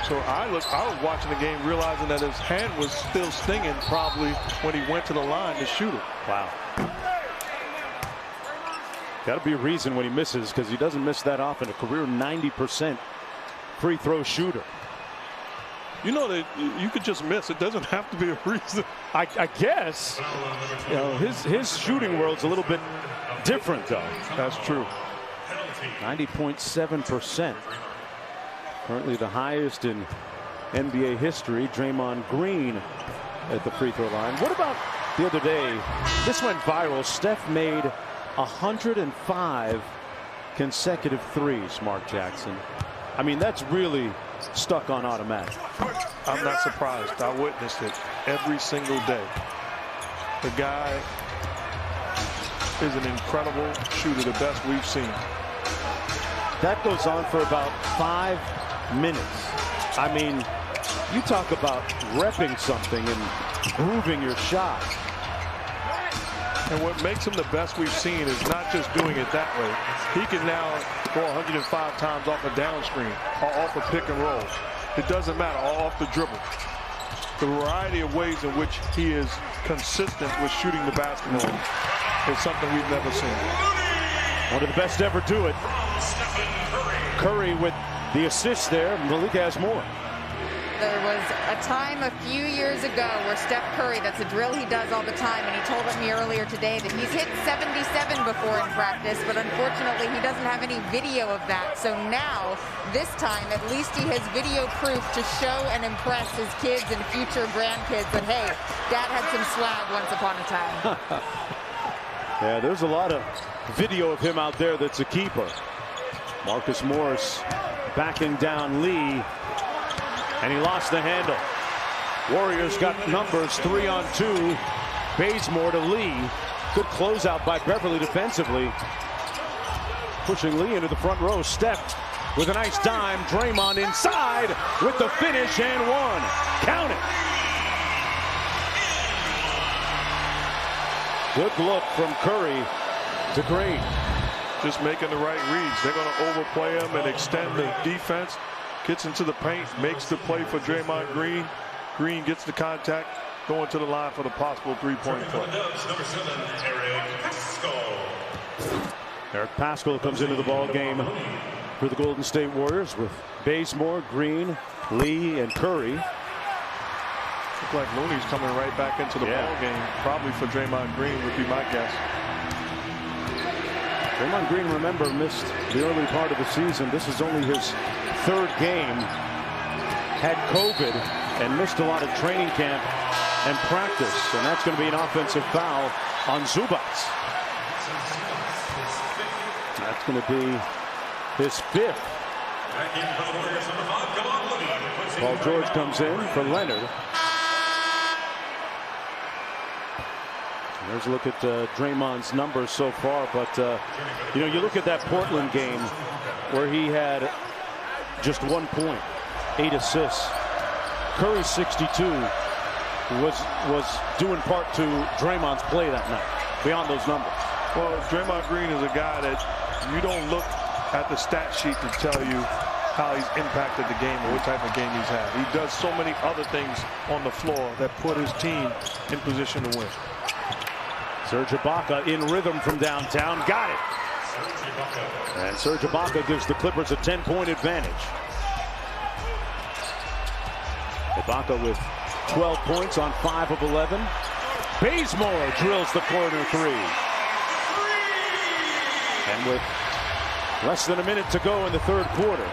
So I was watching the game realizing that his hand was still stinging probably when he went to the line to shoot it. Wow. Got to be a reason when he misses, because he doesn't miss that often. A career 90% free throw shooter. You know that you could just miss. It doesn't have to be a reason. I guess. You know, his shooting world's a little bit different, though. That's true. 90.7%. Currently the highest in NBA history. Draymond Green at the free throw line. What about the other day? This went viral. Steph made 105 consecutive threes, Mark Jackson. I mean, that's really stuck on automatic. I'm not surprised. I witnessed it every single day. The guy is an incredible shooter, the best we've seen. That goes on for about 5 minutes. I mean, you talk about repping something and grooving your shot. And what makes him the best we've seen is not just doing it that way. He can now go 105 times off a down screen or off a pick and roll. It doesn't matter, or off the dribble. The variety of ways in which he is consistent with shooting the basketball is something we've never seen. One of the best to ever do it. Curry with the assist there. Malik has more. There was a time a few years ago where Steph Curry, that's a drill he does all the time, and he told me earlier today that he's hit 77 before in practice, but unfortunately he doesn't have any video of that. So now, this time, at least he has video proof to show and impress his kids and future grandkids that, hey, Dad had some swag once upon a time. Yeah, there's a lot of video of him out there that's a keeper. Marcus Morris backing down Lee. And he lost the handle. Warriors got numbers 3-on-2. Bazemore to Lee. Good closeout by Beverly defensively. Pushing Lee into the front row. Steph with a nice dime. Draymond inside with the finish and one. Count it. Good look from Curry to Green. Just making the right reads. They're going to overplay him and extend the defense. Gets into the paint, makes the play for Draymond Green. Green gets the contact, going to the line for the possible three-point play. Eric Paschall comes into the ball game for the Golden State Warriors with Bazemore, Green, Lee, and Curry. Looks like Looney's coming right back into the ball game, probably for Draymond Green would be my guess. Draymond Green, remember, missed the early part of the season. This is only his third game. Had COVID and missed a lot of training camp and practice. And that's going to be an offensive foul on Zubac. That's going to be his fifth. Paul George comes in for Leonard. There's a look at Draymond's numbers so far, but you know, you look at that Portland game where he had just 1 point, 8 assists. Curry 62 was due in part to Draymond's play that night. Beyond those numbers, well, Draymond Green is a guy that you don't look at the stat sheet to tell you how he's impacted the game or what type of game he's had. He does so many other things on the floor that put his team in position to win. Serge Ibaka in rhythm from downtown. Got it. And Serge Ibaka gives the Clippers a 10-point advantage. Ibaka with 12 points on 5 of 11. Bazemore drills the corner three. And with less than a minute to go in the third quarter,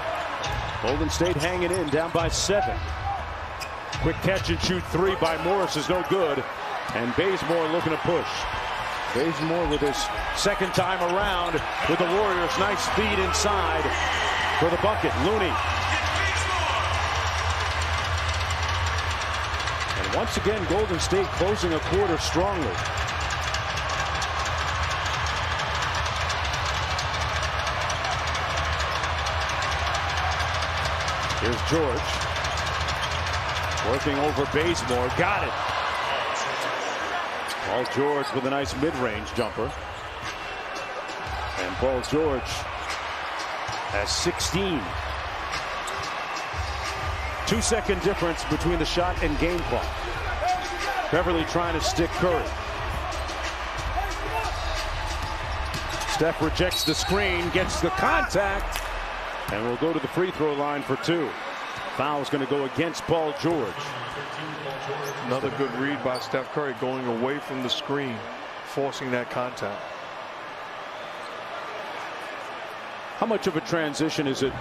Golden State hanging in, down by 7. Quick catch and shoot three by Morris is no good. And Bazemore looking to push. Bazemore with his second time around with the Warriors. Nice feed inside for the bucket. Looney. And once again, Golden State closing a quarter strongly. Here's George. Working over Bazemore. Got it. Paul George with a nice mid-range jumper. And Paul George has 16. 2-second difference between the shot and game clock. Beverly trying to stick Curry. Steph rejects the screen, gets the contact, and will go to the free throw line for 2. Foul's going to go against Paul George. Another good read by Steph Curry, going away from the screen, forcing that contact. How much of a transition is it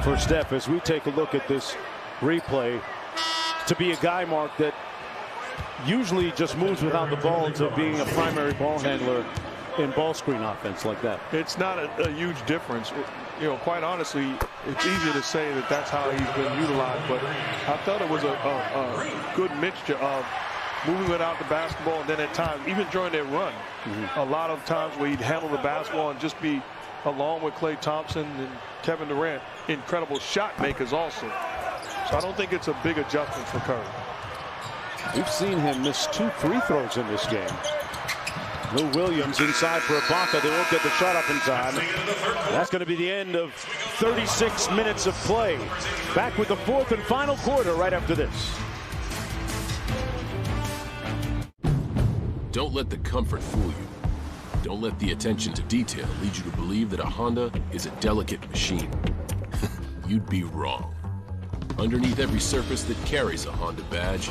for Steph as we take a look at this replay to be a guy, Mark, that usually just moves without the ball to being a primary ball handler in ball screen offense like that? It's not a huge difference. You know, quite honestly, it's easy to say that that's how he's been utilized, but I thought it was a good mixture of moving without the basketball, and then at times, even during their run, a lot of times where he'd handle the basketball and just be, along with Klay Thompson and Kevin Durant, incredible shot makers also. So I don't think it's a big adjustment for Curry. We've seen him miss 2 free throws in this game. Lou Williams inside for Ibaka. They won't get the shot up in time. That's going to be the end of 36 minutes of play. Back with the fourth and final quarter right after this. Don't let the comfort fool you. Don't let the attention to detail lead you to believe that a Honda is a delicate machine. You'd be wrong. Underneath every surface that carries a Honda badge,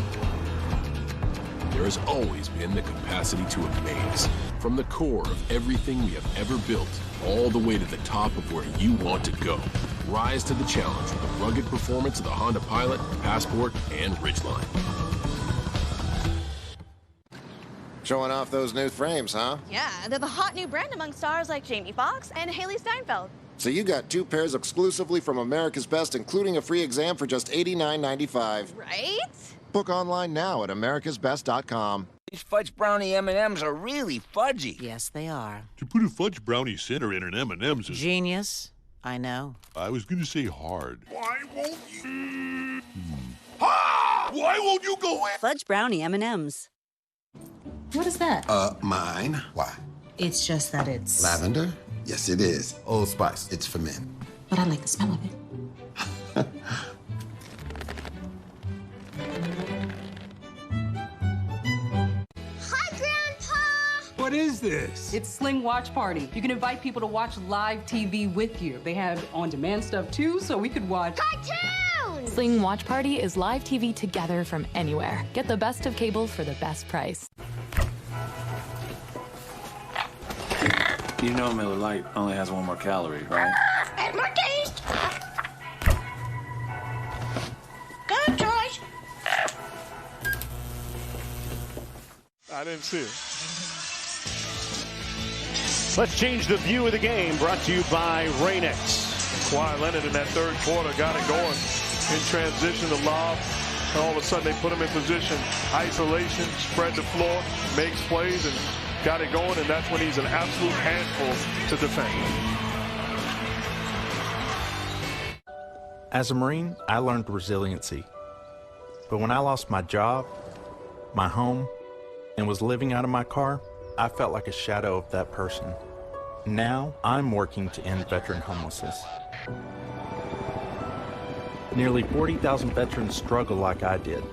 there has always been the capacity to amaze. From the core of everything we have ever built, all the way to the top of where you want to go. Rise to the challenge with the rugged performance of the Honda Pilot, Passport, and Ridgeline. Showing off those new frames, huh? Yeah, they're the hot new brand among stars like Jamie Foxx and Haley Steinfeld. So you got 2 pairs exclusively from America's Best, including a free exam for just $89.95. Right? Book online now at americasbest.com. These fudge brownie M&Ms are really fudgy. Yes, they are. To put a fudge brownie center in an M&M's is... Genius. I know. I was going to say hard. Why won't you? Why won't you go in? Fudge brownie M&Ms. What is that? Mine. Why? It's just that it's... Lavender? Yes, it is. Old Spice. It's for men. But I like the smell of it. Hi, Grandpa! What is this? It's Sling Watch Party. You can invite people to watch live TV with you. They have on-demand stuff, too, so we could watch... Cartoons! Sling Watch Party is live TV together from anywhere. Get the best of cable for the best price. You know Miller Lite only has 1 more calorie, right? And more taste! Good choice! I didn't see it. Let's change the view of the game, brought to you by Rain-X. Kawhi Leonard in that third quarter got it going. In transition, the lob, and all of a sudden they put him in position. Isolation, spread the floor, makes plays, and got it going, and that's when he's an absolute handful to defend. As a Marine, I learned resiliency. But when I lost my job, my home, and was living out of my car, I felt like a shadow of that person. Now, I'm working to end veteran homelessness. Nearly 40,000 veterans struggle like I did.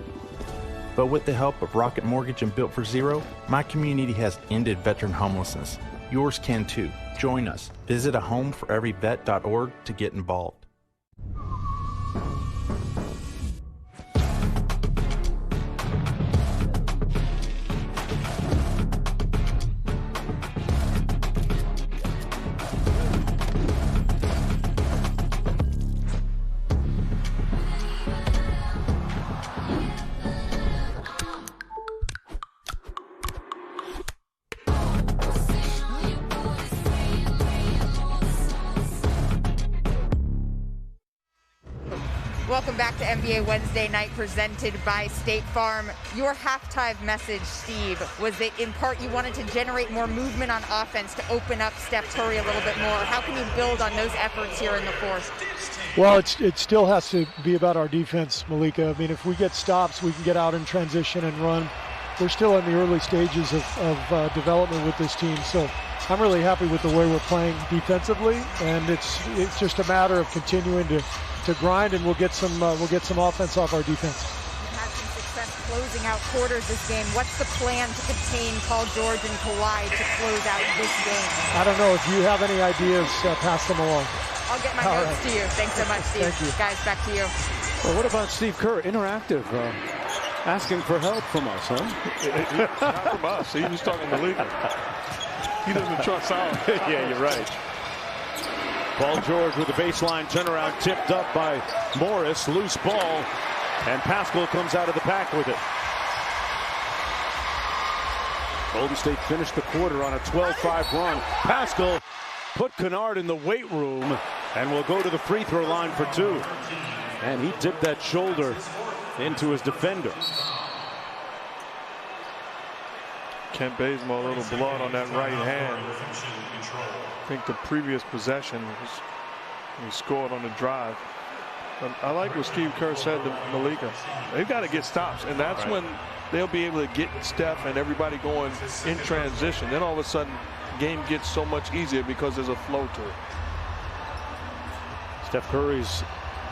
But with the help of Rocket Mortgage and Built for Zero, my community has ended veteran homelessness. Yours can too. Join us. Visit ahomeforeveryvet.org to get involved. Welcome back to NBA Wednesday night, presented by State Farm. Your halftime message, Steve, was that in part you wanted to generate more movement on offense to open up Steph Curry a little bit more. How can you build on those efforts here in the fourth? Well, it still has to be about our defense, Malika. I mean, if we get stops, we can get out in transition and run. We're still in the early stages of development with this team, so I'm really happy with the way we're playing defensively, and it's just a matter of continuing to grind, and we'll get some offense off our defense. You've had some success closing out quarters this game. What's the plan to contain Paul George and Kawhi to close out this game? I don't know. If you have any ideas, pass them along. I'll get my notes to you. Thanks so much, Steve. Thank you. Guys, back to you. Well, what about Steve Kerr? Interactive, asking for help from us, huh? Not from us. He was talking to Malika. He doesn't trust Solomon. Yeah, you're right. Paul George with the baseline turnaround, tipped up by Morris. Loose ball, and Pascal comes out of the pack with it. Golden State finished the quarter on a 12-5 run. Pascal put Kennard in the weight room and will go to the free throw line for two. And he dipped that shoulder into his defender. Kent Bazemore, a little blood on that right hand. I think the previous possession was he scored on the drive. But I like what Steve Kerr said to Malika. They've got to get stops, and that's when they'll be able to get Steph and everybody going in transition. Then all of a sudden, the game gets so much easier because there's a flow to it. Steph Curry's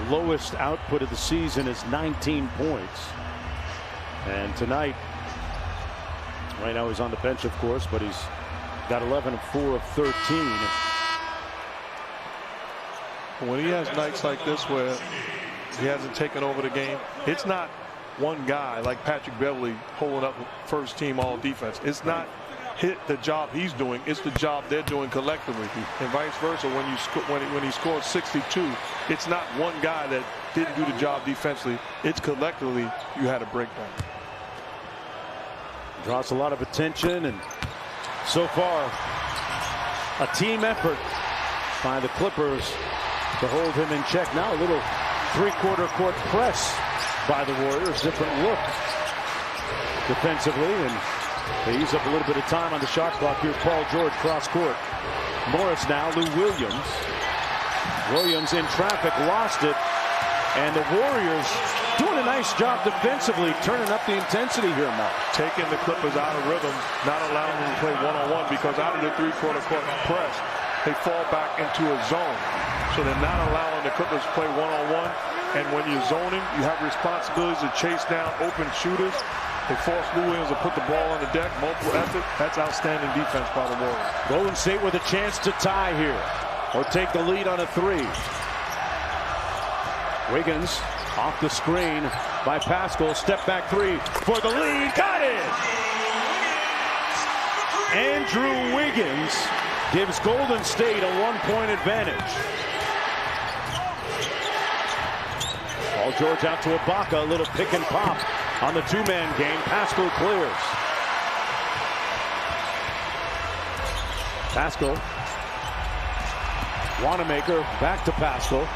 lowest output of the season is 19 points. And tonight, right now he's on the bench, of course, but he's got 11 of 4 of 13. When he has nights like this where he hasn't taken over the game, it's not one guy like Patrick Beverley holding up first team all defense. It's not the job he's doing, it's the job they're doing collectively, and vice versa. When he scored 62, it's not one guy that didn't do the job defensively, it's collectively you had a breakdown. Draws a lot of attention, and so far a team effort by the Clippers to hold him in check. Now a little three-quarter court press by the Warriors. Different look defensively, and they use up a little bit of time on the shot clock here. Paul George cross court. Morris now, Lou Williams. Williams in traffic, lost it, and the Warriors doing a nice job defensively, turning up the intensity here, Mark. Taking the Clippers out of rhythm, not allowing them to play one-on-one, because out of the three-quarter court press, they fall back into a zone. So they're not allowing the Clippers to play one-on-one. And when you're zoning, you have responsibilities to chase down open shooters. They force Lou Williams to put the ball on the deck, multiple effort. That's outstanding defense by the Warriors. Golden State with a chance to tie here, or take the lead on a three. Wiggins off the screen by Pascal. Step back three for the lead. Got it! Andrew Wiggins gives Golden State a one-point advantage. Paul George out to Ibaka. A little pick and pop on the two-man game. Pascal clears. Pascal. Wanamaker back to Pascal.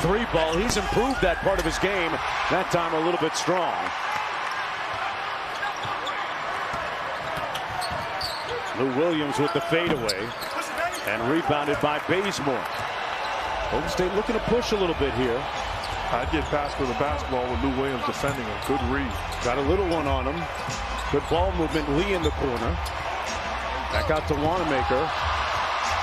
Three ball. He's improved that part of his game. That time a little bit strong. Lou Williams with the fadeaway. And rebounded by Bazemore. Golden State looking to push a little bit here. I'd get Pascal the basketball with Lou Williams defending him. Good read. Got a little one on him. Good ball movement. Lee in the corner. Back out to Wanamaker.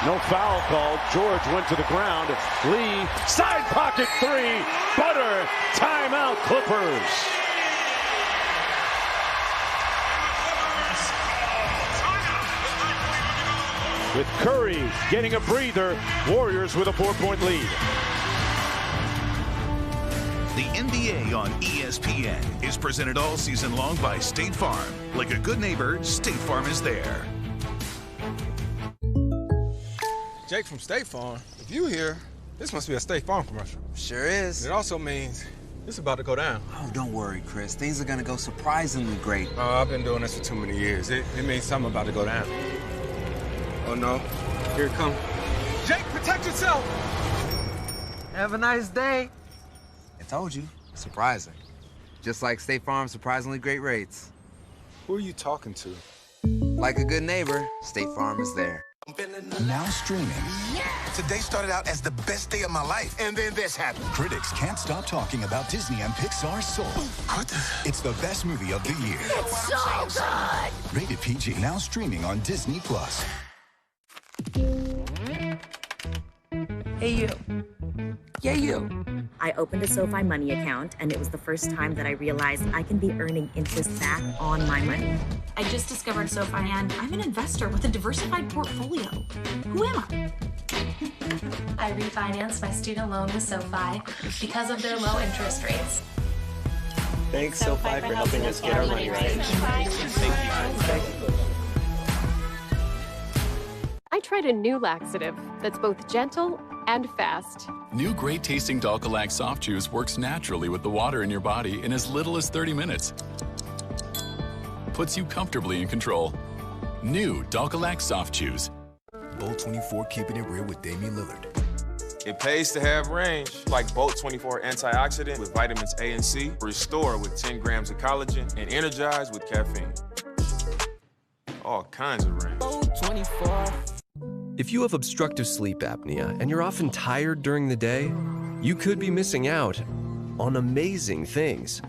No foul called. George went to the ground. Lee, side pocket three. Butter, timeout Clippers. With Curry getting a breather, Warriors with a 4-point lead. The NBA on ESPN is presented all season long by State Farm. Like a good neighbor, State Farm is there. Jake from State Farm. If you here, this must be a State Farm commercial. Sure is. It also means it's about to go down. Oh, don't worry, Chris. Things are gonna go surprisingly great. Oh, I've been doing this for too many years. It means something about to go down. Oh no, here it comes. Jake, protect yourself! Have a nice day. I told you, surprising. Just like State Farm's surprisingly great rates. Who are you talking to? Like a good neighbor, State Farm is there. Now streaming. Yeah! Today started out as the best day of my life, and then this happened. Critics can't stop talking about Disney and Pixar's Soul. It's the best movie of the year. It's so good! Rated PG. Now streaming on Disney+. Hey, you. Yeah, you. I opened a SoFi Money account, and it was the first time that I realized I can be earning interest back on my money. I just discovered SoFi, and I'm an investor with a diversified portfolio. Who am I? I refinanced my student loan with SoFi because of their low interest rates. Thanks, SoFi, for helping us get our money right. Thank you. I tried a new laxative that's both gentle and fast. New great-tasting Dulcolax Soft Chews works naturally with the water in your body in as little as 30 minutes. Puts you comfortably in control. New Dulcolax Soft Chews. Bolt 24 keeping it real with Damian Lillard. It pays to have range, like Bolt 24 antioxidant with vitamins A and C, Restore with 10 grams of collagen, and Energize with caffeine. All kinds of range. Bolt 24. If you have obstructive sleep apnea and you're often tired during the day, you could be missing out on amazing things.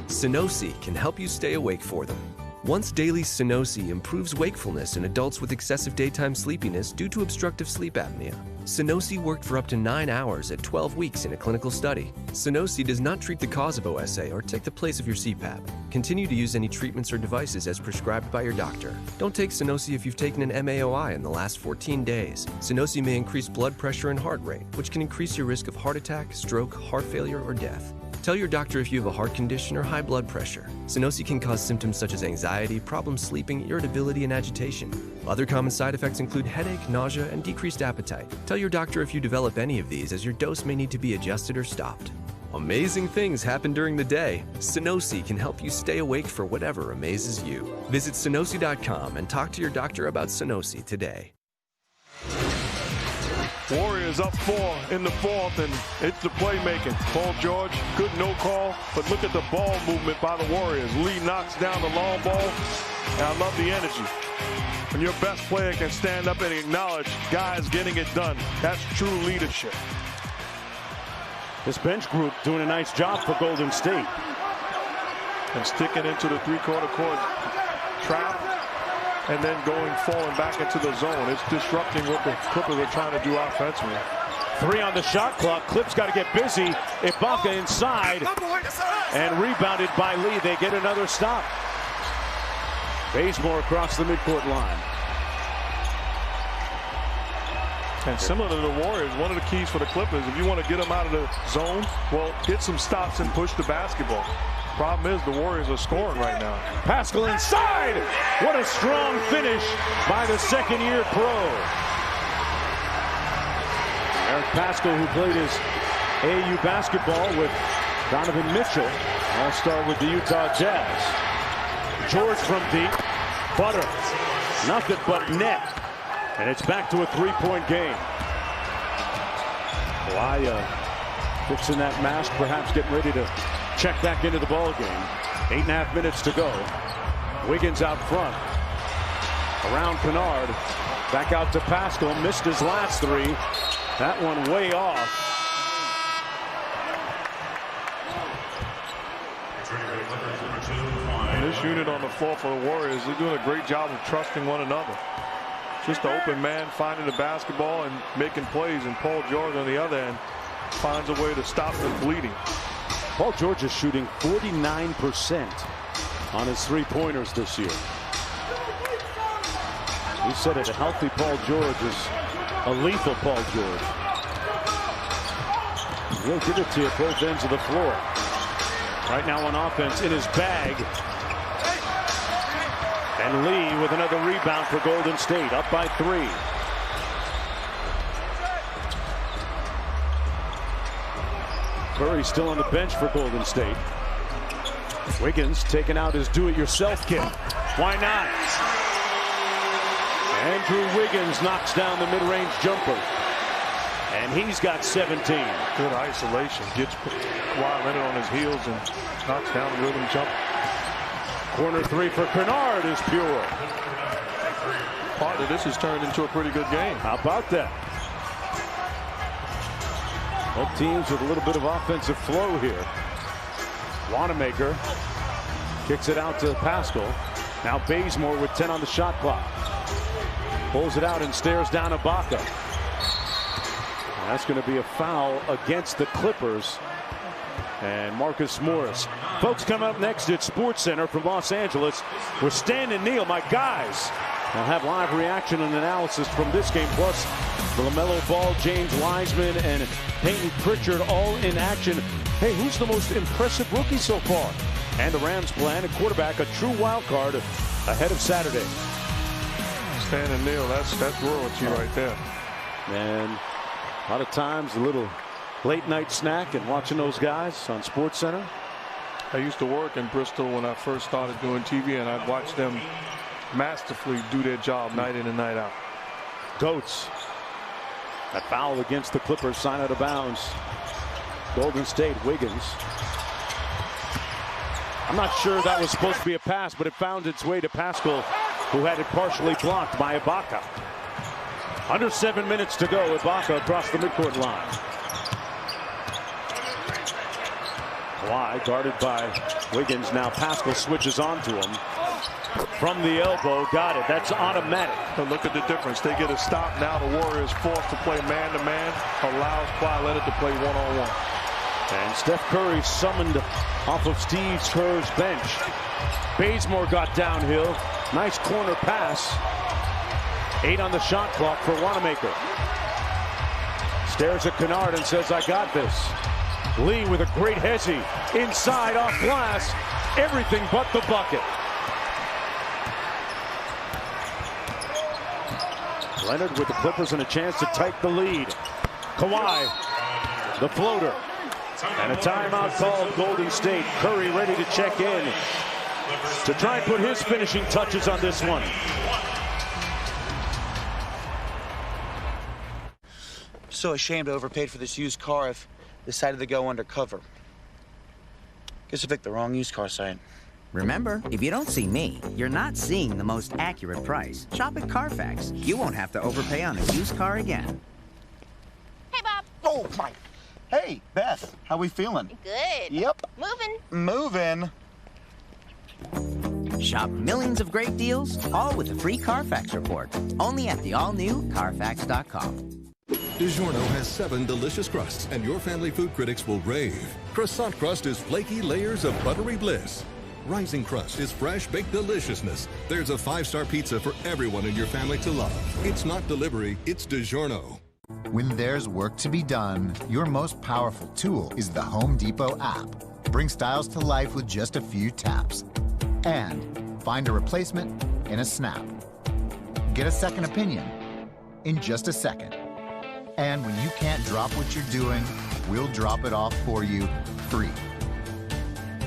Sunosi can help you stay awake for them. Once daily Sunosi improves wakefulness in adults with excessive daytime sleepiness due to obstructive sleep apnea. Sunosi worked for up to 9 hours at 12 weeks in a clinical study. Sunosi does not treat the cause of OSA or take the place of your CPAP. Continue to use any treatments or devices as prescribed by your doctor. Don't take Sunosi if you've taken an MAOI in the last 14 days. Sunosi may increase blood pressure and heart rate, which can increase your risk of heart attack, stroke, heart failure, or death. Tell your doctor if you have a heart condition or high blood pressure. Sunosi can cause symptoms such as anxiety, problems sleeping, irritability, and agitation. Other common side effects include headache, nausea, and decreased appetite. Tell your doctor if you develop any of these, as your dose may need to be adjusted or stopped. Amazing things happen during the day. Sunosi can help you stay awake for whatever amazes you. Visit Sunosi.com and talk to your doctor about Sunosi today. Warriors up 4 in the fourth, and it's the playmaking. Paul George, good no call, but look at the ball movement by the Warriors. Lee knocks down the long ball, and I love the energy. When your best player can stand up and acknowledge guys getting it done, that's true leadership. This bench group doing a nice job for Golden State. And sticking into the three-quarter court trap, and then falling back into the zone. It's disrupting what the Clippers are trying to do offensively. 3 on the shot clock. Clips got to get busy. Ibaka inside and rebounded by Lee. They get another stop. Bazemore across the midcourt line. And similar to the Warriors, one of the keys for the Clippers, if you want to get them out of the zone, well, get some stops and push the basketball. Problem is, the Warriors are scoring right now. Pascal inside. What a strong finish by the second-year pro. Eric Pascal, who played his AAU basketball with Donovan Mitchell, all-star with the Utah Jazz. George from deep. Butter. Nothing but net. And it's back to a 3-point game. Laya fixing that mask, perhaps getting ready to check back into the ball game. 8.5 minutes to go. Wiggins out front. Around Kennard. Back out to Pascal. Missed his last 3. That one way off. This unit on the floor for the Warriors, they're doing a great job of trusting one another. Just the open man finding the basketball and making plays, and Paul George on the other end finds a way to stop the bleeding. Paul George is shooting 49% on his three-pointers this year. We said it, a healthy Paul George is a lethal Paul George. He'll give it to you both ends of the floor. Right now on offense in his bag. And Lee with another rebound for Golden State, up by 3. Curry still on the bench for Golden State. Wiggins taking out his do-it-yourself kit. Why not? Andrew Wiggins knocks down the mid-range jumper. And he's got 17. Good isolation. Gets Kawhi Leonard on his heels and knocks down the rhythm jumper. Corner 3 for Kennard is pure. Part of this has turned into a pretty good game. How about that? Both teams with a little bit of offensive flow here. Wanamaker kicks it out to Pascal. Now Bazemore with 10 on the shot clock. Pulls it out and stares down Ibaka. That's going to be a foul against the Clippers. And Marcus Morris. Folks, coming up next at SportsCenter from Los Angeles. We're Stan and Neil, my guys. I'll have live reaction and analysis from this game, plus the LaMelo Ball, James Wiseman, and Peyton Pritchard all in action. Hey, who's the most impressive rookie so far? And the Rams plan at quarterback, a true wild card ahead of Saturday. Stan and Neil, that's royalty right there. And a lot of times a little late night snack and watching those guys on SportsCenter. I used to work in Bristol when I first started doing TV, and I'd watch them masterfully do their job night in and night out. Goats. That foul against the Clippers, sign out of bounds. Golden State, Wiggins. I'm not sure that was supposed to be a pass, but it found its way to Pascal, who had it partially blocked by Ibaka. Under 7 minutes to go. Ibaka across the midcourt line. Kawhi guarded by Wiggins. Now Pascal switches on to him. From the elbow, got it. That's automatic. But look at the difference. They get a stop. Now the Warriors forced to play man-to-man. Allows Kawhi Leonard to play one-on-one. And Steph Curry summoned off of Steve Kerr's bench. Bazemore got downhill. Nice corner pass. 8 on the shot clock for Wanamaker. Stares at Kennard and says, I got this. Lee with a great hezzy. Inside off glass. Everything but the bucket. Leonard with the Clippers and a chance to take the lead. Kawhi, the floater. And a timeout called Golden State. Curry ready to check in to try and put his finishing touches on this one. So ashamed I overpaid for this used car. I've decided to go undercover. Guess I picked the wrong used car site. Remember, if you don't see me, you're not seeing the most accurate price. Shop at Carfax. You won't have to overpay on a used car again. Hey, Bob. Oh, my. Hey, Beth. How we feeling? Good. Yep. Moving. Shop millions of great deals, all with a free Carfax report. Only at the all-new Carfax.com. DiGiorno has 7 delicious crusts, and your family food critics will rave. Croissant crust is flaky layers of buttery bliss. Rising crust is fresh baked deliciousness. There's a 5-star pizza for everyone in your family to love. It's not delivery, it's DiGiorno. When there's work to be done, your most powerful tool is the Home Depot app. Bring styles to life with just a few taps. And find a replacement in a snap. Get a second opinion in just a second. And when you can't drop what you're doing, we'll drop it off for you free.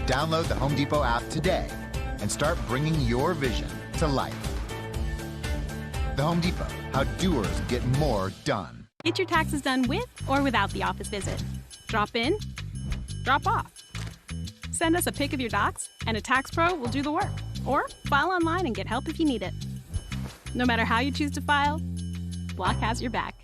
Download the Home Depot app today and start bringing your vision to life. The Home Depot, how doers get more done. Get your taxes done with or without the office visit. Drop in, drop off. Send us a pic of your docs, and a tax pro will do the work. Or file online and get help if you need it. No matter how you choose to file, Block has your back.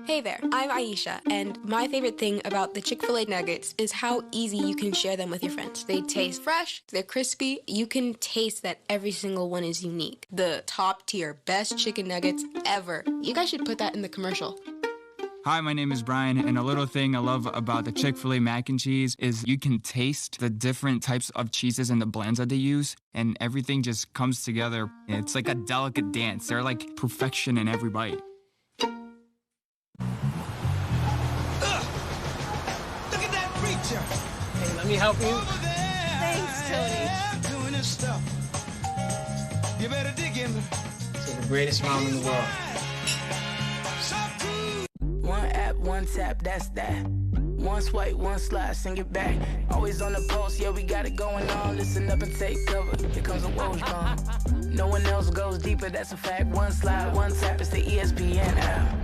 Hey there, I'm Aisha, and my favorite thing about the Chick-fil-A nuggets is how easy you can share them with your friends. They taste fresh, they're crispy, you can taste that every single one is unique. The top tier, best chicken nuggets ever. You guys should put that in the commercial. Hi, my name is Brian, and a little thing I love about the Chick-fil-A mac and cheese is you can taste the different types of cheeses and the blends that they use, and everything just comes together. It's like a delicate dance. They're like perfection in every bite. Hey, let me help you. Thanks, Tony. Doing this stuff. You better dig in. So the greatest mom in the world. One app, one tap, that's that. One swipe, one slide, sing it back. Always on the pulse, yeah, we got it going on. Listen up and take cover. Here comes a Woj bomb. No one else goes deeper, that's a fact. One slide, one tap, it's the ESPN app.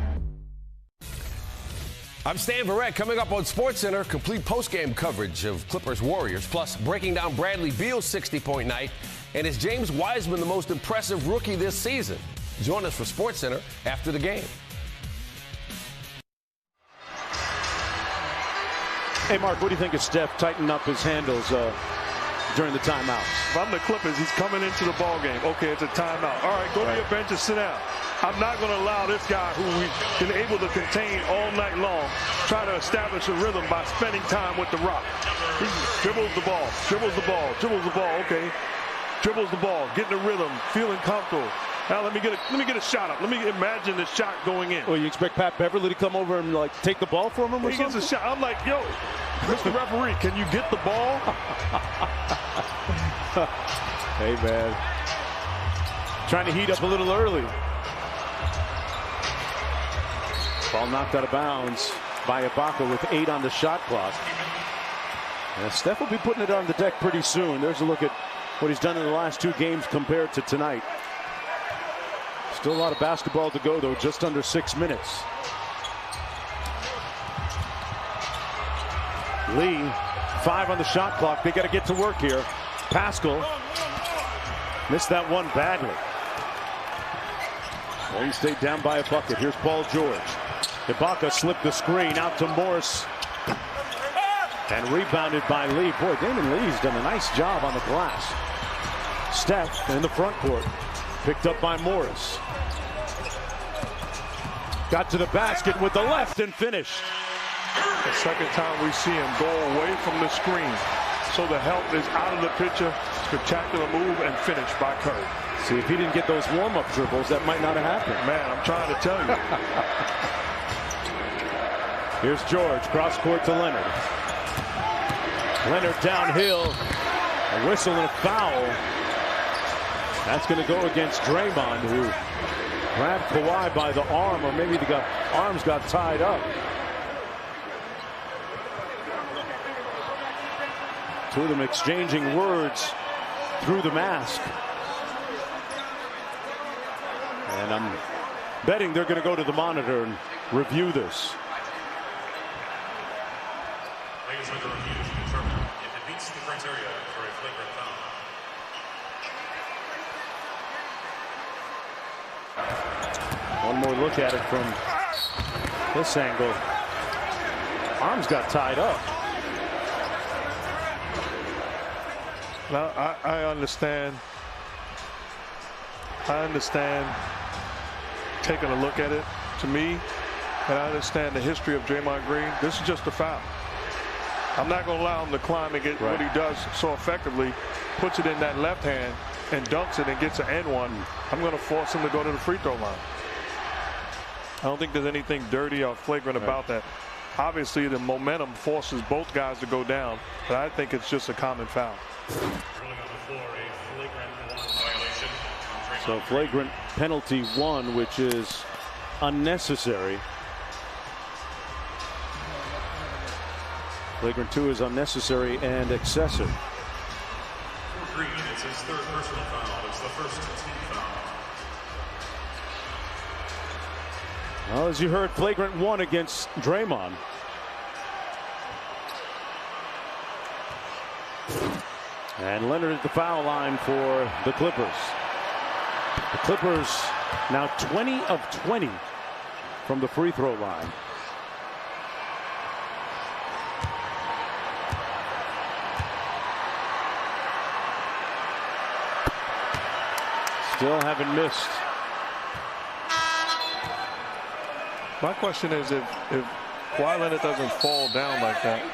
I'm Stan Verrett. Coming up on SportsCenter, complete postgame coverage of Clippers Warriors, plus breaking down Bradley Beal's 60-point night, and is James Wiseman the most impressive rookie this season? Join us for SportsCenter after the game. Hey, Mark, what do you think of Steph tightening up his handles during the timeout? If I'm the Clippers, he's coming into the ball game. Okay, it's a timeout. All right, go to your bench and sit down. I'm not going to allow this guy who we've been able to contain all night long try to establish a rhythm by spending time with the rock. He dribbles the ball, dribbles the ball, dribbles the ball. Okay, dribbles the ball, getting the rhythm, feeling comfortable. Now let me get a shot up. Let me imagine the shot going in. Well, you expect Pat Beverly to come over and like take the ball from him or something? He gets a shot. I'm like, yo, Mr. Referee, can you get the ball? Hey, man. Trying to heat up a little early. Ball knocked out of bounds by Ibaka with 8 on the shot clock. And Steph will be putting it on the deck pretty soon. There's a look at what he's done in the last 2 games compared to tonight. Still a lot of basketball to go, though, just under 6 minutes. Lee, 5 on the shot clock. They got to get to work here. Pascal missed that one badly. Golden State down by a bucket. Here's Paul George. Ibaka slipped the screen out to Morris. And rebounded by Lee. Boy, Damon Lee's done a nice job on the glass. Steph in the front court. Picked up by Morris. Got to the basket with the left and finished. The second time we see him go away from the screen. So the help is out of the picture. Spectacular move and finish by Curry. See, if he didn't get those warm-up dribbles, that might not have happened. Man, I'm trying to tell you. Here's George, cross court to Leonard. Leonard downhill. A whistle and a foul. That's going to go against Draymond, who grabbed Kawhi by the arm, or maybe the arms got tied up. Two of them exchanging words through the mask. And I'm betting they're going to go to the monitor and review this. Ladies and gentlemen, review to determine if it meets the criteria for a flagrant foul. One more look at it from this angle. Arms got tied up. Now, I understand. Taking a look at it, to me, and I understand the history of Draymond Green. This is just a foul. I'm not going to allow him to climb and get what he does so effectively, puts it in that left hand and dunks it and gets an N1. I'm going to force him to go to the free throw line. I don't think there's anything dirty or flagrant about that. Obviously, the momentum forces both guys to go down, but I think it's just a common foul. So flagrant penalty 1, which is unnecessary. Flagrant 2 is unnecessary and excessive. For Green, it's his 3rd personal foul. It's the first team foul. Well, as you heard, flagrant 1 against Draymond. And Leonard at the foul line for the Clippers. The Clippers now 20 of 20 from the free throw line. Still haven't missed. My question is, if Kawhi Leonard doesn't fall down like that,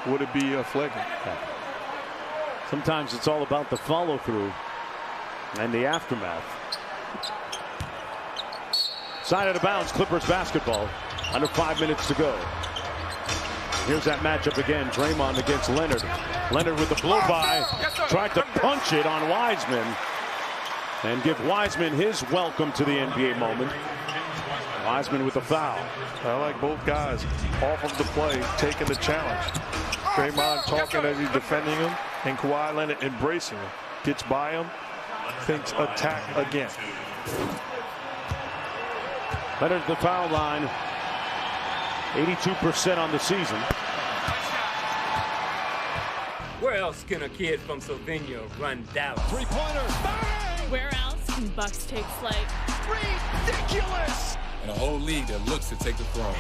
would it be a flagrant? Sometimes it's all about the follow through and the aftermath. Side of the bounds, Clippers basketball. Under 5 minutes to go. Here's that matchup again. Draymond against Leonard. Leonard with the blow by. Tried to punch it on Wiseman. And give Wiseman his welcome to the NBA moment. Wiseman with the foul. I like both guys off of the play, taking the challenge. Draymond talking as he's defending him, and Kawhi Leonard embracing him. Gets by him, thinks attack again. Leonard at the foul line. 82% on the season. Where else can a kid from Slovenia run Dallas? Three-pointer. Where else can Bucks take flight? Ridiculous! And a whole league that looks to take the throne.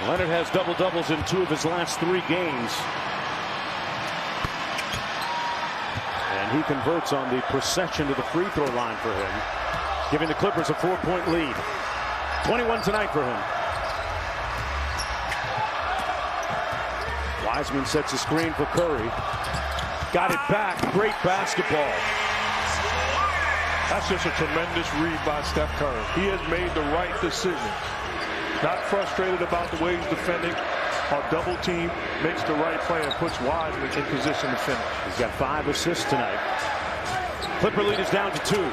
Leonard has double-doubles in 2 of his last 3 games. And he converts on the procession to the free throw line for him, giving the Clippers a 4-point lead. 21 tonight for him. Wiseman sets a screen for Curry. Got it back. Great basketball. That's just a tremendous read by Steph Curry. He has made the right decision. Not frustrated about the way he's defending. A double team makes the right play and puts Wiseman in position to finish. He's got 5 assists tonight. Clipper lead is down to 2.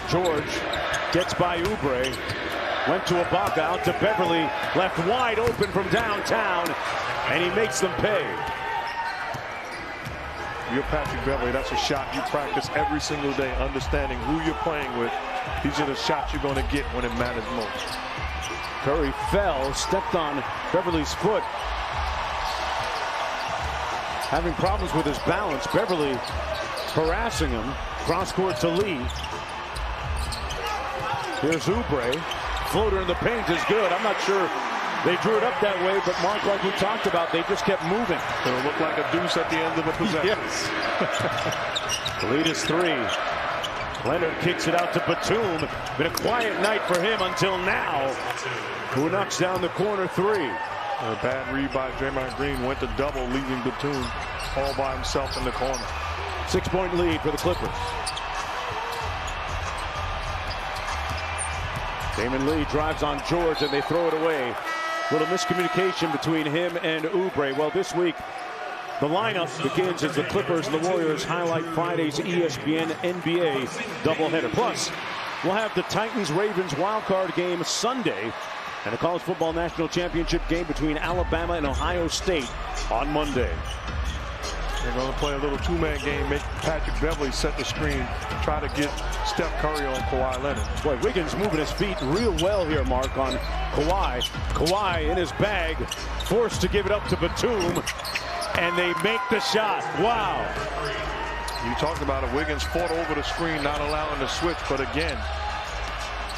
George gets by Oubre. Went to Ibaka, out to Beverly, left wide open from downtown, and he makes them pay. You're Patrick Beverly. That's a shot you practice every single day, understanding who you're playing with. These are the shots you're going to get when it matters most. Curry fell, stepped on Beverly's foot. Having problems with his balance. Beverly harassing him. Cross court to Lee. Here's Oubre. Floater in the paint is good. I'm not sure they drew it up that way, but Mark, like we talked about, they just kept moving. It'll look like a deuce at the end of a possession. Yes. The lead is 3. Leonard kicks it out to Batum. Been a quiet night for him until now. Who knocks down the corner 3. A bad read by Draymond Green. Went to double, leaving Batum all by himself in the corner. 6-point lead for the Clippers. Damon Lee drives on George and they throw it away. Little miscommunication between him and Oubre. Well, this week the lineup begins as the Clippers and the Warriors highlight Friday's ESPN NBA doubleheader. Plus, we'll have the Titans-Ravens wildcard game Sunday and the College Football National Championship game between Alabama and Ohio State on Monday. They're going to play a little 2-man game, make Patrick Beverly set the screen, try to get Steph Curry on Kawhi Leonard. Boy, Wiggins moving his feet real well here, Mark, on Kawhi. Kawhi in his bag, forced to give it up to Batum, and they make the shot. Wow. You talked about it. Wiggins fought over the screen, not allowing the switch, but again,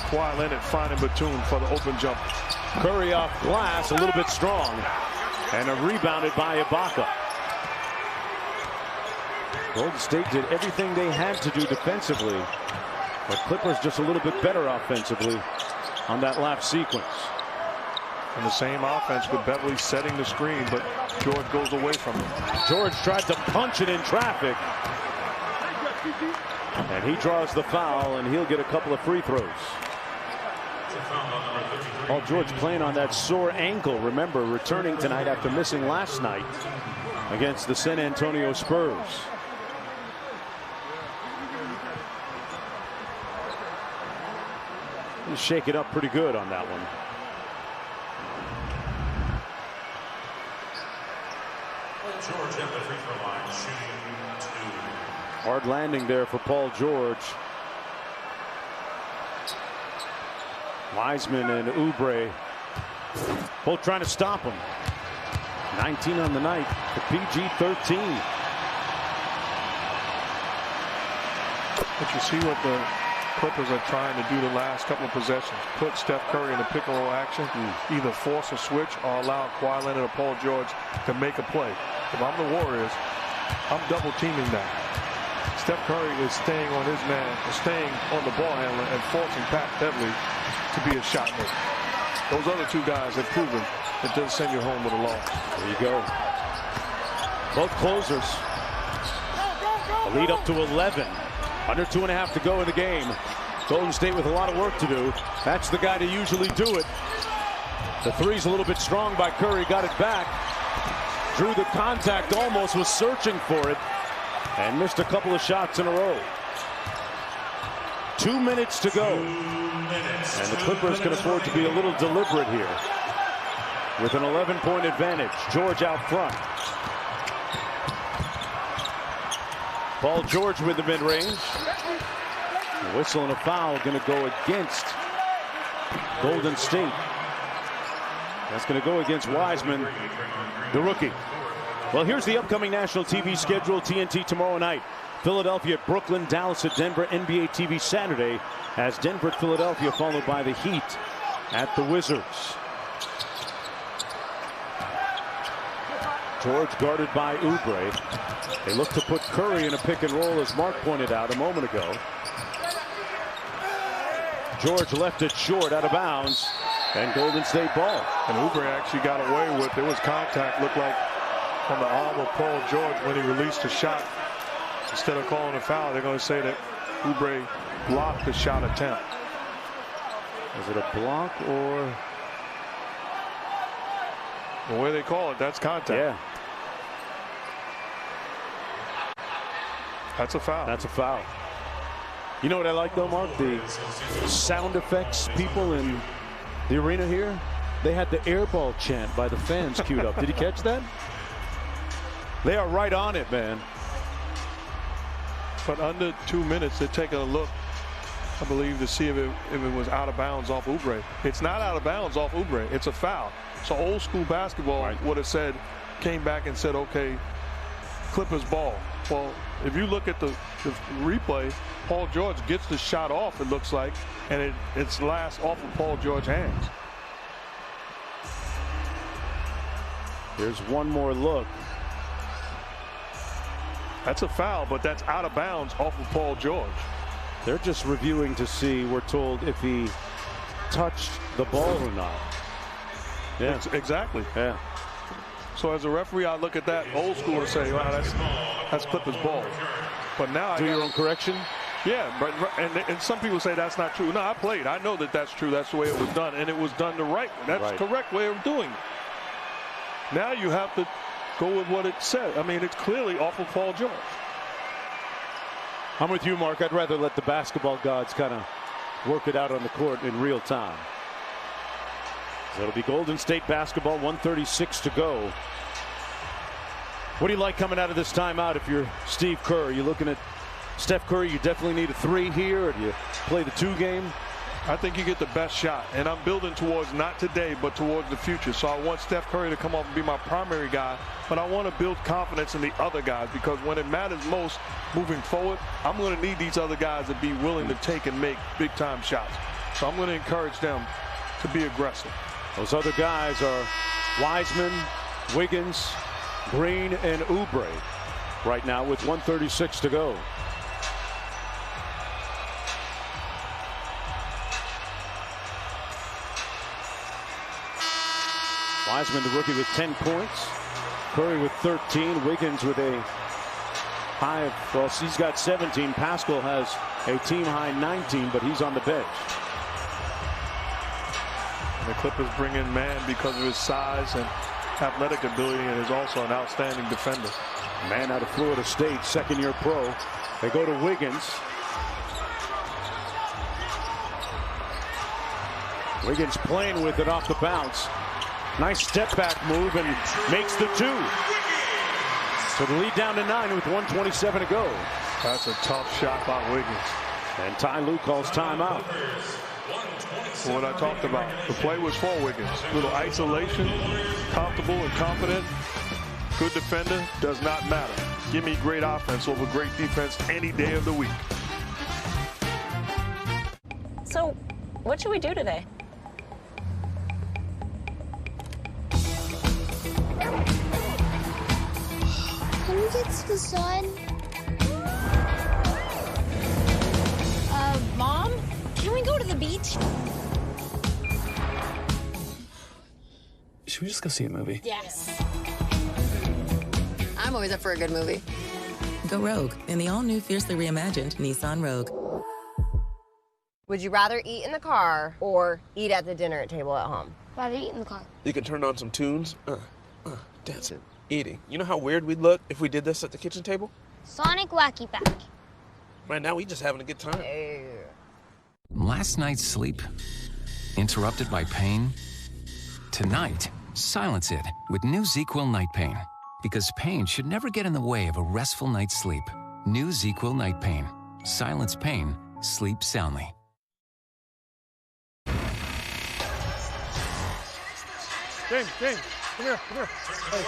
Kawhi Leonard finding Batum for the open jumper. Curry off glass, a little bit strong, and rebounded by Ibaka. Golden State did everything they had to do defensively, but Clippers just a little bit better offensively on that last sequence. And the same offense with Beverly setting the screen, but George goes away from him. George tried to punch it in traffic, and he draws the foul, and he'll get a couple of free throws. Paul George playing on that sore ankle. Remember, returning tonight after missing last night against the San Antonio Spurs. He'll shake it up pretty good on that one. George at the free throw line, shooting 2. Hard landing there for Paul George. Wiseman and Oubre both trying to stop him. 19 on the night. The PG-13. But you see what the Clippers are trying to do the last couple of possessions. Put Steph Curry in a pick and roll action. Either force a switch or allow Kawhi Leonard or Paul George to make a play. If I'm the Warriors, I'm double teaming that. Steph Curry is staying on his man, staying on the ball handler and forcing Pat Beverly to be a shot maker. Those other two guys have proven it doesn't send you home with a loss. There you go. Both closers. A lead up to 11. Under 2.5 to go in the game. Golden State with a lot of work to do. That's the guy to usually do it. The three's a little bit strong by Curry. Got it back. Drew the contact, almost was searching for it. And missed a couple of shots in a row. 2 minutes to go. And the Clippers can afford to be a little deliberate here. With an 11-point advantage. George out front. Paul George with the mid-range. A whistle and a foul going to go against Golden State. That's going to go against Wiseman, the rookie. Well, here's the upcoming national TV schedule. TNT tomorrow night. Philadelphia at Brooklyn, Dallas at Denver. NBA TV Saturday as Denver at Philadelphia, followed by the Heat at the Wizards. George guarded by Oubre. They look to put Curry in a pick and roll, as Mark pointed out a moment ago. George left it short, out of bounds, and Golden State ball. And Oubre actually got away with, there was contact, looked like, on the arm of Paul George when he released a shot. Instead of calling a foul, they're going to say that Oubre blocked the shot attempt. Is it a block or? The way they call it, that's contact. Yeah. That's a foul. That's a foul. You know what I like though, Mark? The sound effects people in the arena here, they had the airball chant by the fans queued up. Did you catch that? They are right on it, man. But under 2 minutes, they're taking a look, I believe, to see if it was out of bounds off Oubre. It's not out of bounds off Oubre. It's a foul. So old school basketball would have said, came back and said, okay, Clippers ball. Well, if you look at the replay, Paul George gets the shot off, it looks like, and it's last off of Paul George's hands. Here's one more look. That's a foul, but that's out of bounds off of Paul George. They're just reviewing to see, we're told, if he touched the ball or not. Yeah, exactly. Yeah. So as a referee, I look at that old school and say, wow, that's Clippers ball. But now do your own correction. Yeah, but and some people say that's not true. No, I played. I know that that's true. That's the way it was done, and it was done the right way. That's the correct way of doing it. Now you have to go with what it said. I mean, it's clearly off of Paul George. I'm with you, Mark. I'd rather let the basketball gods kind of work it out on the court in real time. So it'll be Golden State basketball, 1:36 to go. What do you like coming out of this timeout if you're Steve Kerr? Are you looking at Steph Curry? You definitely need a 3 here, or do you play the 2 game? I think you get the best shot, and I'm building towards not today, but towards the future. So I want Steph Curry to come off and be my primary guy, but I want to build confidence in the other guys, because when it matters most moving forward, I'm going to need these other guys to be willing to take and make big-time shots. So I'm going to encourage them to be aggressive. Those other guys are Wiseman, Wiggins, Green, and Oubre right now with 1:36 to go. Wiseman, the rookie, with 10 points. Curry with 13. Wiggins with a high of, well, he's got 17. Pascal has a team-high 19, but he's on the bench. And the Clippers bring in Mann because of his size and athletic ability, and is also an outstanding defender. Mann out of Florida State, second-year pro. They go to Wiggins. Wiggins playing with it off the bounce. Nice step-back move and makes the 2. So the lead down to 9 with 1:27 to go. That's a tough shot by Wiggins. And Ty Lue calls timeout. What I talked about, the play was for Wiggins. Little isolation, comfortable and confident. Good defender, does not matter. Give me great offense over great defense any day of the week. So, what should we do today? Can we get to the sun? Mom? Can we go to the beach? Should we just go see a movie? Yes. I'm always up for a good movie. Go Rogue in the all-new fiercely reimagined Nissan Rogue. Would you rather eat in the car or eat at the dinner table at home? Rather eat in the car. You can turn on some tunes, dancing, eating. You know how weird we'd look if we did this at the kitchen table? Sonic Wacky Pack. Right now, we just having a good time. Last night's sleep? Interrupted by pain? Tonight, silence it with new ZzzQuil Night Pain. Because pain should never get in the way of a restful night's sleep. New ZzzQuil Night Pain. Silence pain. Sleep soundly. James, come here. Hey,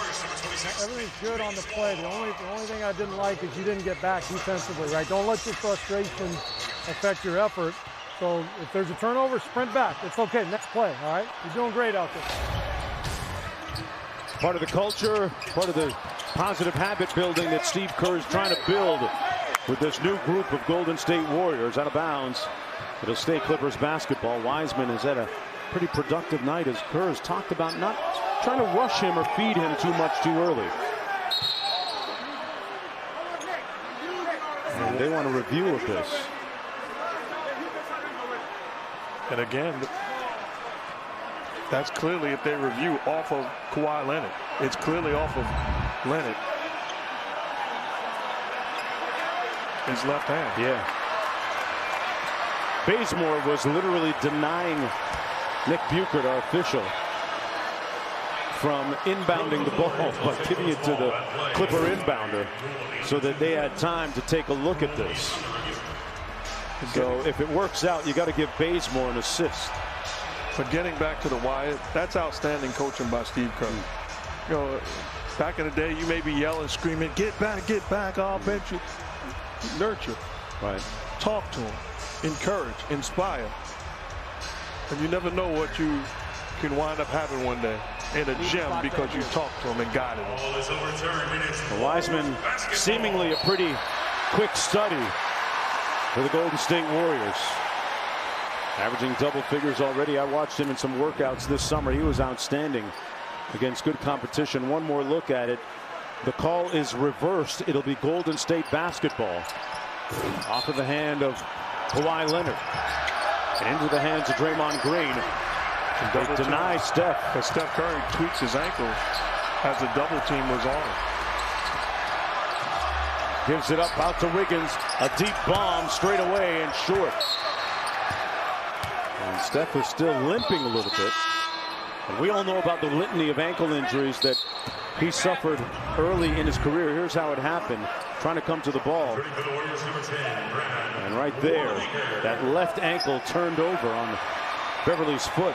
everything's good on the play. The only thing I didn't like is you didn't get back defensively, right? Don't let your frustration affect your effort. So if there's a turnover, sprint back. It's okay. Next play, all right? You're doing great out there. Part of the culture, part of the positive habit building that Steve Kerr is trying to build with this new group of Golden State Warriors. Out of bounds. It'll stay Clippers basketball. Wiseman has had a pretty productive night as Kerr has talked about not trying to rush him or feed him too much too early. And they want a review of this. And again, that's clearly, if they review, off of Kawhi Leonard. It's clearly off of Leonard. His left hand. Yeah. Bazemore was literally denying Nick Buchert, our official, from inbounding the ball by giving it to the Clipper inbounder so that they had time to take a look at this. So if it works out, you got to give Bazemore an assist. But getting back to the Wyatt, that's outstanding coaching by Steve Kerr. You know, back in the day, you may be yelling, screaming, get back, I'll bench you. Nurture. Right. Talk to him. Encourage. Inspire. And you never know what you can wind up having one day in a gym because you talked to him and guided him. Wiseman, seemingly a pretty quick study for the Golden State Warriors. Averaging double figures already. I watched him in some workouts this summer. He was outstanding against good competition. One more look at it. The call is reversed. It'll be Golden State basketball. Off of the hand of Kawhi Leonard. And into the hands of Draymond Green. They deny Steph. As Steph Curry tweaks his ankle as the double team was on. Gives it up out to Wiggins. A deep bomb straight away and short. And Steph is still limping a little bit. And we all know about the litany of ankle injuries that he suffered early in his career. Here's how it happened. Trying to come to the ball. And right there, that left ankle turned over on Beverly's foot.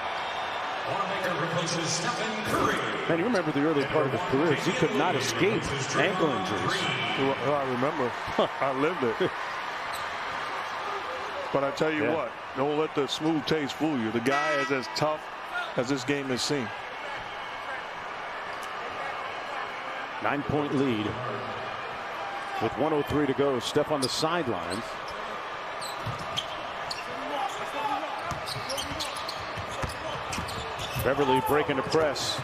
And you remember the early part of his career, he could not escape ankle injuries. I remember. I lived it. But I tell you what, don't let the smooth taste fool you. The guy is as tough as this game has seen. 9-point lead with 1:03 to go. Steph on the sidelines. Beverly breaking the press.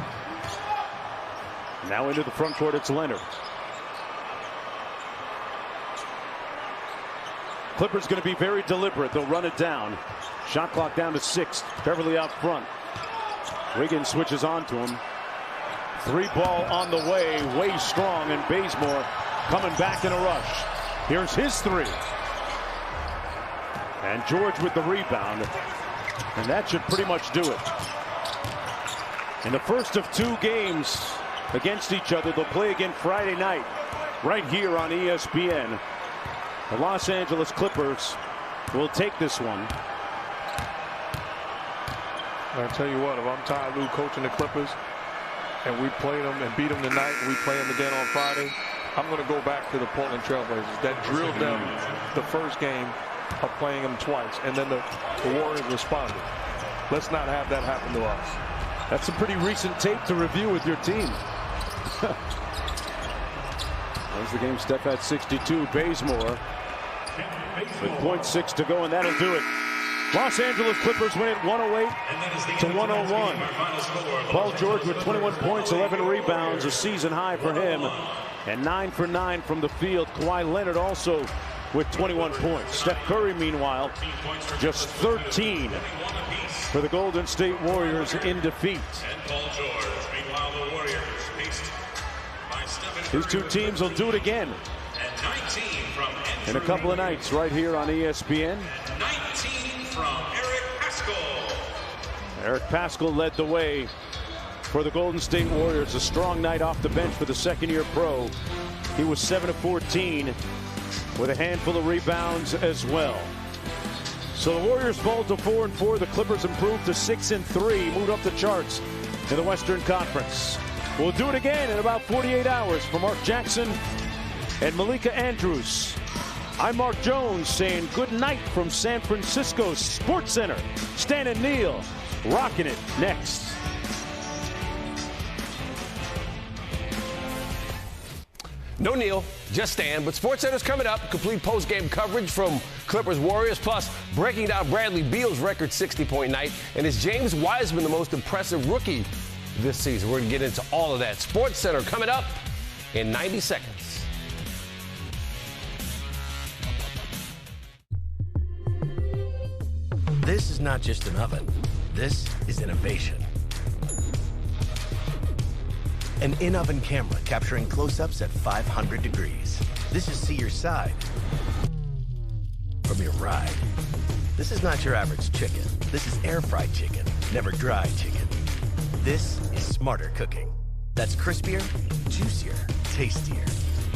Now into the front court, it's Leonard. Clippers going to be very deliberate. They'll run it down. Shot clock down to 6. Beverly out front. Wiggins switches on to him. 3-ball on the way strong, and Bazemore coming back in a rush. Here's his 3. And George with the rebound. And that should pretty much do it. In the first of 2 games against each other, they'll play again Friday night right here on ESPN. The Los Angeles Clippers will take this one. I tell you what, if I'm Ty Lue coaching the Clippers and we play them and beat them tonight and we play them again on Friday, I'm going to go back to the Portland Trailblazers that drilled them the first game of playing them twice, and then the Warriors responded. Let's not have that happen to us. That's some pretty recent tape to review with your team. There's the game. Steph at 62. Bazemore with 0.6 to go, and that'll do it. Los Angeles Clippers win it 108 to 101. Paul George with 21 points, 11 rebounds, a season high for him, and 9 for 9 from the field. Kawhi Leonard also with 21 points. Steph Curry, meanwhile, just 13 for the Golden State Warriors in defeat. These two teams will do it again in a couple of nights right here on ESPN. 19 from Eric Paschall. Eric Paschall led the way for the Golden State Warriors. A strong night off the bench for the second-year pro. He was 7 of 14 with a handful of rebounds as well. So the Warriors fall to 4-4. The Clippers improved to 6-3, moved up the charts in the Western Conference. We'll do it again in about 48 hours. For Mark Jackson and Malika Andrews, I'm Mark Jones saying good night from San Francisco Sports Center. Stan and Neil rocking it next. No Neil, just Stan, but SportsCenter's coming up. Complete post-game coverage from Clippers Warriors, plus breaking down Bradley Beal's record 60-point night. And is James Wiseman the most impressive rookie this season? We're going to get into all of that. SportsCenter coming up in 90 seconds. This is not just an oven. This is innovation. An in-oven camera capturing close-ups at 500 degrees. This is see your side from your ride. This is not your average chicken. This is air-fried chicken, never dry chicken. This is smarter cooking. That's crispier, juicier, tastier.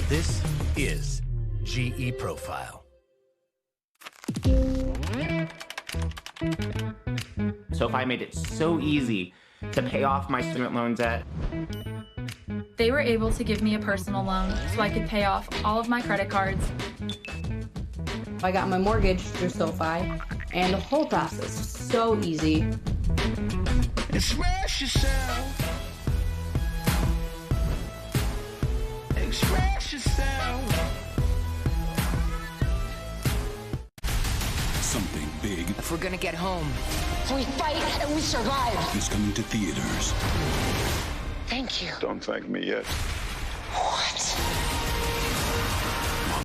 This is GE Profile. SoFi made it so easy to pay off my student loan debt. They were able to give me a personal loan so I could pay off all of my credit cards. I got my mortgage through SoFi, and the whole process was so easy. Express yourself. Express yourself. Something big. If we're gonna get home, we fight and we survive. Is coming to theaters. Thank you. Don't thank me yet.